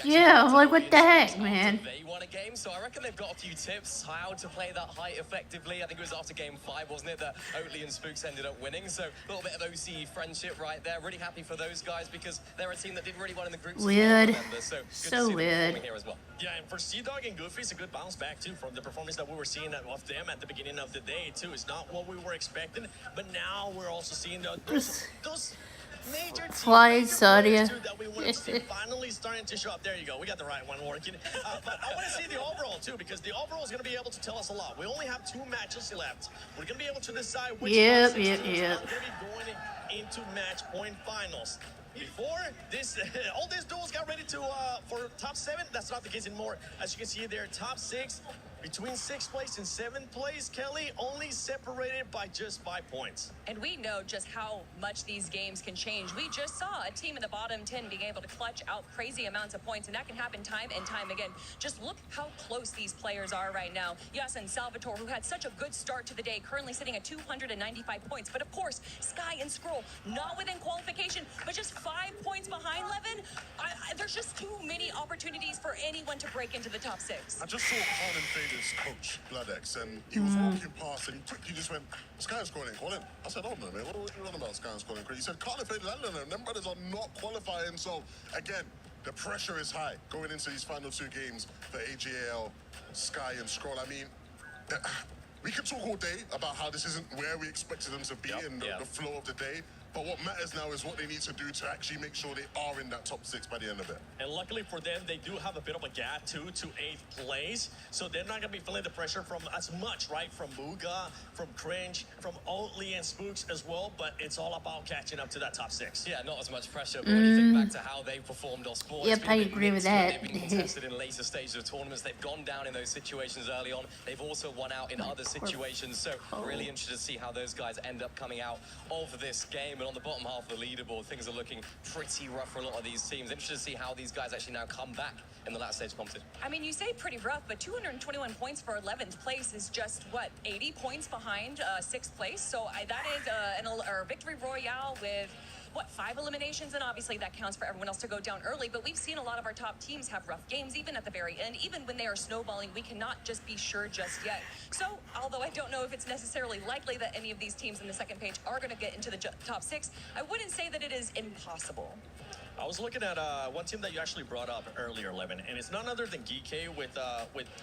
Yeah, I'm like, what the heck, man? They won a game, so I reckon they've got a few tips how to play that height effectively. I think it was after game 5, wasn't it, that Oatley and Spooks ended up winning. So a little bit of OCE friendship right there. Really happy for those guys because they're a team that did really well in the groups. Weird. So weird. Here as well. Yeah, and for Sea-Dog and Goofy, it's a good bounce back too from the performance that we were seeing of them at the beginning of the day too. It's not what we were expecting, but now we're also seeing those major team, Flying major Sadia. players too that we want to see finally starting to show up. There you go. We got the right one working. But I want to see the overall too, because the overall is going to be able to tell us a lot. We only have 2 matches left. We're going to be able to decide which Yep, top 6 yep, teams yep. are going to be going into match point finals. Before this, all these duels got ready to for top 7. That's not the case anymore. As you can see there, top 6 between 6th place and 7th place. Kelly only separated by just 5 points. And we know just how much these games can change. We just saw a team in the bottom 10 being able to clutch out crazy amounts of points, and that can happen time and time again. Just look how close these players are right now. Yes, and Salvatore, who had such a good start to the day, currently sitting at 295 points. But of course, Sky and Scroll, not within qualification, but just 5 points behind Levin. There's just too many opportunities for anyone to break into the top 6. I just saw Carlin Fader's coach, Bloodex, and he was walking past and he just went, Sky and Scroll ain't calling. I said, oh no, man, what are you on about Sky and Scroll? He said, Carlin Fader, them brothers are not qualifying. So, again, the pressure is high going into these final 2 games for AGL, Sky and Scroll. I mean, we could talk all day about how this isn't where we expected them to be in the flow of the day. But what matters now is what they need to do to actually make sure they are in that top 6 by the end of it. And luckily for them, they do have a bit of a gap too to 8th place. So they're not going to be feeling the pressure from as much, right? From Muga, from Cringe, from Oatly and Spooks as well. But it's all about catching up to that top 6. Yeah, not as much pressure. But when you think back to how they performed on sports, Yep, I agree with that. They've been contested in later stages of tournaments. They've gone down in those situations early on. They've also won out in other situations. So really interested to see how those guys end up coming out of this game. And on the bottom half of the leaderboard, things are looking pretty rough for a lot of these teams. Interested to see how these guys actually now come back in the last stage competition. I mean, you say pretty rough, but 221 points for 11th place is just, what, 80 points behind 6th place? So that is a victory royale with, what, 5 eliminations? And obviously that counts for everyone else to go down early. But we've seen a lot of our top teams have rough games, even at the very end. Even when they are snowballing, we cannot just be sure just yet. So, although I don't know if it's necessarily likely that any of these teams in the second page are going to get into the top 6, I wouldn't say that it is impossible. I was looking at one team that you actually brought up earlier, Levin, and it's none other than Geekay with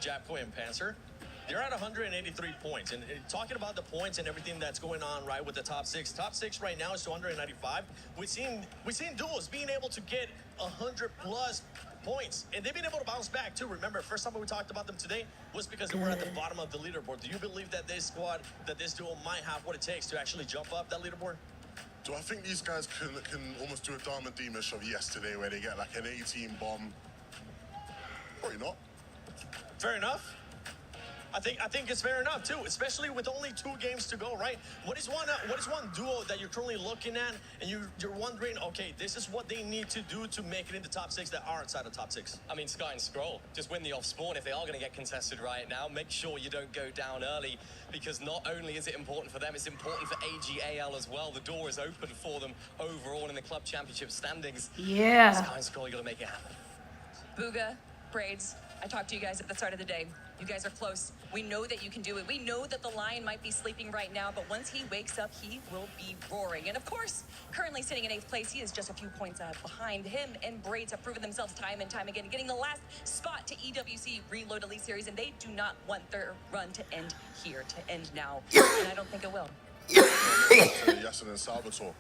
Japco and Panzer. They're at 183 points, and talking about the points and everything that's going on right with the top 6. Top 6 right now is 295. We've seen duos being able to get 100+ points, and they've been able to bounce back too. Remember, first time we talked about them today was because they were at the bottom of the leaderboard. Do you believe that this squad, that this duo might have what it takes to actually jump up that leaderboard? Do I think these guys can almost do a Dharma Demish of yesterday where they get like an 18 bomb? Probably not. Fair enough. I think it's fair enough too, especially with only 2 games to go, right? What is one duo that you're currently looking at and you're wondering, okay, this is what they need to do to make it in the top 6 that are inside the top 6? I mean, Sky and Scroll, just win the off spawn. If they are going to get contested right now, make sure you don't go down early, because not only is it important for them, it's important for AGAL as well. The door is open for them overall in the club championship standings. Yeah. Sky and Scroll, you got to make it happen. Booga, Braids, I talked to you guys at the start of the day. You guys are close. We know that you can do it. We know that the Lion might be sleeping right now, but once he wakes up, he will be roaring. And of course, currently sitting in 8th place, he is just a few points behind him. And Braids have proven themselves time and time again, getting the last spot to EWC Reload Elite Series, and they do not want their run to end here, to end now. And I don't think it will. Yasin and Salvatore.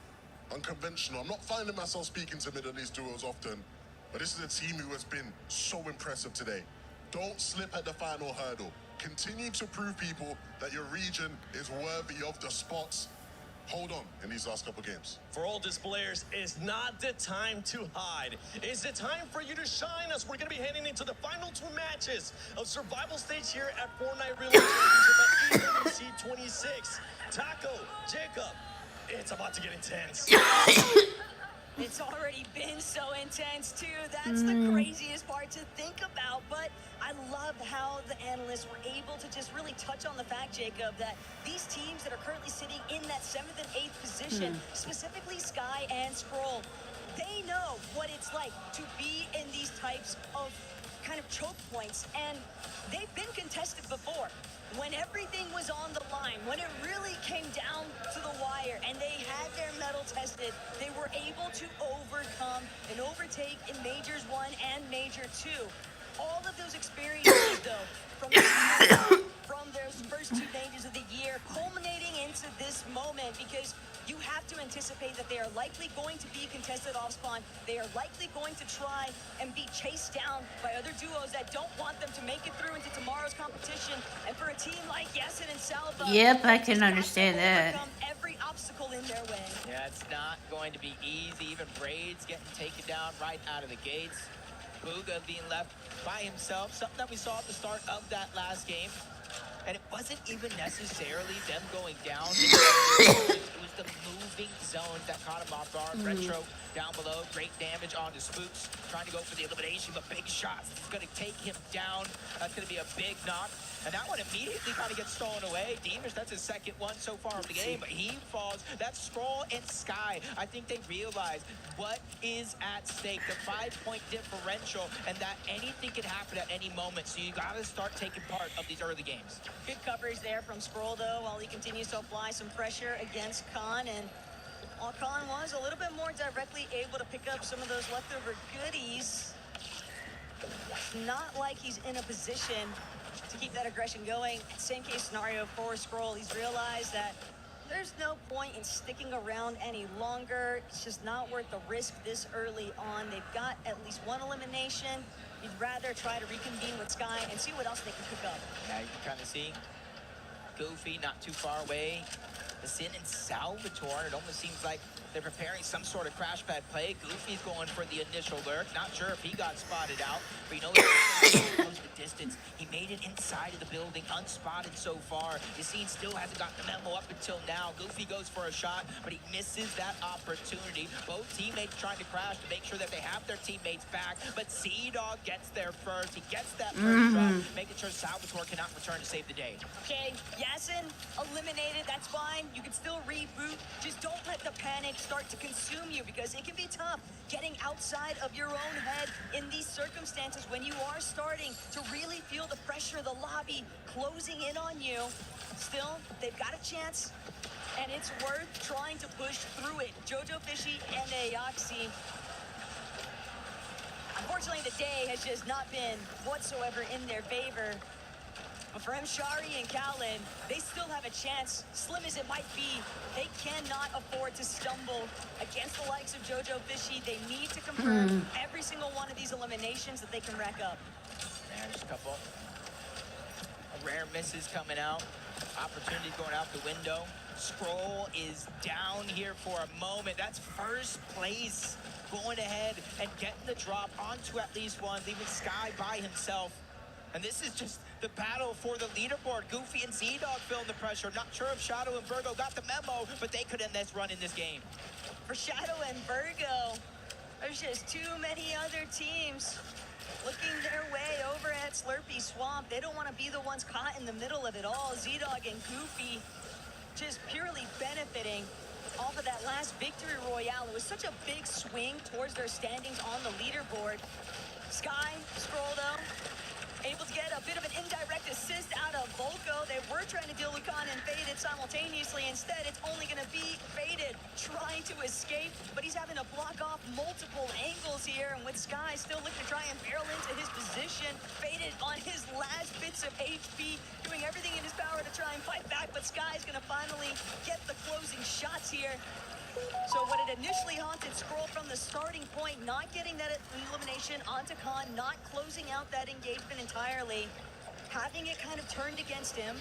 Unconventional. I'm not finding myself speaking to Middle East duos often, but this is a team who has been so impressive today. Don't slip at the final hurdle. Continue to prove people that your region is worthy of the spots. Hold on in these last couple games. For all these players, it's not the time to hide. It's the time for you to shine, as we're going to be heading into the final 2 matches of survival stage here at Fortnite Reload Championship at EWC 26. Taco, Jacob, it's about to get intense. It's already been so intense, too. That's the craziest part to think about. But I love how the analysts were able to just really touch on the fact, Jacob, that these teams that are currently sitting in that 7th and 8th position, specifically Sky and Scroll, they know what it's like to be in these types of kind of choke points. And they've been contested before. When everything was on the line, when it really came down to the wire and they had their mettle tested, they were able to overcome and overtake in Majors 1 and Major 2. All of those experiences, though, from their first 2 majors of the year, culminating into this moment, because you have to anticipate that they are likely going to be contested off spawn. They are likely going to try and be chased down by other duos that don't want them to make it through into tomorrow's competition. And for a team like Yasin and Salva, Yep, I they can just have to understand that. overcome every obstacle in their way. Yeah, it's not going to be easy. Even Braids getting taken down right out of the gates. Booga being left by himself, something that we saw at the start of that last game. And it wasn't even necessarily them going down. It was the moving zones that caught him off guard. Retro down below, great damage onto Spooks, trying to go for the elimination, but big shots. It's going to take him down. That's going to be a big knock. And that one immediately kind of gets stolen away. Deemish, that's his second one so far of the game, but he falls. That's Skrull and Sky. I think they realize what is at stake, the 5-point differential, and that anything can happen at any moment. So you got to start taking part of these early games. Good coverage there from Skrull, though, while he continues to apply some pressure against Khan. And while Khan was a little bit more directly able to pick up some of those leftover goodies, it's not like he's in a position to keep that aggression going. Same case scenario for Skrull. He's realized that there's no point in sticking around any longer. It's just not worth the risk this early on. They've got at least one elimination. You'd rather try to reconvene with Sky and see what else they can pick up. Yeah, you can kind of see Goofy not too far away. The Sin and Salvatore, it almost seems like they're preparing some sort of crash pad play. Goofy's going for the initial lurk. Not sure if he got spotted out, but you know he's close the distance. He made it inside of the building, unspotted so far. Yassine still hasn't gotten the memo up until now. Goofy goes for a shot, but he misses that opportunity. Both teammates trying to crash to make sure that they have their teammates back, but Sea-Dog gets there first. He gets that first shot, making sure Salvatore cannot return to save the day. Okay, Yasin eliminated, that's fine. You can still reboot. Just don't let the panic start to consume you, because it can be tough getting outside of your own head in these circumstances when you are starting to really feel the pressure of the lobby closing in on you. Still, they've got a chance, and it's worth trying to push through it. Jojo Fishy and Aoxy. Unfortunately, the day has just not been whatsoever in their favor. But for Shari and Kalen, they still have a chance. Slim as it might be, they cannot afford to stumble against the likes of Jojo Fishy. They need to confirm every single one of these eliminations that they can rack up. Man, just a couple rare misses coming out. Opportunity going out the window. Skrull is down here for a moment. That's first place, going ahead and getting the drop onto at least one, leaving Sky by himself. And this is just the battle for the leaderboard. Goofy and Z-Dog feeling the pressure. Not sure if Shadow and Virgo got the memo, but they could end this run in this game. For Shadow and Virgo, there's just too many other teams looking their way over at Slurpy Swamp. They don't want to be the ones caught in the middle of it all. Z-Dog and Goofy just purely benefiting off of that last victory royale. It was such a big swing towards their standings on the leaderboard. Sky, Skrull though, able to get a bit of an indirect assist out of Volko. They were trying to deal with Khan and Faded simultaneously. Instead, it's only going to be Faded trying to escape, but he's having to block off multiple angles here. And with Sky still looking to try and barrel into his position, Faded on his last bits of HP, doing everything in his power to try and fight back, but Sky's going to finally get the closing shots here. So what had initially haunted Skrull from the starting point, not getting that elimination onto Khan, not closing out that engagement entirely, having it kind of turned against him.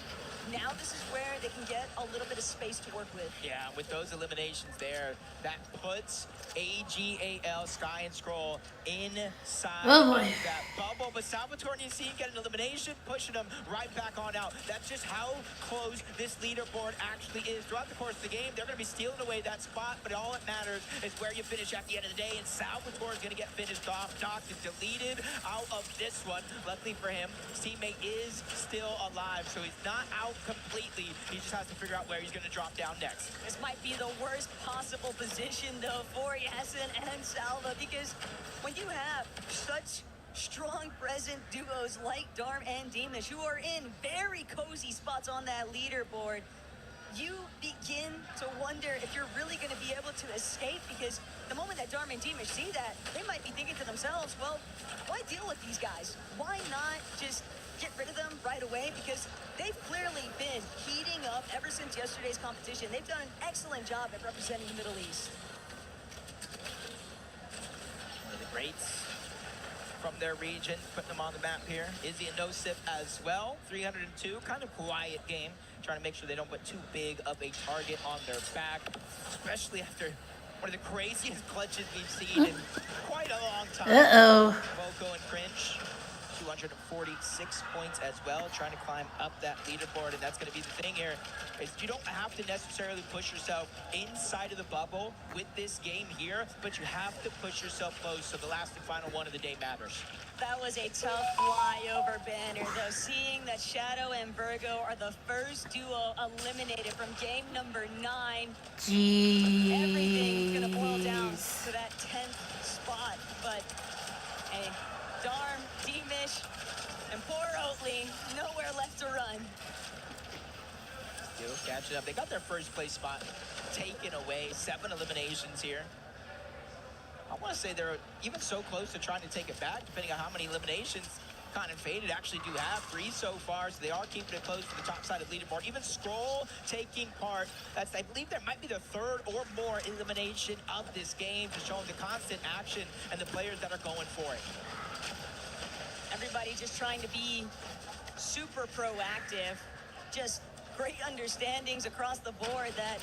Now this is where they can get a little bit of space to work with. Yeah, with those eliminations there, that puts AGAL, Sky, and Skrull inside of that bubble. But Salvatore and Yassine get an elimination, pushing them right back on out. That's just how close this leaderboard actually is. Throughout the course of the game, they're going to be stealing away that spot, but all that matters is where you finish at the end of the day, and Salvatore is going to get finished off, knocked and deleted out of this one. Luckily for him, his teammate is still alive, so he's not out completely. He just has to figure out where he's going to drop down next. This might be the worst possible position, though, for Yasin and Salva, because when you have such strong present duos like Darm and Deemish, who are in very cozy spots on that leaderboard, you begin to wonder if you're really going to be able to escape, because the moment that Dharma and Dimash see that, they might be thinking to themselves, well, why deal with these guys? Why not just get rid of them right away? Because they've clearly been heating up ever since yesterday's competition. They've done an excellent job at representing the Middle East. One of the greats from their region, putting them on the map here. Izzy and Nosip as well. 302, kind of quiet game. Trying to make sure they don't put too big of a target on their back, especially after one of the craziest clutches we've seen in quite a long time. Voco and Cringe, 246 points as well, trying to climb up that leaderboard, and that's going to be the thing here, is you don't have to necessarily push yourself inside of the bubble with this game here, but you have to push yourself close, so the last and final one of the day matters. That was a tough flyover banner, though, seeing that Shadow and Virgo are the first duo eliminated from game number 9. Jeez. Everything's going to boil down to that 10th spot, but hey, Darm, Dimish, and poor Oatly, nowhere left to run. Still catching up. They got their first place spot taken away. 7 eliminations here. I want to say they're even so close to trying to take it back, depending on how many eliminations Con and Faded actually do have. 3 so far, so they are keeping it close to the top side of the leaderboard. Even Scroll taking part. That's, I believe there might be the 3rd or more elimination of this game, just showing the constant action and the players that are going for it. Everybody just trying to be super proactive. Just great understandings across the board that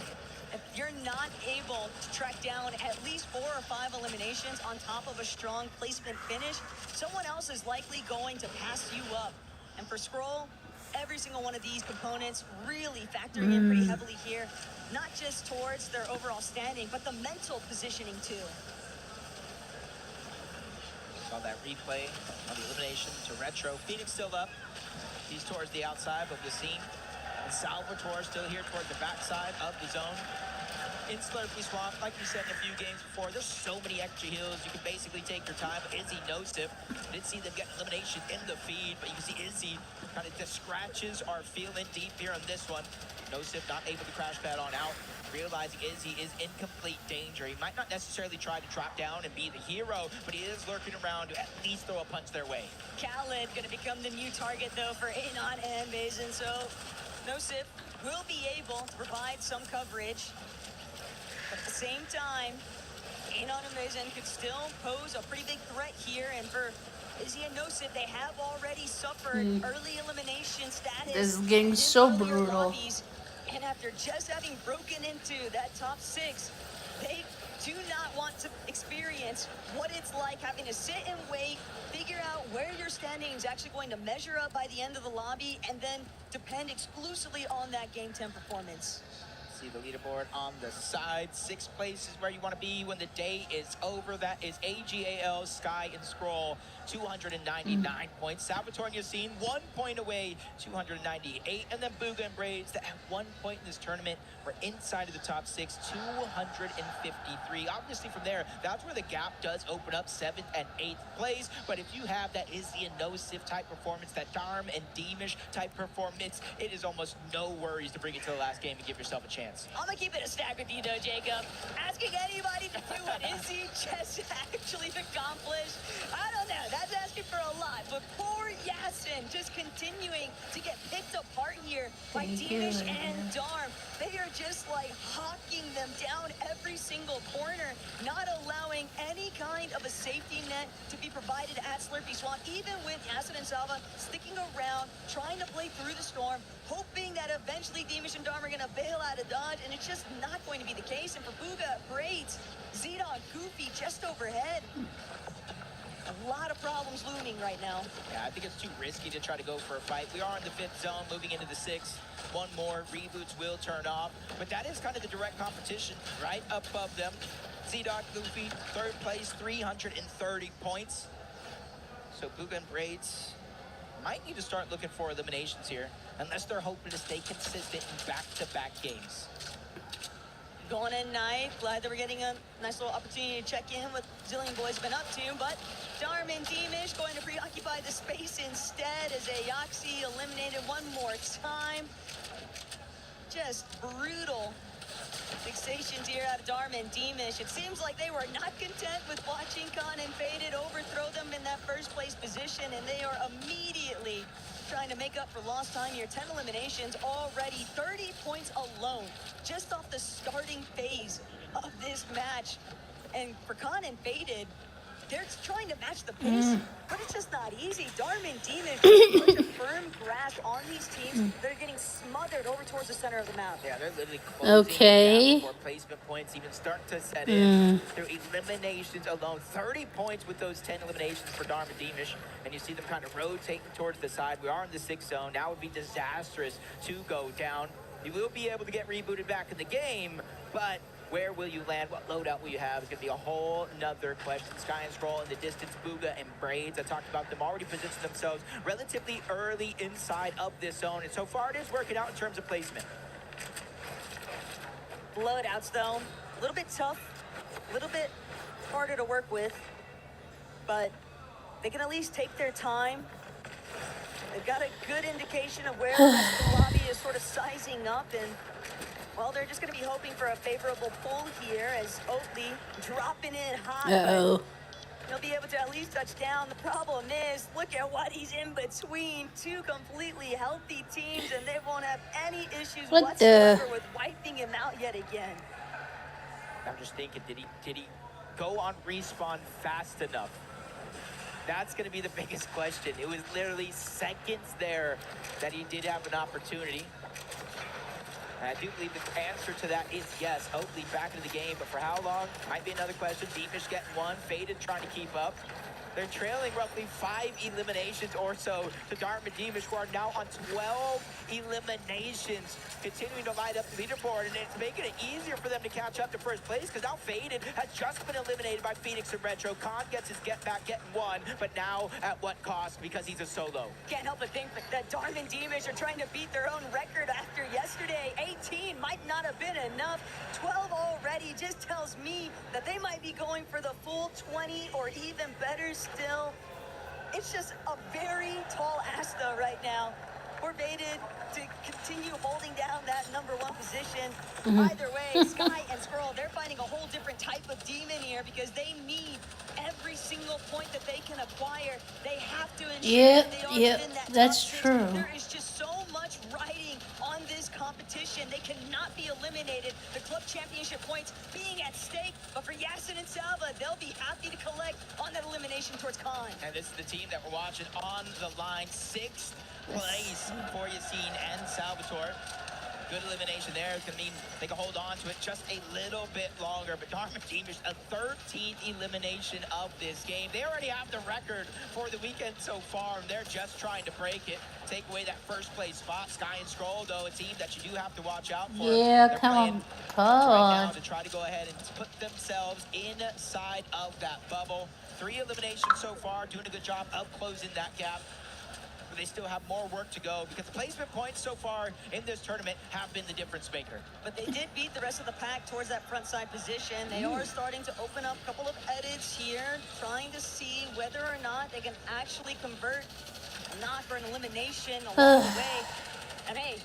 if you're not able to track down at least 4 or 5 eliminations on top of a strong placement finish, someone else is likely going to pass you up. And for Scroll, every single one of these components really factoring in pretty heavily here, not just towards their overall standing, but the mental positioning too. Saw that replay of the elimination to Retro. Phoenix still up. He's towards the outside of the scene. And Salvatore still here towards the backside of the zone. In Slurpee Swamp, like you said in a few games before, there's so many extra heals. You can basically take your time. Izzy Nosip, did see them get elimination in the feed, but you can see Izzy kind of the scratches are feeling deep here on this one. Nosip not able to crash pad on out, realizing Izzy is in complete danger. He might not necessarily try to drop down and be the hero, but he is lurking around to at least throw a punch their way. Khaled gonna become the new target though for Anon and Basin, so Nosip will be able to provide some coverage. But at the same time, Anon and Basin could still pose a pretty big threat here, and for Izzy and Nosip, they have already suffered early elimination status. This is getting so brutal. Lobbies. And after just having broken into that top 6, they do not want to experience what it's like having to sit and wait, figure out where your standing is actually going to measure up by the end of the lobby, and then depend exclusively on that game 10 performance. See the leaderboard on the side. 6th place is where you want to be when the day is over. That is AGAL, Sky, and Scroll. 299 points. Salvatore Yassine, 1 point away, 298. And then Booga and Braids, that at 1 point in this tournament, we're inside of the top 6, 253. Obviously from there, that's where the gap does open up, 7th and 8th place. But if you have that Izzy and Nosif type performance, that Darm and Deemish type performance, it is almost no worries to bring it to the last game and give yourself a chance. I'm gonna keep it a stack with you though, Jacob. Asking anybody to do what Izzy just actually accomplished, I don't know, that's asking for a lot. But poor Yasin just continuing to get picked apart here by Deemish and Darm. They are just like hawking them down every single corner, not allowing any kind of a safety net to be provided at Slurpee Swamp, even with Yasin and Salva sticking around, trying to play through the storm, hoping that eventually Deemish and Darm are gonna bail out of dodge, and it's just not going to be the case. And for Booga, Braids, Zedon, Goofy just overhead. A lot of problems looming right now. Yeah, I think it's too risky to try to go for a fight. We are in the 5th zone, moving into the 6th. One more, reboots will turn off. But that is kind of the direct competition right up above them. Z-Dog, Goofy, 3rd place, 330 points. So Booga and Braids might need to start looking for eliminations here, unless they're hoping to stay consistent in back-to-back games. Going in night, glad that we're getting a nice little opportunity to check in what Zillion Boys been up to, but Darm and Deemish going to preoccupy the space instead as Aoxy eliminated one more time. Just brutal fixations here out of Dharma and Demish. It seems like they were not content with watching Khan and Faded overthrow them in that first place position, and they are immediately trying to make up for lost time here. 10 eliminations already, 30 points alone, just off the starting phase of this match. And for Khan and Faded, they're trying to match the pace, but it's just not easy. Dharma and Demon put such a firm grasp on these teams. They're getting smothered over towards the center of the map. Yeah, they're literally closing Okay. before placement points even start to set in. Through eliminations alone, 30 points with those 10 eliminations for Dharma Demish. And you see them kind of rotating towards the side. We are in the 6th zone. Now would be disastrous to go down. You will be able to get rebooted back in the game, but where will you land? What loadout will you have? Is going to be a whole nother question. Sky and Scroll in the distance. Booga and Braids, I talked about them, already positioned themselves relatively early inside of this zone. And so far, it is working out in terms of placement. Loadouts, though, a little bit tough, a little bit harder to work with, but they can at least take their time. They've got a good indication of where the rest of the lobby is sort of sizing up, and well, they're just going to be hoping for a favorable pull here as Oatley dropping in hot. Uh-oh. He'll be able to at least touch down. The problem is, look at what he's in between. Two completely healthy teams, and they won't have any issues whatsoever with wiping him out yet again. I'm just thinking, did he go on respawn fast enough? That's going to be the biggest question. It was literally seconds there that he did have an opportunity. And I do believe the answer to that is yes. Oakley back into the game, but for how long? Might be another question. Deepish getting one. Faded trying to keep up. They're trailing roughly 5 eliminations or so to Dartmouth Deemish, who are now on 12 eliminations, continuing to light up the leaderboard, and it's making it easier for them to catch up to first place, because now Faded has just been eliminated by Phoenix and Retro. Khan gets his get back, getting one, but now at what cost? Because he's a solo. Can't help but think that Dartmouth Deemish are trying to beat their own record after yesterday. 18 might not have been enough. 12 already just tells me that they might be going for the full 20 or even better still. It's just a very tall ask though right now. We're baited to continue holding down that #1 position. Either way, Sky and Scroll, they're finding a whole different type of demon here because they need every single point that they can acquire. They have to ensure that they are within that that's top 6. true. There is just so much riding on this competition. They cannot be eliminated. The club championship points being at stake. But for Yasin and Salva, they'll be happy to collect on that elimination towards Khan. And this is the team that we're watching on the line. 6th place for Yasin and Salvatore. Good elimination there. It's going to mean they can hold on to it just a little bit longer. But Dartmouth Deemish, a 13th elimination of this game. They already have the record for the weekend so far, and they're just trying to break it. Take away that first place spot. Sky and Scroll, though, a team that you do have to watch out for. Yeah, they're come playing on. right now to try to go ahead and put themselves inside of that bubble. 3 eliminations so far, doing a good job of closing that gap. But they still have more work to go because the placement points so far in this tournament have been the difference maker. But they did beat the rest of the pack towards that front side position. They are starting to open up a couple of edits here, trying to see whether or not they can actually convert a knock for an elimination along the way. And hey,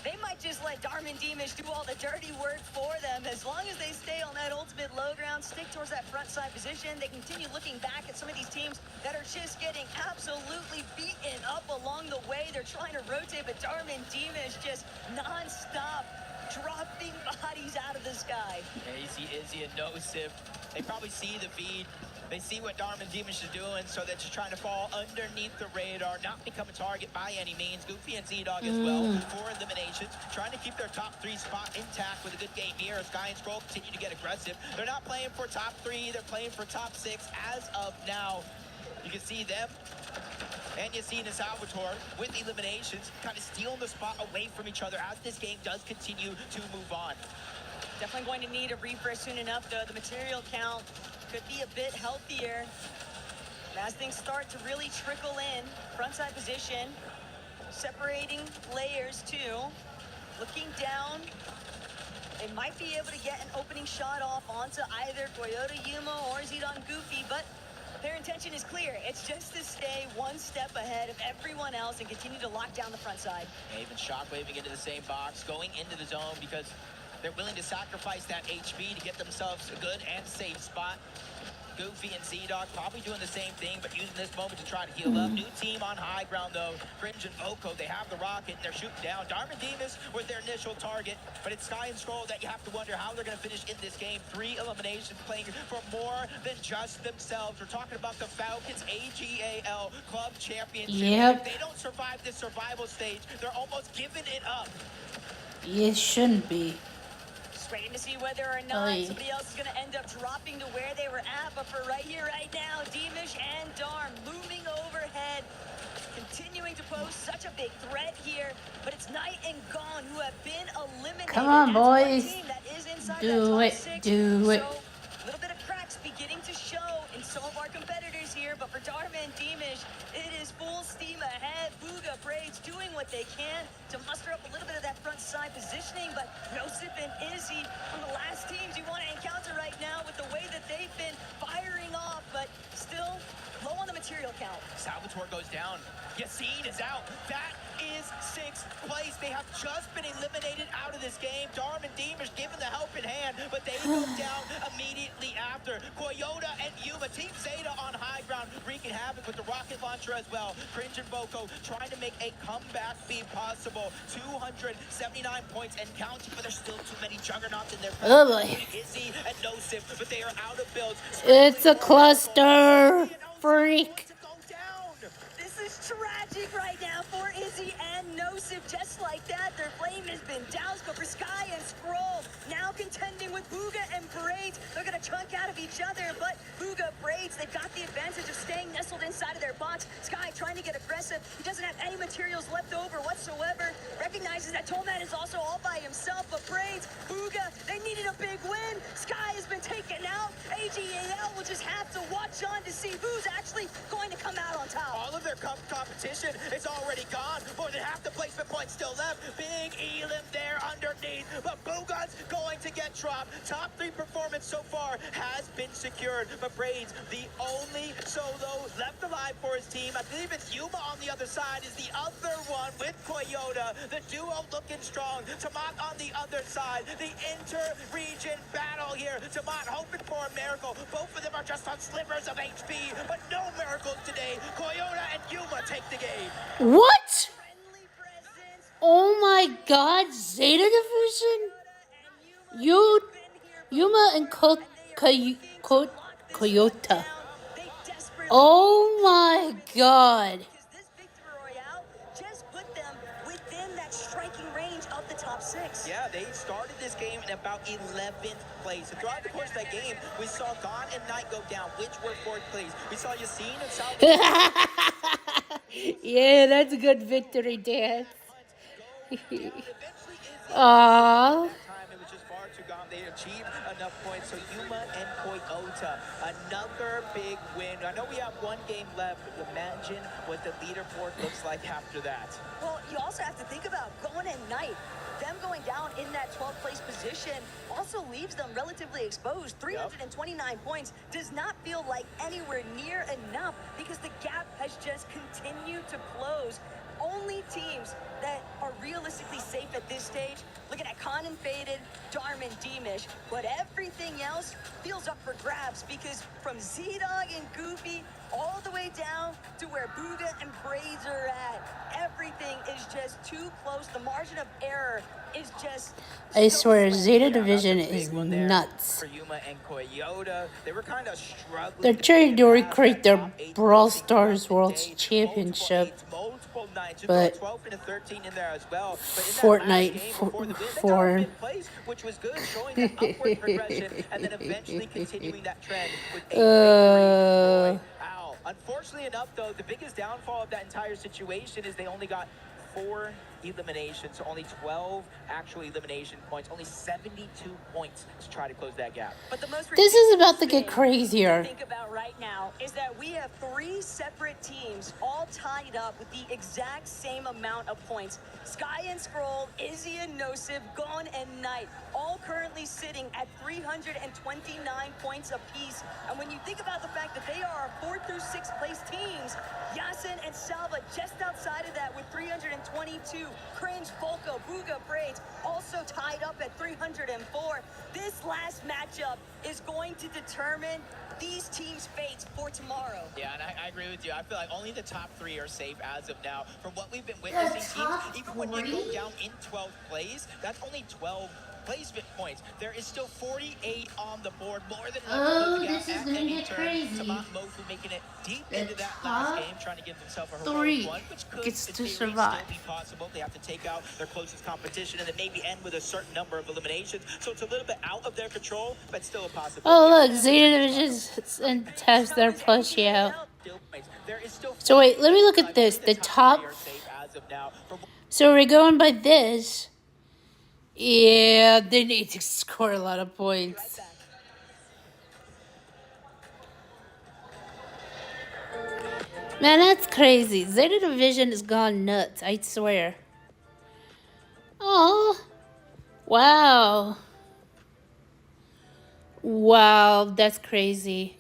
they might just let Darman Deemish do all the dirty work for them. As long as they stay on that ultimate low ground, stick towards that front side position, they continue looking back at some of these teams that are just getting absolutely beaten up along the way. They're trying to rotate, but Darman Deemish just non-stop dropping bodies out of the sky. Yeah, you see Izzy and Nosif. They probably see the feed. They see what Darman Deemish is doing, so they're just trying to fall underneath the radar, not become a target by any means. Goofy and Z-Dog as well, 4 eliminations, trying to keep their top 3 spot intact with a good game here. Sky and Scroll continue to get aggressive. They're not playing for top 3, they're playing for top 6 as of now. You can see them and Yasin and Salvatore with eliminations, kind of stealing the spot away from each other as this game does continue to move on. Definitely going to need a refresh soon enough, though. The material count could be a bit healthier. As things start to really trickle in, frontside position, separating layers too. Looking down, they might be able to get an opening shot off onto either Toyota Yuma or Zidon Goofy, but Their intention is clear. It's just to stay one step ahead of everyone else and continue to lock down the front side. And even shockwaving into the same box, going into the zone because they're willing to sacrifice that HP to get themselves a good and safe spot. Goofy and Z-Dog probably doing the same thing, but using this moment to try to heal up. New team on high ground, though. Cringe and Voco, they have the rocket, and they're shooting down. Darman Demas was their initial target, but it's Sky and Scroll that you have to wonder how they're going to finish in this game. 3 eliminations playing for more than just themselves. We're talking about the Falcons AGAL Club Championship. Yep. If they don't survive this survival stage, they're almost giving it up. It shouldn't be. Just waiting to see whether or not somebody else is going to end up dropping to where they were at. But for right here, right now, Demish and Darm looming overhead, continuing to pose such a big threat here. But it's Knight and Gone who have been eliminated. Come on, boys. That is inside Do that it. top 6. Do it. So, a little bit of cracks beginning to show in some of our competitors here, but for Darm and Demish, it is full steam ahead. Booga Braids doing what they can to muster up a little bit of that front side positioning, but Nosip and Izzy from the last teams you want to encounter right now with the way that they've been firing off, but still low on the material count. Salvatore goes down. Yassine is out. That is 6th place. They have just been eliminated out of this game. Darm and Deemers given the helping hand, but they go down immediately after. Koyota and Yuma, Team Zeta on high ground, wreaking havoc with the rocket launcher as well. Cringe and Voco trying to make a comeback be possible. 279 points and counting, but there's still too many juggernauts in their path. Oh boy. Izzy and Nosif, but they are out of builds. It's a cluster. Freak. This is tragic right now for Izzy and Nosip. Just like that, their flame has been doused. But for Sky and Scroll, now contending with Booga and Braids. They're going to chunk out of each other, but Booga, Braids, they've got the advantage of staying nestled inside of their box. Sky trying to get aggressive. He doesn't have any materials left over whatsoever. Recognizes that Tollman is also all by himself, but Braids, Booga, they needed a big win. Sky has been taken out. AGAL will just have to watch on to see who's actually going to come out on top. All of their competition is already gone. More than half the placement points still left. Big Elim there underneath, but Bogon's going to get dropped. Top 3 performance so far has been secured, but Braids, the only solo left alive for his team. I believe it's Yuma on the other side is the other one with Koyota. The duo looking strong. Tamat on the other side. The inter-region battle here. Tamat hoping for a miracle. Both of them are just on slivers of HP, but no miracles today. Koyota and Yuma take the game. What? Oh my god, Zeta Division? Yuma and Koyota. Oh my god. Just put them within that striking range of the top 6. Yeah, they started this game in about 11th place. And throughout the course of that game, we saw Gon and Knight go down, which were 4th place. We saw Yassine and Salvador. Yeah, that's a good victory dance. Aww. They achieved enough points, so Yuma and Koyota, another big win. I know we have 1 game left, but imagine what the leaderboard looks like after that. Well, you also have to think about Gon and Knight. Them going down in that 12th place position also leaves them relatively exposed. 329 points does not feel like anywhere near enough because the gap has just continued to close. Only teams that are realistically safe at this stage, looking at Khan and Faded, Darm and Demish, but everything else feels up for grabs because from Z-Dog and Goofy all the way down to where Booga and Braids are at, everything is just too close. The margin of error is just I swear, Zeta Division is nuts. For Yuma and Koyota, they were kind of struggling. They're trying to recreate their Brawl Stars World Championship, but Fortnite form. Which was good, showing that upward progression and then eventually continuing that trend with Unfortunately enough, though, the biggest downfall of that entire situation is they only got 4 eliminations, so only 12 actual elimination points, only 72 points to try to close that gap. But the most This is about to ridiculous get thing crazier. to think about right now is that we have 3 separate teams all tied up with the exact same amount of points. Sky and Scroll, Izzy and Nosif, Gone and Knight, all currently sitting at 329 points apiece. And when you think about the fact that they are our 4th through 6th place teams, Yasin and Salva just outside of that with 322. Cringe, Volko, Booga, Braids also tied up at 304. This last matchup is going to determine these teams' fates for tomorrow. Yeah, and I agree with you. I feel like only the top 3 are safe as of now. From what we've been witnessing, teams, even when you go down in 12th place, that's only 12 placement points. There is still 48 on the board, more than enough to close the gap at any turn. Tamat Mofu making it deep into that last game, trying to give himself a heroic one, which could, in theory, still be possible. They have to take out their closest competition and then maybe end with a certain number of eliminations. So it's a little bit out of their control, but still a possibility. Oh look, Zeta Division test their plushie out. So wait, let me look at this. The top. So we're going by this. Yeah, they need to score a lot of points. Man, that's crazy. Zeta Division has gone nuts, I swear. Oh, wow. Wow, that's crazy.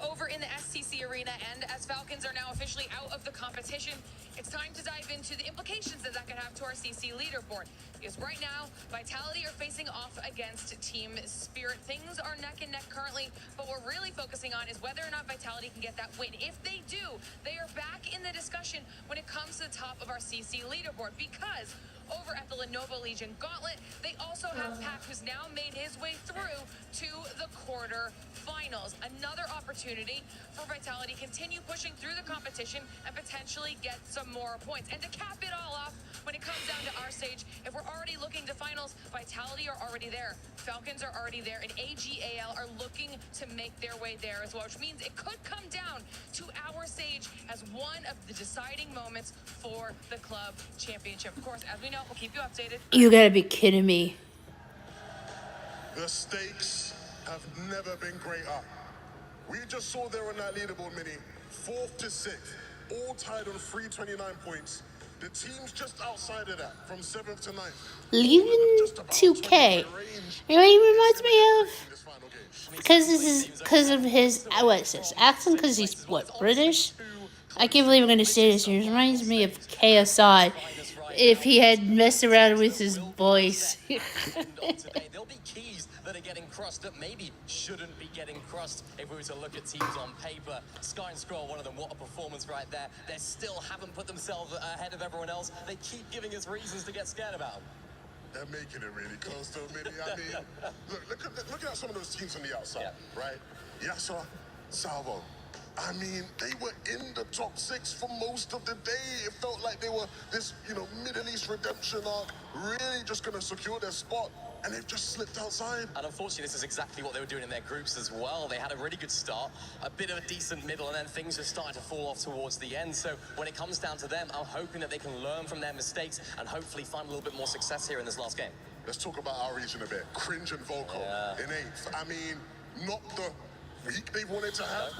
Over in the STC arena, and as Falcons are now officially out of the competition, it's time to dive into the implications that could have to our CC leaderboard. Because right now, Vitality are facing off against Team Spirit. Things are neck and neck currently, but what we're really focusing on is whether or not Vitality can get that win. If they do, they are back in the discussion when it comes to the top of our CC leaderboard, because over at the Lenovo Legion Gauntlet, they also have Pac, who's now made his way through to the quarterfinals. Another opportunity for Vitality to continue pushing through the competition and potentially get some more points. And to cap it all off, when it comes down to our stage, if we're already looking to finals, Vitality are already there. Falcons are already there, and AGAL are looking to make their way there as well, which means it could come down to our stage as one of the deciding moments for the club championship. Of course, as we know, we'll keep you updated. You gotta be kidding me. The stakes have never been greater. We just saw there on that leaderboard mini, 4th to 6th, all tied on 329 points. The teams just outside of that, from 7th to 9th. Leaving 2K. You know what he reminds me of? Because of his, what is this, accent? Because he's, what, British? I can't believe I'm going to say this. He reminds me of KSI if he had messed around with his voice. There'll be keys that are getting crossed that maybe shouldn't be getting crossed if we were to look at teams on paper. Sky and Scroll, one of them, what a performance right there. They still haven't put themselves ahead of everyone else. They keep giving us reasons to get scared about them. They're making it really close to a mini. I mean, look at some of those teams on the outside, right? Yasa, Salvo. I mean, they were in the top 6 for most of the day. It felt like they were this, Middle East redemption arc, really just going to secure their spot. And they've just slipped outside. And unfortunately, this is exactly what they were doing in their groups as well. They had a really good start, a bit of a decent middle, and then things just started to fall off towards the end. So when it comes down to them, I'm hoping that they can learn from their mistakes and hopefully find a little bit more success here in this last game. Let's talk about our region a bit. Cringe and Volko in 8th. I mean, not the week they wanted to have.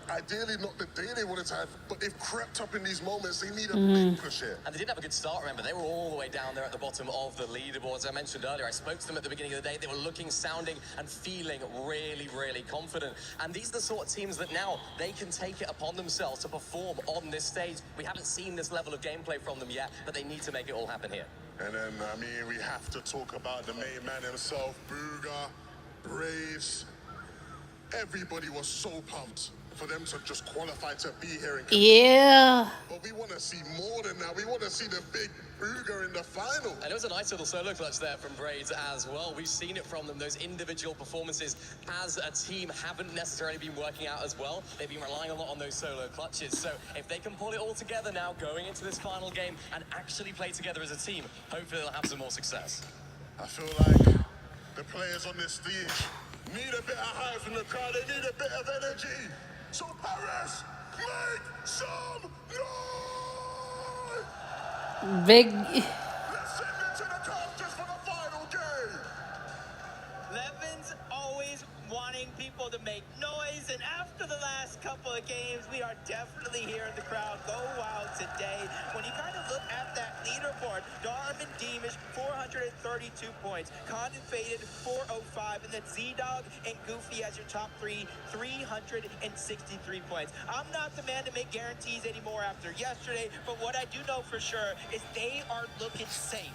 Ideally, not the day they wanted to have, but they've crept up in these moments. They need a big push here. And they didn't have a good start, remember. They were all the way down there at the bottom of the leaderboard. As I mentioned earlier, I spoke to them at the beginning of the day. They were looking, sounding, and feeling really, really confident. And these are the sort of teams that now they can take it upon themselves to perform on this stage. We haven't seen this level of gameplay from them yet, but they need to make it all happen here. And then, I mean, we have to talk about the main man himself, Booga, Braves. Everybody was so pumped for them to just qualify to be here. Yeah. But we want to see more than that. We want to see the big Booga in the final. And it was a nice little solo clutch there from Braids as well. We've seen it from them. Those individual performances as a team haven't necessarily been working out as well. They've been relying a lot on those solo clutches. So if they can pull it all together now going into this final game and actually play together as a team, hopefully they'll have some more success. I feel like the players on this stage need a bit of hype from the crowd. They need a bit of energy. So Paris, make some noise! Big. Let's send it to the top just for the final game. Levin's always wanting people to make noise, and after the last couple of games, we are definitely hearing the crowd go wild today. When you kind of look at that leaderboard, Darman Deemish, 432 points, Condon Faded, 405, and then Z-Dog and Goofy as your top three, 363 points. I'm not the man to make guarantees anymore after yesterday, but what I do know for sure is they are looking safe.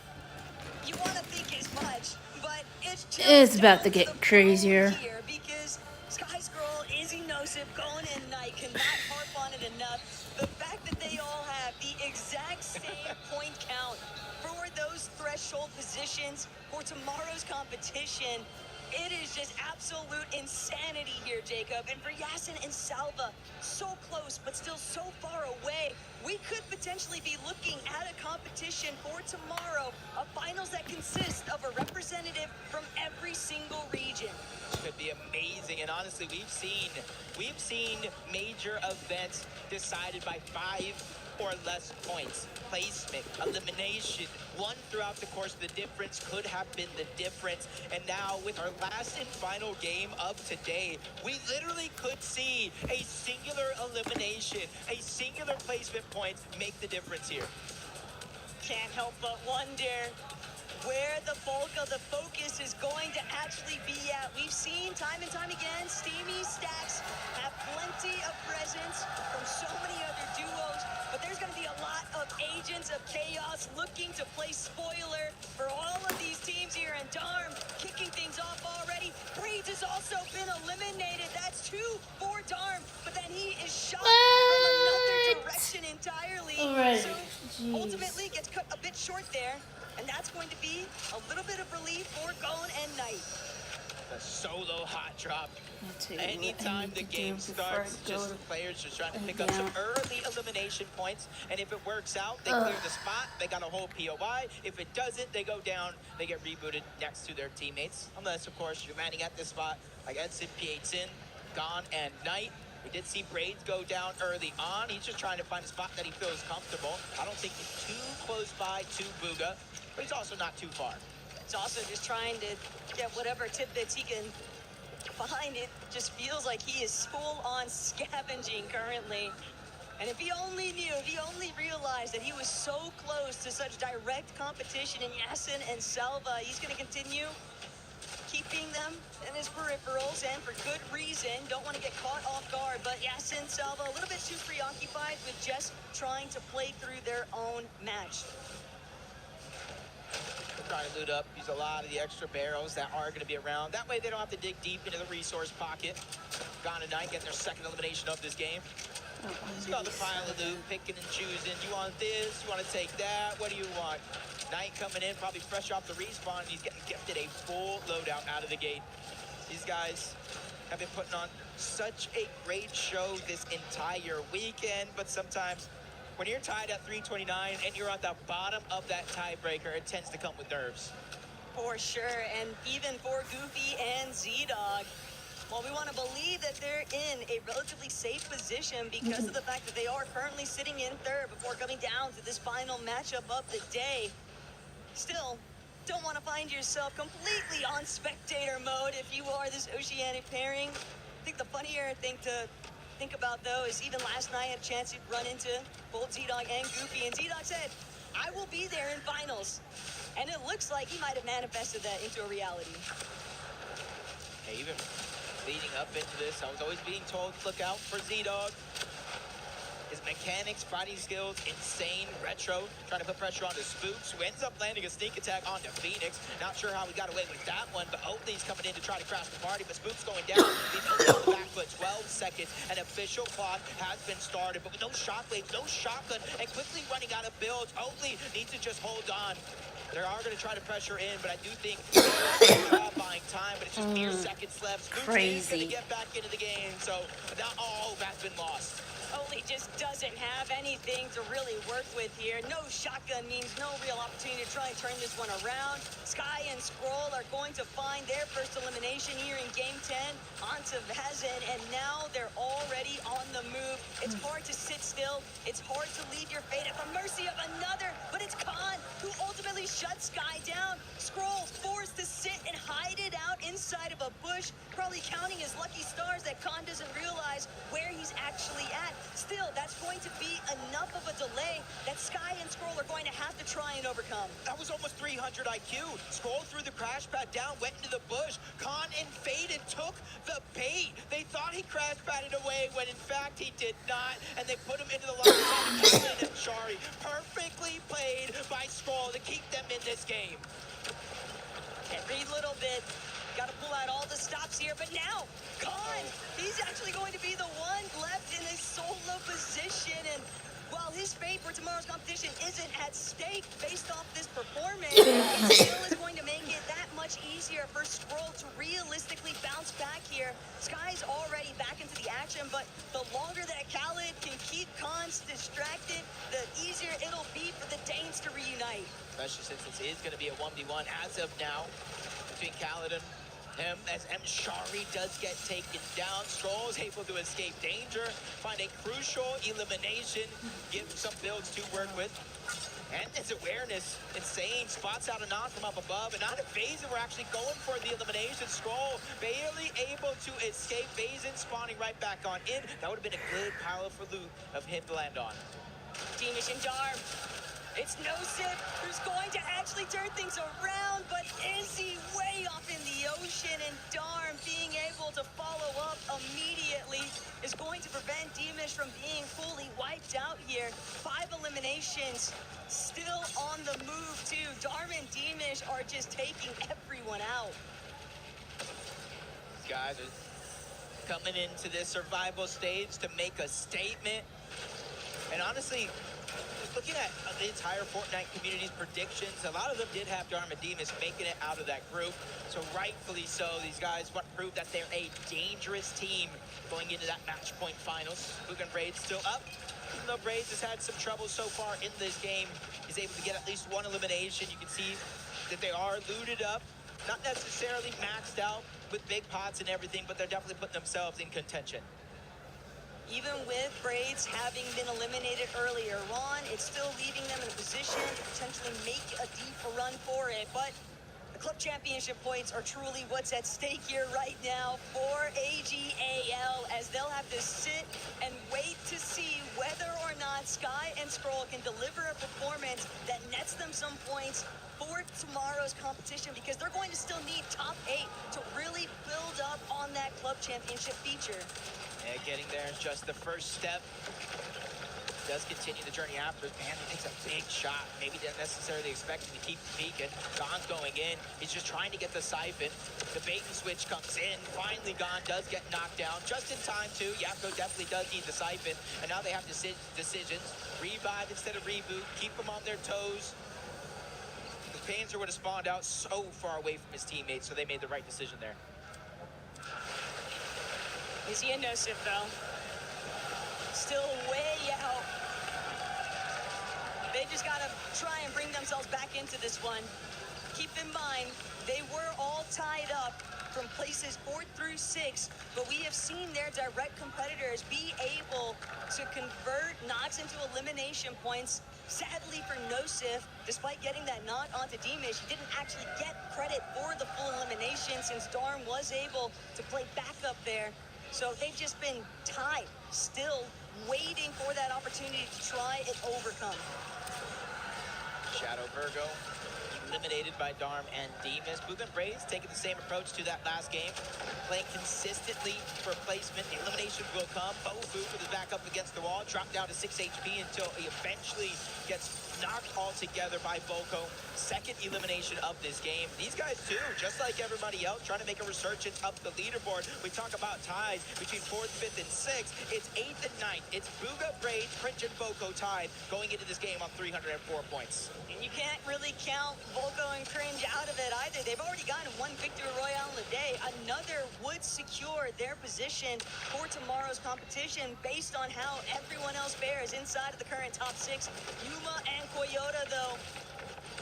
You want to think as much, but it's just It's about to get crazier. here because Sky Scroll, Izzy Nosip, Gone and Knight cannot harp on it enough. The fact that they all have the exact same point count for those threshold positions for tomorrow's competition, it is just absolute insanity here, Jacob. And for Yasin and Salva, so close, but still so far away. We could potentially be looking at a competition for tomorrow, a finals that consists of a representative from every single region. Could be amazing, and honestly, we've seen major events decided by 5 or less points. Placement, elimination, one throughout the course of the difference could have been the difference. And now with our last and final game of today, we literally could see a singular elimination, a singular placement point make the difference here. Can't help but wonder where the bulk of the focus is going to actually be at. We've seen time and time again, Steamy Stacks have plenty of presence from so many other duos, but there's going to be a lot of Agents of Chaos looking to play spoiler for all of these teams here, and Darm kicking things off already. Breeds has also been eliminated. That's 2 for Darm, but then he is shot from another direction entirely. Alright, So jeez. ultimately gets cut a bit short there. And that's going to be a little bit of relief for Gone and Knight. The solo hot drop. Tell you what I Anytime need the to do game before I starts, go just to players just trying to pick bed up some now. early elimination points. And if it works out, they clear the spot. They got a whole POI. If it doesn't, they go down. They get rebooted next to their teammates. Unless, of course, you're landing at this spot like Edson, P8sin, Gone, and Knight. We did see Braids go down early on. He's just trying to find a spot that he feels comfortable. I don't think he's too close by to Booga, but he's also not too far. He's also just trying to get whatever tidbits he can find. It just feels like he is full on scavenging currently. And if he only knew, if he only realized that he was so close to such direct competition in Yasin and Salva, he's going to continue keeping them in his peripherals, and for good reason. Don't want to get caught off guard, but Yasin, Salva, a little bit too preoccupied with just trying to play through their own match. Trying to loot up, use a lot of the extra barrels that are going to be around. That way they don't have to dig deep into the resource pocket. Gone and Knight getting their second elimination of this game. It's got the pile of loot, picking and choosing. You want this, you want to take that, what do you want? Knight coming in, probably fresh off the respawn, and he's getting gifted a full loadout out of the gate. These guys have been putting on such a great show this entire weekend, but sometimes when you're tied at 329 and you're at the bottom of that tiebreaker, it tends to come with nerves. For sure, and even for Goofy and Z-Dog, well, we want to believe that they're in a relatively safe position because of the fact that they are currently sitting in third before coming down to this final matchup of the day. Still, don't want to find yourself completely on spectator mode if you are this Oceanic pairing. I think the funnier thing to think about, though, is even last night I had a chance to run into both Z-Dog and Goofy, and Z-Dog said, I will be there in finals. And it looks like he might have manifested that into a reality. Hey, even leading up into this, I was always being told to look out for Z-Dog. His mechanics, fighting skills, insane. Retro, trying to put pressure onto Spooks, who ends up landing a sneak attack onto Phoenix. Not sure how he got away with that one, but Oakley's coming in to try to crash the party, but Spooks going down. He's Oakley on the back foot, 12 seconds. An official clock has been started, but with no shockwaves, no shotgun, and quickly running out of builds. Oakley needs to just hold on. They are going to try to pressure in, but I do think they're buying time, but it's just mere seconds left. Spooks is going to get back into the game, so not all that's been lost. Oli just doesn't have anything to really work with here. No shotgun means no real opportunity to try and turn this one around. Sky and Scroll are going to find their first elimination here in Game 10 onto Vazen, and now they're already on the move. It's hard to sit still. It's hard to leave your fate at the mercy of another, but it's Khan who ultimately shuts Sky down. Scroll forced to sit and hide it out inside of a bush, probably counting his lucky stars that Khan doesn't realize where he's actually at. Still, that's going to be enough of a delay that Sky and Scroll are going to have to try and overcome. That was almost 300 IQ. Scroll through the crash pad down, went into the bush. Khan invaded, took the bait. They thought he crash padded away when in fact he did not, and they put him into the line of and Shari. Perfectly played by Scroll to keep them in this game. Every little bit. Got to pull out all the stops here, but now, Khan, he's actually going to be the one left in a solo position, and while his fate for tomorrow's competition isn't at stake based off this performance, it still is going to make it that much easier for Scroll to realistically bounce back here. Sky's already back into the action, but the longer that Khaled can keep Khan's distracted, the easier it'll be for the Danes to reunite. Especially since this is going to be a 1v1 as of now between Khaled and him, as Shari does get taken down. Scroll is able to escape danger, find a crucial elimination, give him some builds to work with. And his awareness, insane. Spots out a knock from up above, and not a Vazen. We're actually going for the elimination. Scroll barely able to escape. Vazen spawning right back on in. That would have been a good pile for loot of him to land on. Teamish and Darm. It's Nosip who's going to actually turn things around, but Izzy way off in the ocean, and Darm being able to follow up immediately is going to prevent Demish from being fully wiped out here. 5 eliminations, still on the move too. Darm and Demish are just taking everyone out. These guys are coming into this survival stage to make a statement. And honestly, looking at the entire Fortnite community's predictions, a lot of them did have Darm and Demas making it out of that group. So rightfully so, these guys want to prove that they're a dangerous team going into that match point finals. Bugha and Braids still up. Even though Braids has had some trouble so far in this game, he's able to get at least one elimination. You can see that they are looted up. Not necessarily maxed out with big pots and everything, but they're definitely putting themselves in contention. Even with Braids having been eliminated earlier on, it's still leaving them in a position to potentially make a deep run for it. But the club championship points are truly what's at stake here right now for AGAL, as they'll have to sit and wait to see whether or not Sky and Scroll can deliver a performance that nets them some points for tomorrow's competition, because they're going to still need top 8 to really build up on that club championship feature. Yeah, getting there is just the first step. Does continue the journey after. Panda takes a big shot. Maybe didn't necessarily expect him to keep peeking. Gon's going in. He's just trying to get the siphon. The bait and switch comes in. Finally, Gon does get knocked down. Just in time, too. Yapko definitely does need the siphon. And now they have decisions. Revive instead of reboot. Keep them on their toes. The Panzer would have spawned out so far away from his teammates, so they made the right decision there. Izzy and Nosip, though, still way out. They just got to try and bring themselves back into this one. Keep in mind, they were all tied up from places 4 through 6, but we have seen their direct competitors be able to convert knocks into elimination points. Sadly for Nosif, despite getting that knock onto Demish, he didn't actually get credit for the full elimination, since Darm was able to play backup there. So they've just been tied, still waiting for that opportunity to try and overcome. Shadow Virgo eliminated by Darm and Demas. Bugha and Braids taking the same approach to that last game, playing consistently for placement. The eliminations will come. Bofu with his back up against the wall, dropped down to 6 HP until he eventually gets knocked altogether by Boko. Second elimination of this game. These guys too, just like everybody else, trying to make a resurgence up the leaderboard. We talk about ties between 4th, 5th, and 6th. It's 8th and 9th. It's Bugha, Braids, Prince, and Boko tied going into this game on 304 points. And you can't really count Volko and Cringe out of it either. They've already gotten one victory royale in a day. Another would secure their position for tomorrow's competition based on how everyone else fares inside of the current top 6. Yuma and Koyota, though,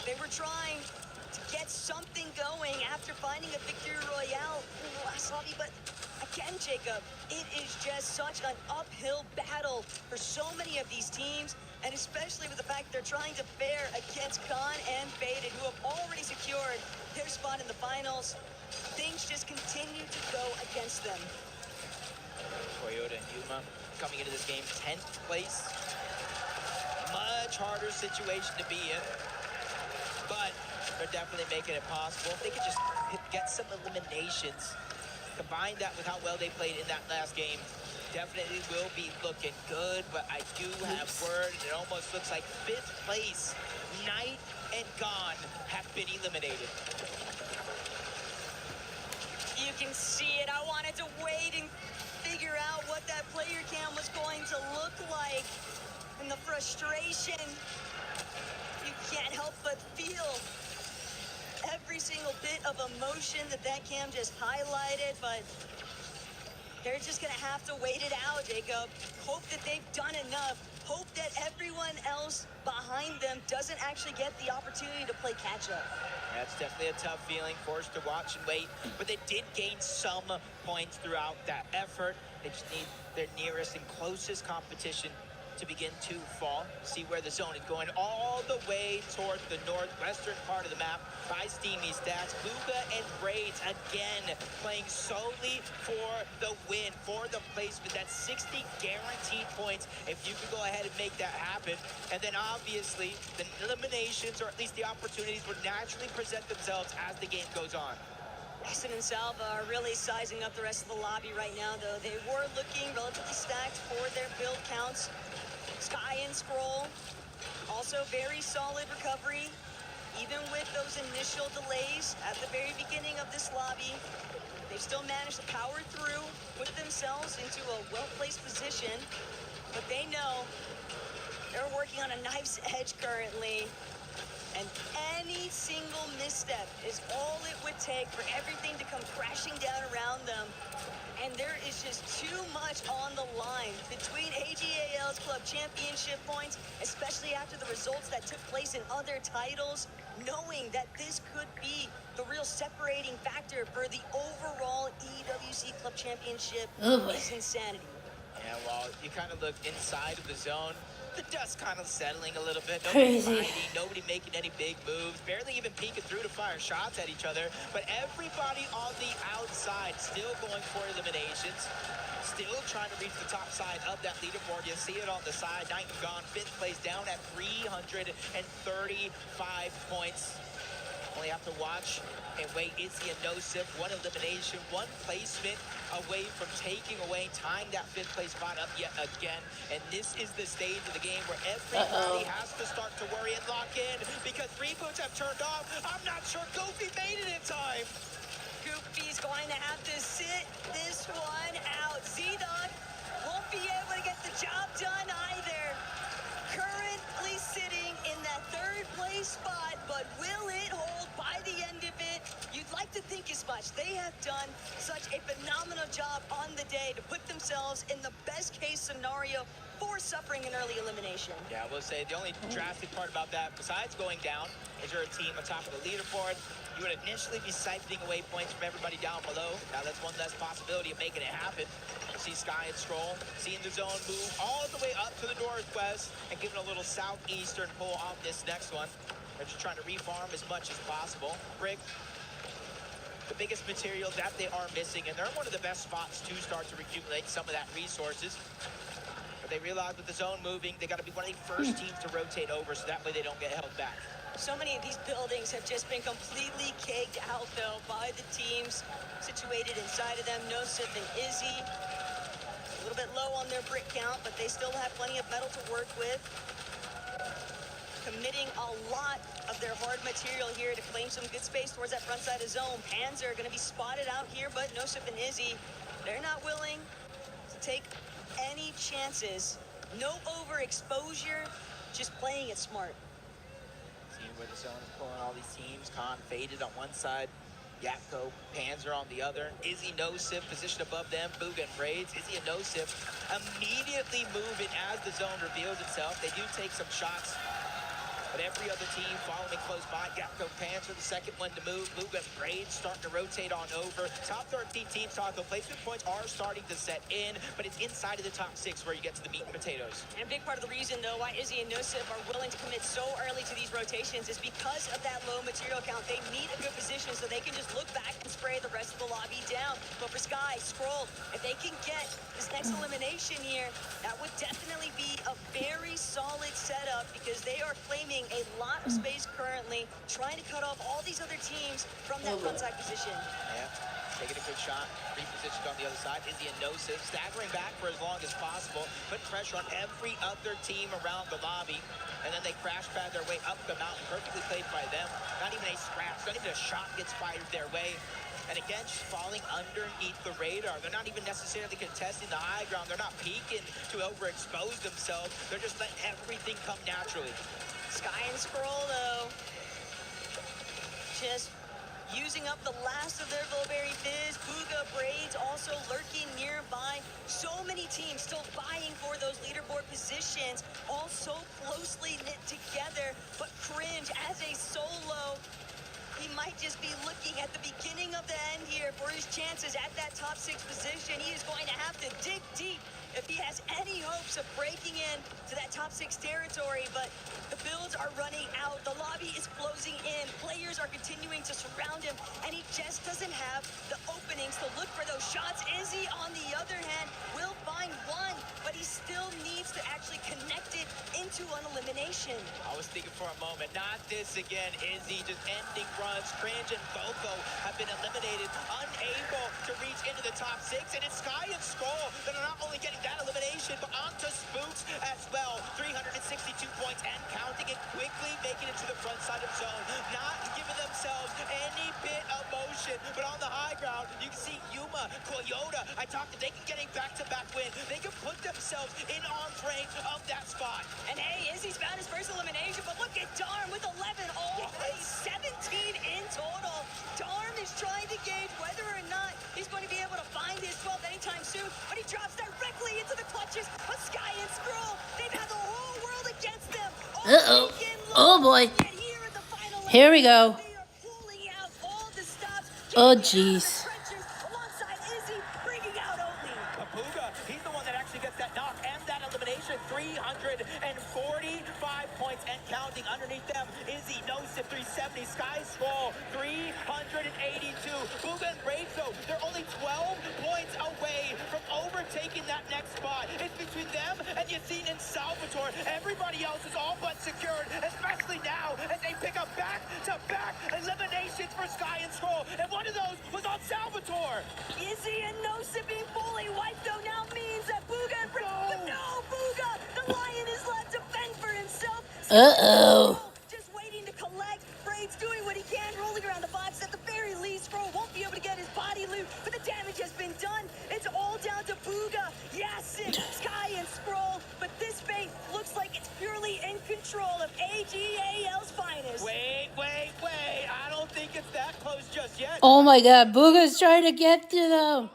they were trying to get something going after finding a victory royale in the last lobby, but again, Jacob, it is just such an uphill battle for so many of these teams, and especially with the fact they're trying to fare against Khan and Faded, who have already secured their spot in the finals. Things just continue to go against them. Toyota and Yuma coming into this game 10th place. Much harder situation to be in, but they're definitely making it possible. If they could just get some eliminations, combine that with how well they played in that last game, definitely will be looking good. But I do have word, it almost looks like 5th place, Knight and Gone, have been eliminated. You can see it. I wanted to wait and figure out what that player cam was going to look like. And the frustration, you can't help but feel every single bit of emotion that cam just highlighted, but they're just gonna have to wait it out, Jacob. Hope that they've done enough. Hope that everyone else behind them doesn't actually get the opportunity to play catch up. That's definitely a tough feeling, forced to watch and wait, but they did gain some points throughout that effort. They just need their nearest and closest competition to begin to fall. See where the zone is going all the way towards the northwestern part of the map by Steamy Stats. Luca and Braids again playing solely for the win, for the placement. That's 60 guaranteed points if you can go ahead and make that happen. And then obviously the eliminations, or at least the opportunities, would naturally present themselves as the game goes on. Austin and Salva are really sizing up the rest of the lobby right now, though. They were looking relatively stacked for their build counts. Sky and Scroll, also very solid recovery, even with those initial delays at the very beginning of this lobby. They've still managed to power through, put themselves into a well-placed position, but they know they're working on a knife's edge currently, and any single misstep is all it would take for everything to come crashing down around them. And there is just too much on the line between AGAL's club championship points, especially after the results that took place in other titles, knowing that this could be the real separating factor for the overall EWC club championship is insanity. Yeah, well, you kind of look inside of the zone. The dust kind of settling a little bit. Crazy. Nobody fighting, nobody making any big moves, barely even peeking through to fire shots at each other. But everybody on the outside still going for eliminations, still trying to reach the top side of that leaderboard. You see it on the side. Knight and Gone, 5th place, down at 335 points. Only have to watch and wait. Izzy and Nosif, one elimination, one placement away from taking away, tying that 5th place spot up yet again. And this is the stage of the game where everybody has to start to worry and lock in, because reboots have turned off. I'm not sure Goofy made it in time. Goofy's going to have to sit this one out. Z-Dog won't be able to get the job done either. Currently sitting in that 3rd place spot, but will it hold by the end of it? You'd like to think as much. They have done such a phenomenal job on the day to put themselves in the best case scenario for suffering an early elimination. Yeah, I will say the only drastic part about that, besides going down, is you're a team on top of the leaderboard. You would initially be siphoning away points from everybody down below. Now that's one less possibility of making it happen. See Sky and Scroll, seeing the zone move all the way up to the northwest and giving a little southeastern pull on this next one. They're just trying to refarm as much as possible. Brick, the biggest material that they are missing, and they're in one of the best spots to start to accumulate some of that resources. But they realize with the zone moving, they got to be one of the first teams to rotate over, so that way they don't get held back. So many of these buildings have just been completely caked out, though, by the teams situated inside of them. Nosif and Izzy, a little bit low on their brick count, but they still have plenty of metal to work with. Committing a lot of their hard material here to claim some good space towards that front side of zone. Panzer are going to be spotted out here, but Nosif and Izzy, they're not willing to take any chances. No overexposure, just playing it smart. where the zone is pulling all these teams. Khan faded on one side. Yapko, Panzer on the other. Izzy Nosif positioned above them. Booga and Braids. Izzy and Nosif immediately moving as the zone reveals itself. They do take some shots, but every other team following close by. Yapko, Panzer, the second one to move. Booga and Braids starting to rotate on over. Top 13 teams, Taco. Placement points are starting to set in, but it's inside of the top 6 where you get to the meat and potatoes. And a big part of the reason, though, why Izzy and Nosif are willing to commit so early to these rotations is because of that low material count. They need a good position so they can just look back and spray the rest of the lobby down. But for Sky, Scroll, if they can get this next elimination here, that would definitely be a very solid setup because they are claiming a lot of space currently, trying to cut off all these other teams from that frontside position. Yeah, taking a quick shot, repositioned on the other side. Izzy and Nosif staggering back for as long as possible, putting pressure on every other team around the lobby, and then they crash pad their way up the mountain, perfectly played by them. Not even a scratch, not even a shot gets fired their way. And again, just falling underneath the radar. They're not even necessarily contesting the high ground. They're not peeking to overexpose themselves. They're just letting everything come naturally. Sky and Scroll, though, just using up the last of their Vulberry Fizz. Booga, Braids also lurking nearby. So many teams still vying for those leaderboard positions, all so closely knit together. But Cringe, as a solo, he might just be looking at the beginning of the end here for his chances at that top 6 position. He is going to have to dig deep if he has any hopes of breaking in to that top 6 territory, but the builds are running out. The lobby is closing in. Players are continuing to surround him, and he just doesn't have the openings to look for those shots. Izzy, on the other hand, will find one, but he still needs to actually connect it into an elimination. I was thinking for a moment, not this again. Izzy just ending runs. Cringe and Boko have been eliminated, unable to reach into the top 6, and it's Sky and Scroll that are not only getting that elimination, but onto Spooks as well. 362 points and counting, it quickly making it to the front side of zone, not giving themselves any bit of motion. But on the high ground, you can see Yuma, Toyota. I talked they can get a back-to-back win. They can put themselves in arm's range of that spot. And hey, Izzy's found his first elimination, but look at Darm with 11 already, 17 in total. Darm is trying to gauge whether or not he's going to be able to find his 12 anytime soon, but he drops directly into the clutches of Sky and Scroll. They've had the whole world against them. Uh-oh. Oh, boy. Here we go. Oh, jeez. Booga, he's the one that actually gets that knock and that elimination. 345 points and counting. Underneath them, Izzy, Nosif, 370. Sky Scroll, 382. Booga and Braids, though, they're only 12 points away from overtaking that next spot. It's between them and Yassine and Salvatore. Everybody else is all but secured, especially now as they pick up back-to-back eliminations for Sky and Scroll. And one of those was on Salvatore. Izzy and Nosif being fully wiped, though, now means that Booga and but no, Booga! The Lion is left to fend for himself. Uh-oh. Just waiting to collect. Braids doing what he can, rolling around the box. At the very least, Scroll won't be able to get his body loot, but the damage has been done. It's all down to Booga, Yasin, Sky, and Scroll. But this fate looks like it's purely in control of AGAL's finest. Wait. I don't think it's that close just yet. Oh my god, Booga's trying to get to them.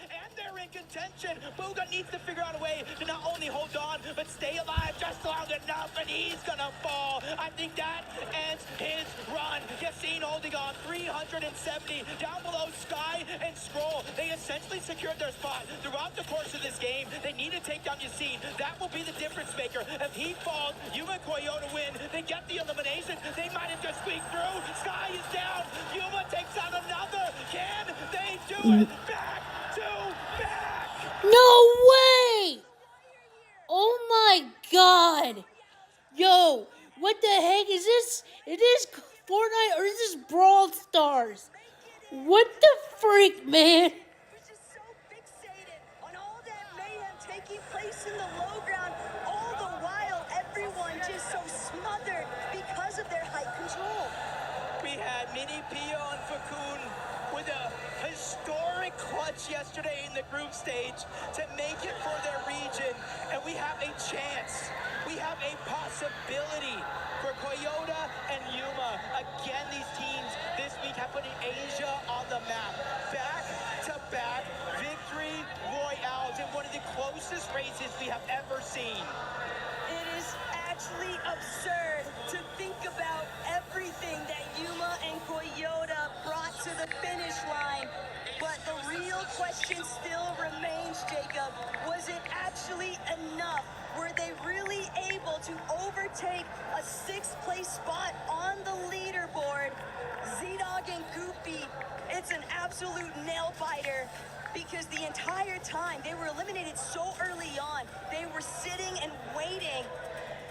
And they're in contention. Booga needs to figure out a way to not only hold on, but stay alive just long enough, and he's gonna fall. I think that ends his run. Yassine holding on, 370. Down below, Sky and Scroll. They essentially secured their spot. Throughout the course of this game, they need to take down Yassine. That will be the difference maker. If he falls, Yuma and Toyota win. They get the elimination. They might have just squeaked through. Sky is down. Yuma takes out another. Can they do it? Back to back. No way! Oh my god! Yo, what the heck is this? Is this Fortnite or is this Brawl Stars? What the freak, man? Taking place in the low ground, all the while everyone just so smothered because of their height control. We had Mini Pio and Fakun with a historic clutch yesterday in the group stage to make it for their region, and we have a chance. We have have a possibility for Toyota and Yuma. Again, these teams this week have put Asia on the map. Back-to-back victory royales in one of the closest races we have ever seen. It is actually absurd to think about everything that Yuma and Toyota brought to the finish line. But the real question still remains, Jacob. Was it actually enough? Were they really able to overtake a 6th place spot on the leaderboard? Z-Dog and Goofy, it's an absolute nail-biter. Because the entire time, they were eliminated so early on. They were sitting and waiting.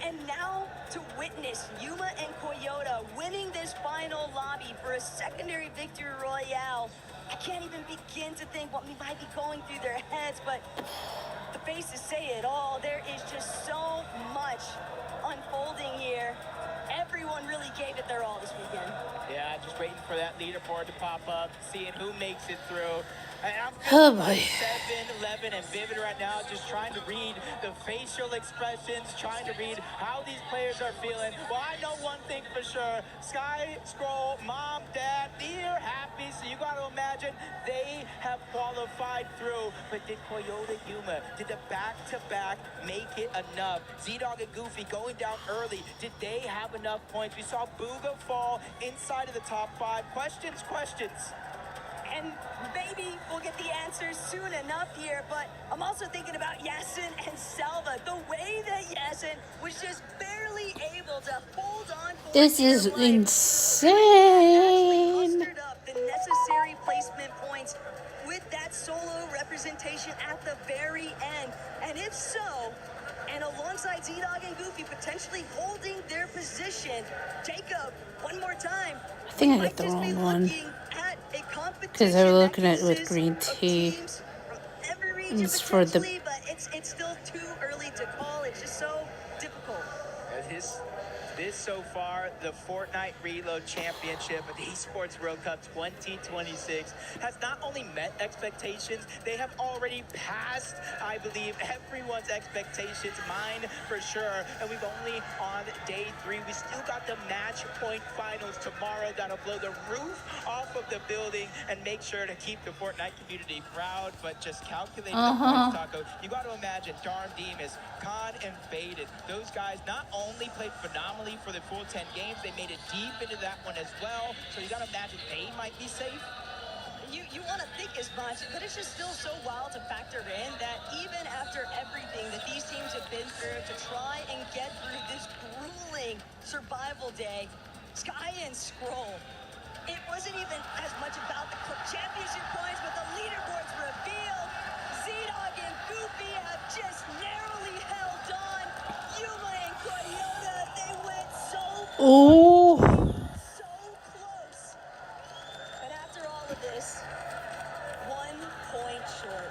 And now to witness Yuma and Toyota winning this final lobby for a secondary victory royale, I can't even begin to think what might be going through their heads, but the faces say it all. There is just so much unfolding here. Everyone really gave it their all this weekend. Yeah, just waiting for that leaderboard to pop up, seeing who makes it through. And I'm Oh feeling boy. like 7, 11, and Vivid right now, just trying to read the facial expressions, trying to read how these players are feeling. Well, I know one thing for sure. Sky, Scroll, Mom, Dad, they're happy, so you got to imagine they have qualified through. But did Toyota Yuma, did the back-to-back make it enough? Z-Dog and Goofy going down early. Did they have enough points? We saw Booga fall inside of the top 5. Questions. And maybe we'll get the answers soon enough here, but I'm also thinking about Yasin and Salva. The way that Yasin was just barely able to hold on for This is dear life. insane. Mustered up the necessary placement points with that solo representation at the very end. And if so, and alongside Z-Dog and Goofy potentially holding their position, Jacob, one more time. I think I got the wrong one. Because I was looking at it with green tea. It's for the... But it's still too early to call. It's just so difficult. This so far, the Fortnite Reload Championship at the Esports World Cup 2026 has not only met expectations, they have already passed, I believe, everyone's expectations, mine for sure. And we've only on day 3. We still got the match point finals tomorrow that'll blow the roof off of the building and make sure to keep the Fortnite community proud, but just calculating the points, Taco. You got to imagine Darm Demas, Khan, and Faded. Those guys not only played phenomenally for the full 10 games, they made it deep into that one as well. So you got to imagine they might be safe. You want to think as much, but it's just still so wild to factor in that even after everything that these teams have been through to try and get through this grueling survival day, Sky and Scroll, it wasn't even as much about the championship points, but the leaderboards revealed. Z-Dog and Goofy have just narrowly held on. Yuma and Toyota, they went so close. And after all of this, 1 point short.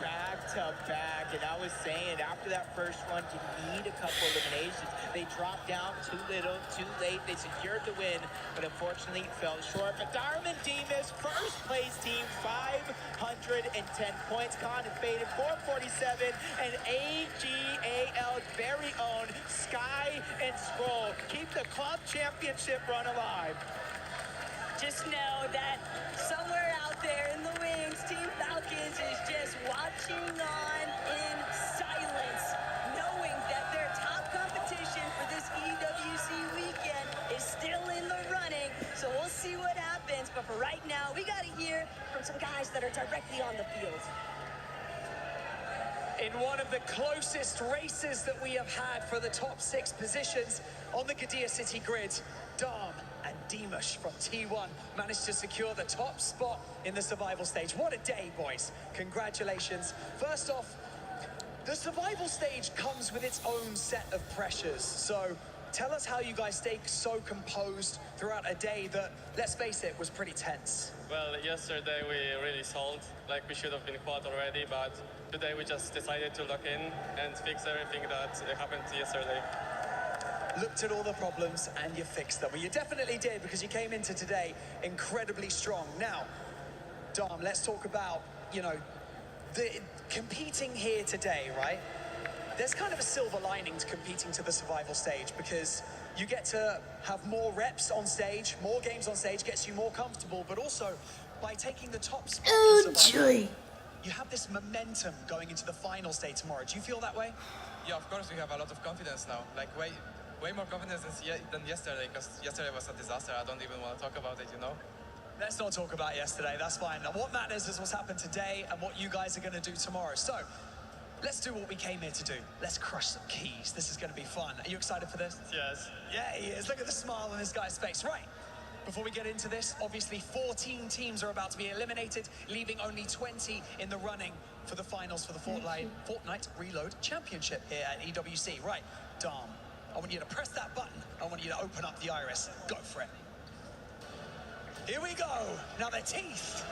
Back to back, and I was saying after that first one, you need a couple eliminations. They dropped down too little, too late. They secured the win, but unfortunately fell short. But Darman Demas, first place team, 510 points. Khan and Faded, 447, and AGAL's very own Sky and Scroll keep the club championship run alive. Just know that somewhere out there in the wings, Team Falcons is just watching on in silence, knowing that their top competition for this EWC weekend is still in the running. So we'll see what happens. But for right now, we got to hear from some guys that are directly on the field. In one of the closest races that we have had for the top 6 positions on the Gadia City grid, Dom and Dimash from T1 managed to secure the top spot in the survival stage. What a day, boys. Congratulations. First off, the survival stage comes with its own set of pressures. So tell us how you guys stay so composed throughout a day that, let's face it, was pretty tense. Well, yesterday we really sold, like we should have been quad already, but today we just decided to lock in and fix everything that happened yesterday. Looked at all the problems and you fixed them. Well, you definitely did, because you came into today incredibly strong. Now, Dom, let's talk about, the competing here today, right? there's kind of a silver lining to competing to the survival stage because you get to have more reps on stage, more games on stage, gets you more comfortable, but also by taking the top spot in survival, you have this momentum going into the finals day tomorrow. Do you feel that way? Yeah, of course, we have a lot of confidence now. Like, way more confidence than yesterday, because yesterday was a disaster. I don't even want to talk about it, you know? Let's not talk about yesterday, that's fine. Now, what matters is what's happened today and what you guys are going to do tomorrow. So, let's do what we came here to do. Let's crush some keys. This is going to be fun. Are you excited for this? Yes. Yeah, he is. Look at the smile on this guy's face. Right. Before we get into this, obviously 14 teams are about to be eliminated, leaving only 20 in the running for the finals for the Fortnite Reload Championship here at EWC. Right, Dom, I want you to press that button. I want you to open up the iris. Go for it. Here we go. Now their teeth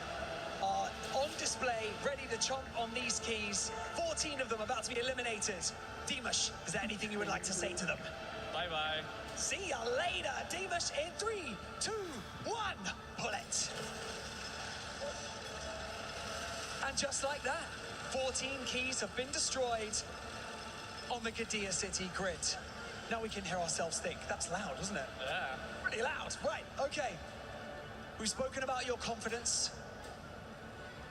are on display, ready to chomp on these keys. 14 of them about to be eliminated. Dimash, is there anything you would like to say to them? Bye-bye. See ya later, Dimash, in 3, 2, 1, pull it. And just like that, 14 keys have been destroyed on the Gadia City grid. Now we can hear ourselves think. That's loud, isn't it? Yeah. Pretty loud. Right, okay. We've spoken about your confidence.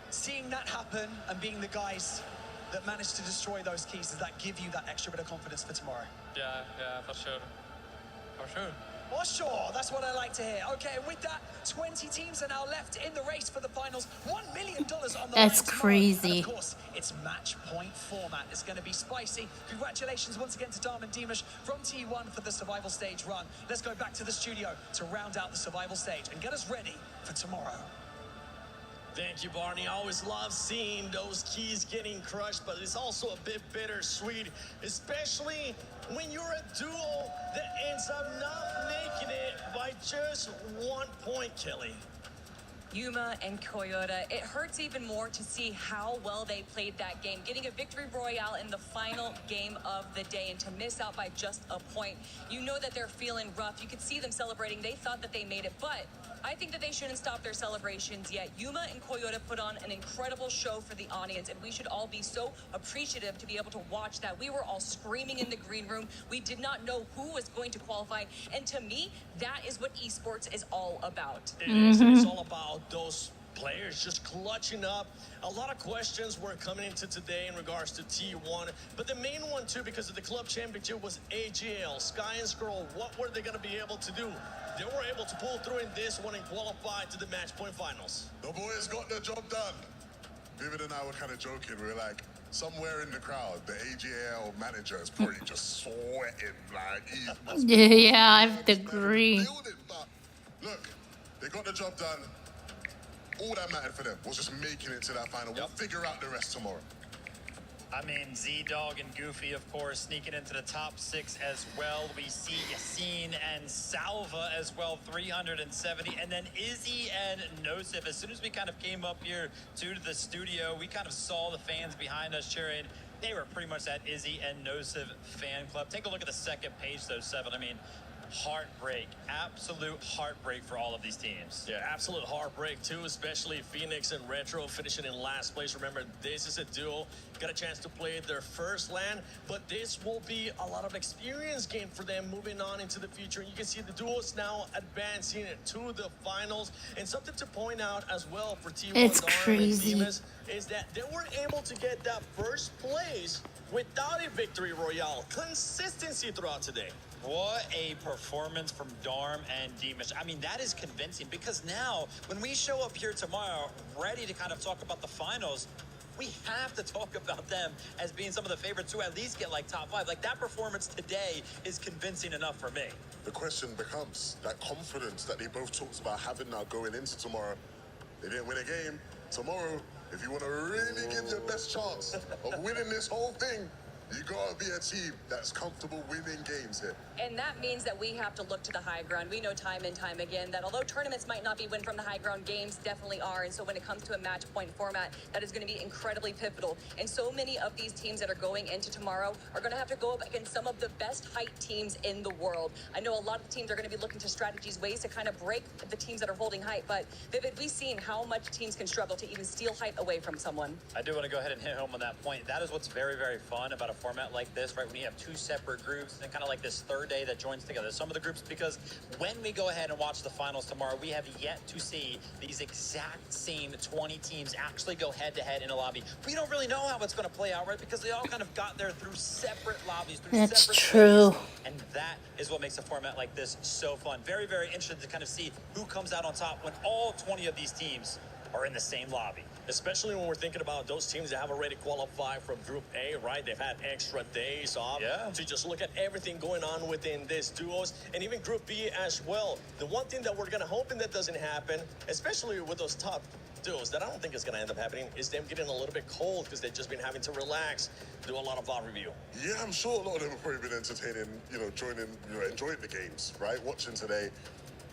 Seeing that happen and being the guys that managed to destroy those keys, does that give you that extra bit of confidence for tomorrow? Yeah, for sure. For sure. For sure, that's what I like to hear. Okay, and with that, 20 teams are now left in the race for the finals. $1 million on the line That's tomorrow. crazy. And of course, it's match point format. It's going to be spicy. Congratulations once again to Dom and Dimash from T1 for the survival stage run. Let's go back to the studio to round out the survival stage and get us ready for tomorrow. Thank you, Barney. I always love seeing those keys getting crushed, but it's also a bit bittersweet, especially when you're a duo that ends up not making it by just 1 point, Kelly. Yuma and Toyota, it hurts even more to see how well they played that game, getting a victory royale in the final game of the day, and to miss out by just a point. You know that they're feeling rough. You could see them celebrating. They thought that they made it, but I think that they shouldn't stop their celebrations yet. Yuma and Toyota put on an incredible show for the audience, and we should all be so appreciative to be able to watch that. We were all screaming in the green room. We did not know who was going to qualify, and to me, that is what esports is all about. It's all about those players just clutching up. A lot of questions were coming into today in regards to T1, but the main one too, because of the club championship, was AGL, Sky and Scroll. What were they going to be able to do? They were able to pull through in this one and qualify to the match point finals. The boys got the job done. Vivid and I were kind of joking. We were like, somewhere in the crowd, the AGL manager is probably just sweating like he must be Yeah, I have to agree. But look, they got the job done. All that mattered for them was just making it to that final. We'll figure out the rest tomorrow. I mean, Z-Dog and Goofy, of course, sneaking into the top 6 as well. We see Yassine and Salva as well, 370. And then Izzy and Nosif. As soon as we kind of came up here to the studio, we kind of saw the fans behind us cheering. They were pretty much that Izzy and Nosif fan club. Take a look at the second page, though, 7. I mean, heartbreak, absolute heartbreak for all of these teams. Yeah, absolute heartbreak too, especially Phoenix and Retro finishing in last place. Remember, this is a duel. Got a chance to play their first LAN, but this will be a lot of experience gained for them moving on into the future. And you can see the duos now advancing to the finals. And something to point out as well for T1 It's Dharma crazy. and Dimas is that they were able to get that first place without a victory royale. Consistency throughout today. What a performance from Darm and Dimash. I mean, that is convincing, because now when we show up here tomorrow ready to kind of talk about the finals, we have to talk about them as being some of the favorites to at least get like top 5. Like, that performance today is convincing enough for me. The question becomes that confidence that they both talked about having now going into tomorrow. They didn't win a game. Tomorrow, if you want to really give your best chance of winning this whole thing, you gotta be a team that's comfortable winning games here. And that means that we have to look to the high ground. We know time and time again that although tournaments might not be win from the high ground, games definitely are. And so when it comes to a match point format, that is going to be incredibly pivotal. And so many of these teams that are going into tomorrow are going to have to go up against some of the best height teams in the world. I know a lot of the teams are going to be looking to strategies, ways to kind of break the teams that are holding height. But Vivid, we've seen how much teams can struggle to even steal height away from someone. I do want to go ahead and hit home on that point. That is what's very, very fun about a format like this, right? When you have two separate groups and kind of like this third day that joins together some of the groups, because when we go ahead and watch the finals tomorrow, we have yet to see these exact same 20 teams actually go head to head in a lobby. We don't really know how it's going to play out, right? Because they all kind of got there through separate lobbies, through That's separate true. ways. And that is what makes a format like this so fun. Very, very interested to kind of see who comes out on top when all 20 of these teams are in the same lobby. Especially when we're thinking about those teams that have already qualified from Group A, right? They've had extra days off to just look at everything going on within these duos, and even Group B as well. The one thing that we're going to hope that doesn't happen, especially with those top duos, that I don't think is going to end up happening, is them getting a little bit cold because they've just been having to relax, do a lot of VOD review. Yeah, I'm sure a lot of them have probably been entertaining, joining, enjoying the games, right? Watching today.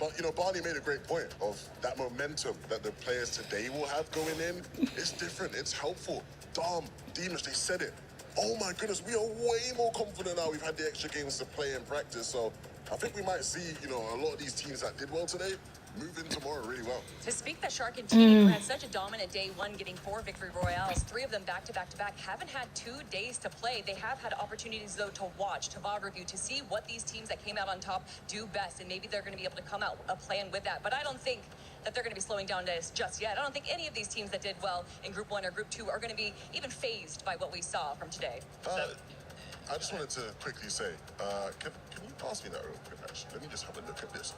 But, Barney made a great point of that momentum that the players today will have going in. It's different. It's helpful. Dom, Demus, they said it. Oh, my goodness, we are way more confident now. We've had the extra games to play and practice. So I think we might see, a lot of these teams that did well today move in tomorrow really well. To speak that Shark and team who had such a dominant day one, getting 4 victory royales, 3 of them back to back to back, haven't had 2 days to play. They have had opportunities though to watch, to VOD review, to see what these teams that came out on top do best, and maybe they're going to be able to come out a plan with that. But I don't think that they're going to be slowing down this just yet. I don't think any of these teams that did well in Group 1 or Group 2 are going to be even phased by what we saw from today. I just wanted to quickly say, can you pass me that real quick, actually? Let me just have a look at this.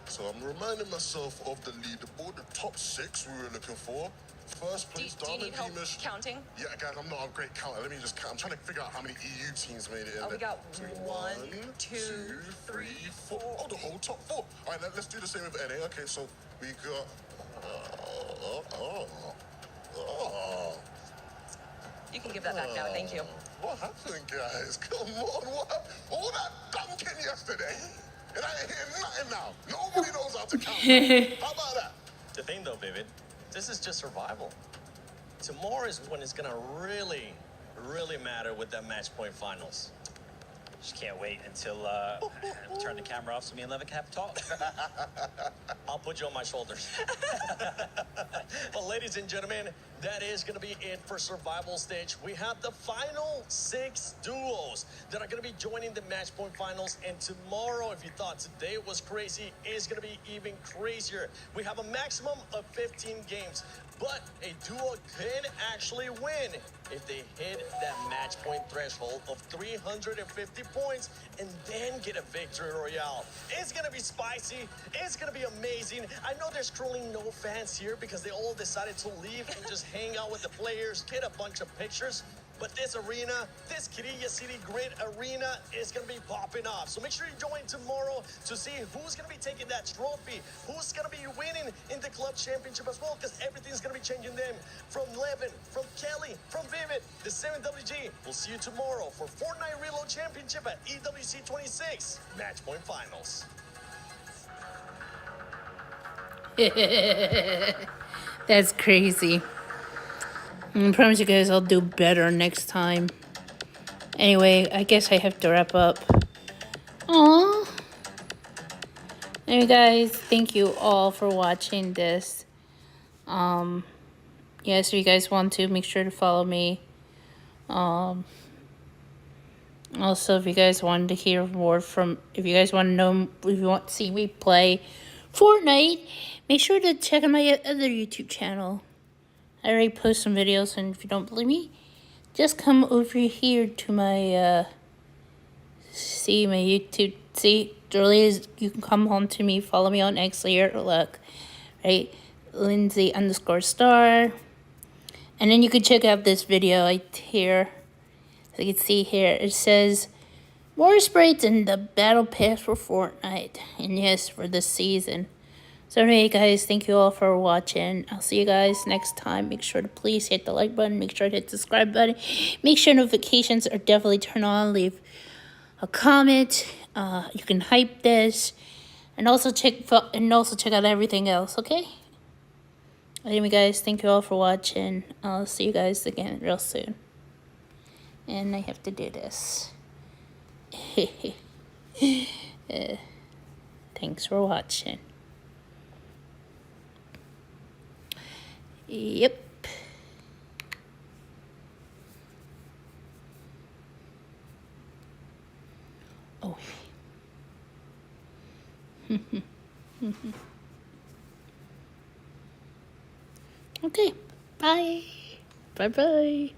So I'm reminding myself of the leaderboard, the top 6 we were looking for. First place, do you need help Demus. counting? Yeah, guys, I'm not a great counter. Let me just count. I'm trying to figure out how many EU teams made it in Oh, we there. got So 1, 2, 3, 4. Oh, the whole top 4. All right, let's do the same with NA. Okay, so we got... You can give that back now, thank you. What happened, guys? Come on, what? All that dunking yesterday, and I ain't hear nothing now. Nobody knows how to count. How about that? The thing though, Vivid, this is just survival. Tomorrow is when it's going to really, really matter with that match point finals. Just can't wait until turn the camera off so me and Levick have a talk. I'll put you on my shoulders. Well, ladies and gentlemen, that is going to be it for Survival Stage. We have the final 6 duos that are going to be joining the match point finals. And tomorrow, if you thought today was crazy, it's going to be even crazier. We have a maximum of 15 games, but a duo can actually win if they hit that match point threshold of 350 points and then get a victory royale. It's going to be spicy. It's going to be amazing. I know there's currently no fans here because they all decided to leave and just hang out with the players, get a bunch of pictures. But this arena, this Quirilla City Grid Arena is going to be popping off. So make sure you join tomorrow to see who's going to be taking that trophy, who's going to be winning in the club championship as well, because everything's going to be changing them. From Levin, from Kelly, from Vivid, the 7WG. We'll see you tomorrow for Fortnite Reload Championship at EWC 26 Match Point Finals. That's crazy. I promise you guys I'll do better next time. Anyway, I guess I have to wrap up. Aww. Anyway, guys, thank you all for watching this. Yeah, so you guys want to, make sure to follow me. Also, if you guys wanted to hear more from, if you guys want to know, if you want to see me play Fortnite, make sure to check out my other YouTube channel. I already post some videos, and if you don't believe me, just come over here to my, see my YouTube, see, earlier you can come home to me, follow me on X, look, right, Lindsay_star, and then you can check out this video right here, so you can see here, it says, more sprites in the battle pass for Fortnite, and yes, for this season. So anyway, guys, thank you all for watching. I'll see you guys next time. Make sure to please hit the like button. Make sure to hit the subscribe button. Make sure notifications are definitely turned on. Leave a comment. You can hype this, and also check out everything else. Okay. Anyway, guys, thank you all for watching. I'll see you guys again real soon. And I have to do this. Thanks for watching. Yep. Okay, bye. Bye-bye.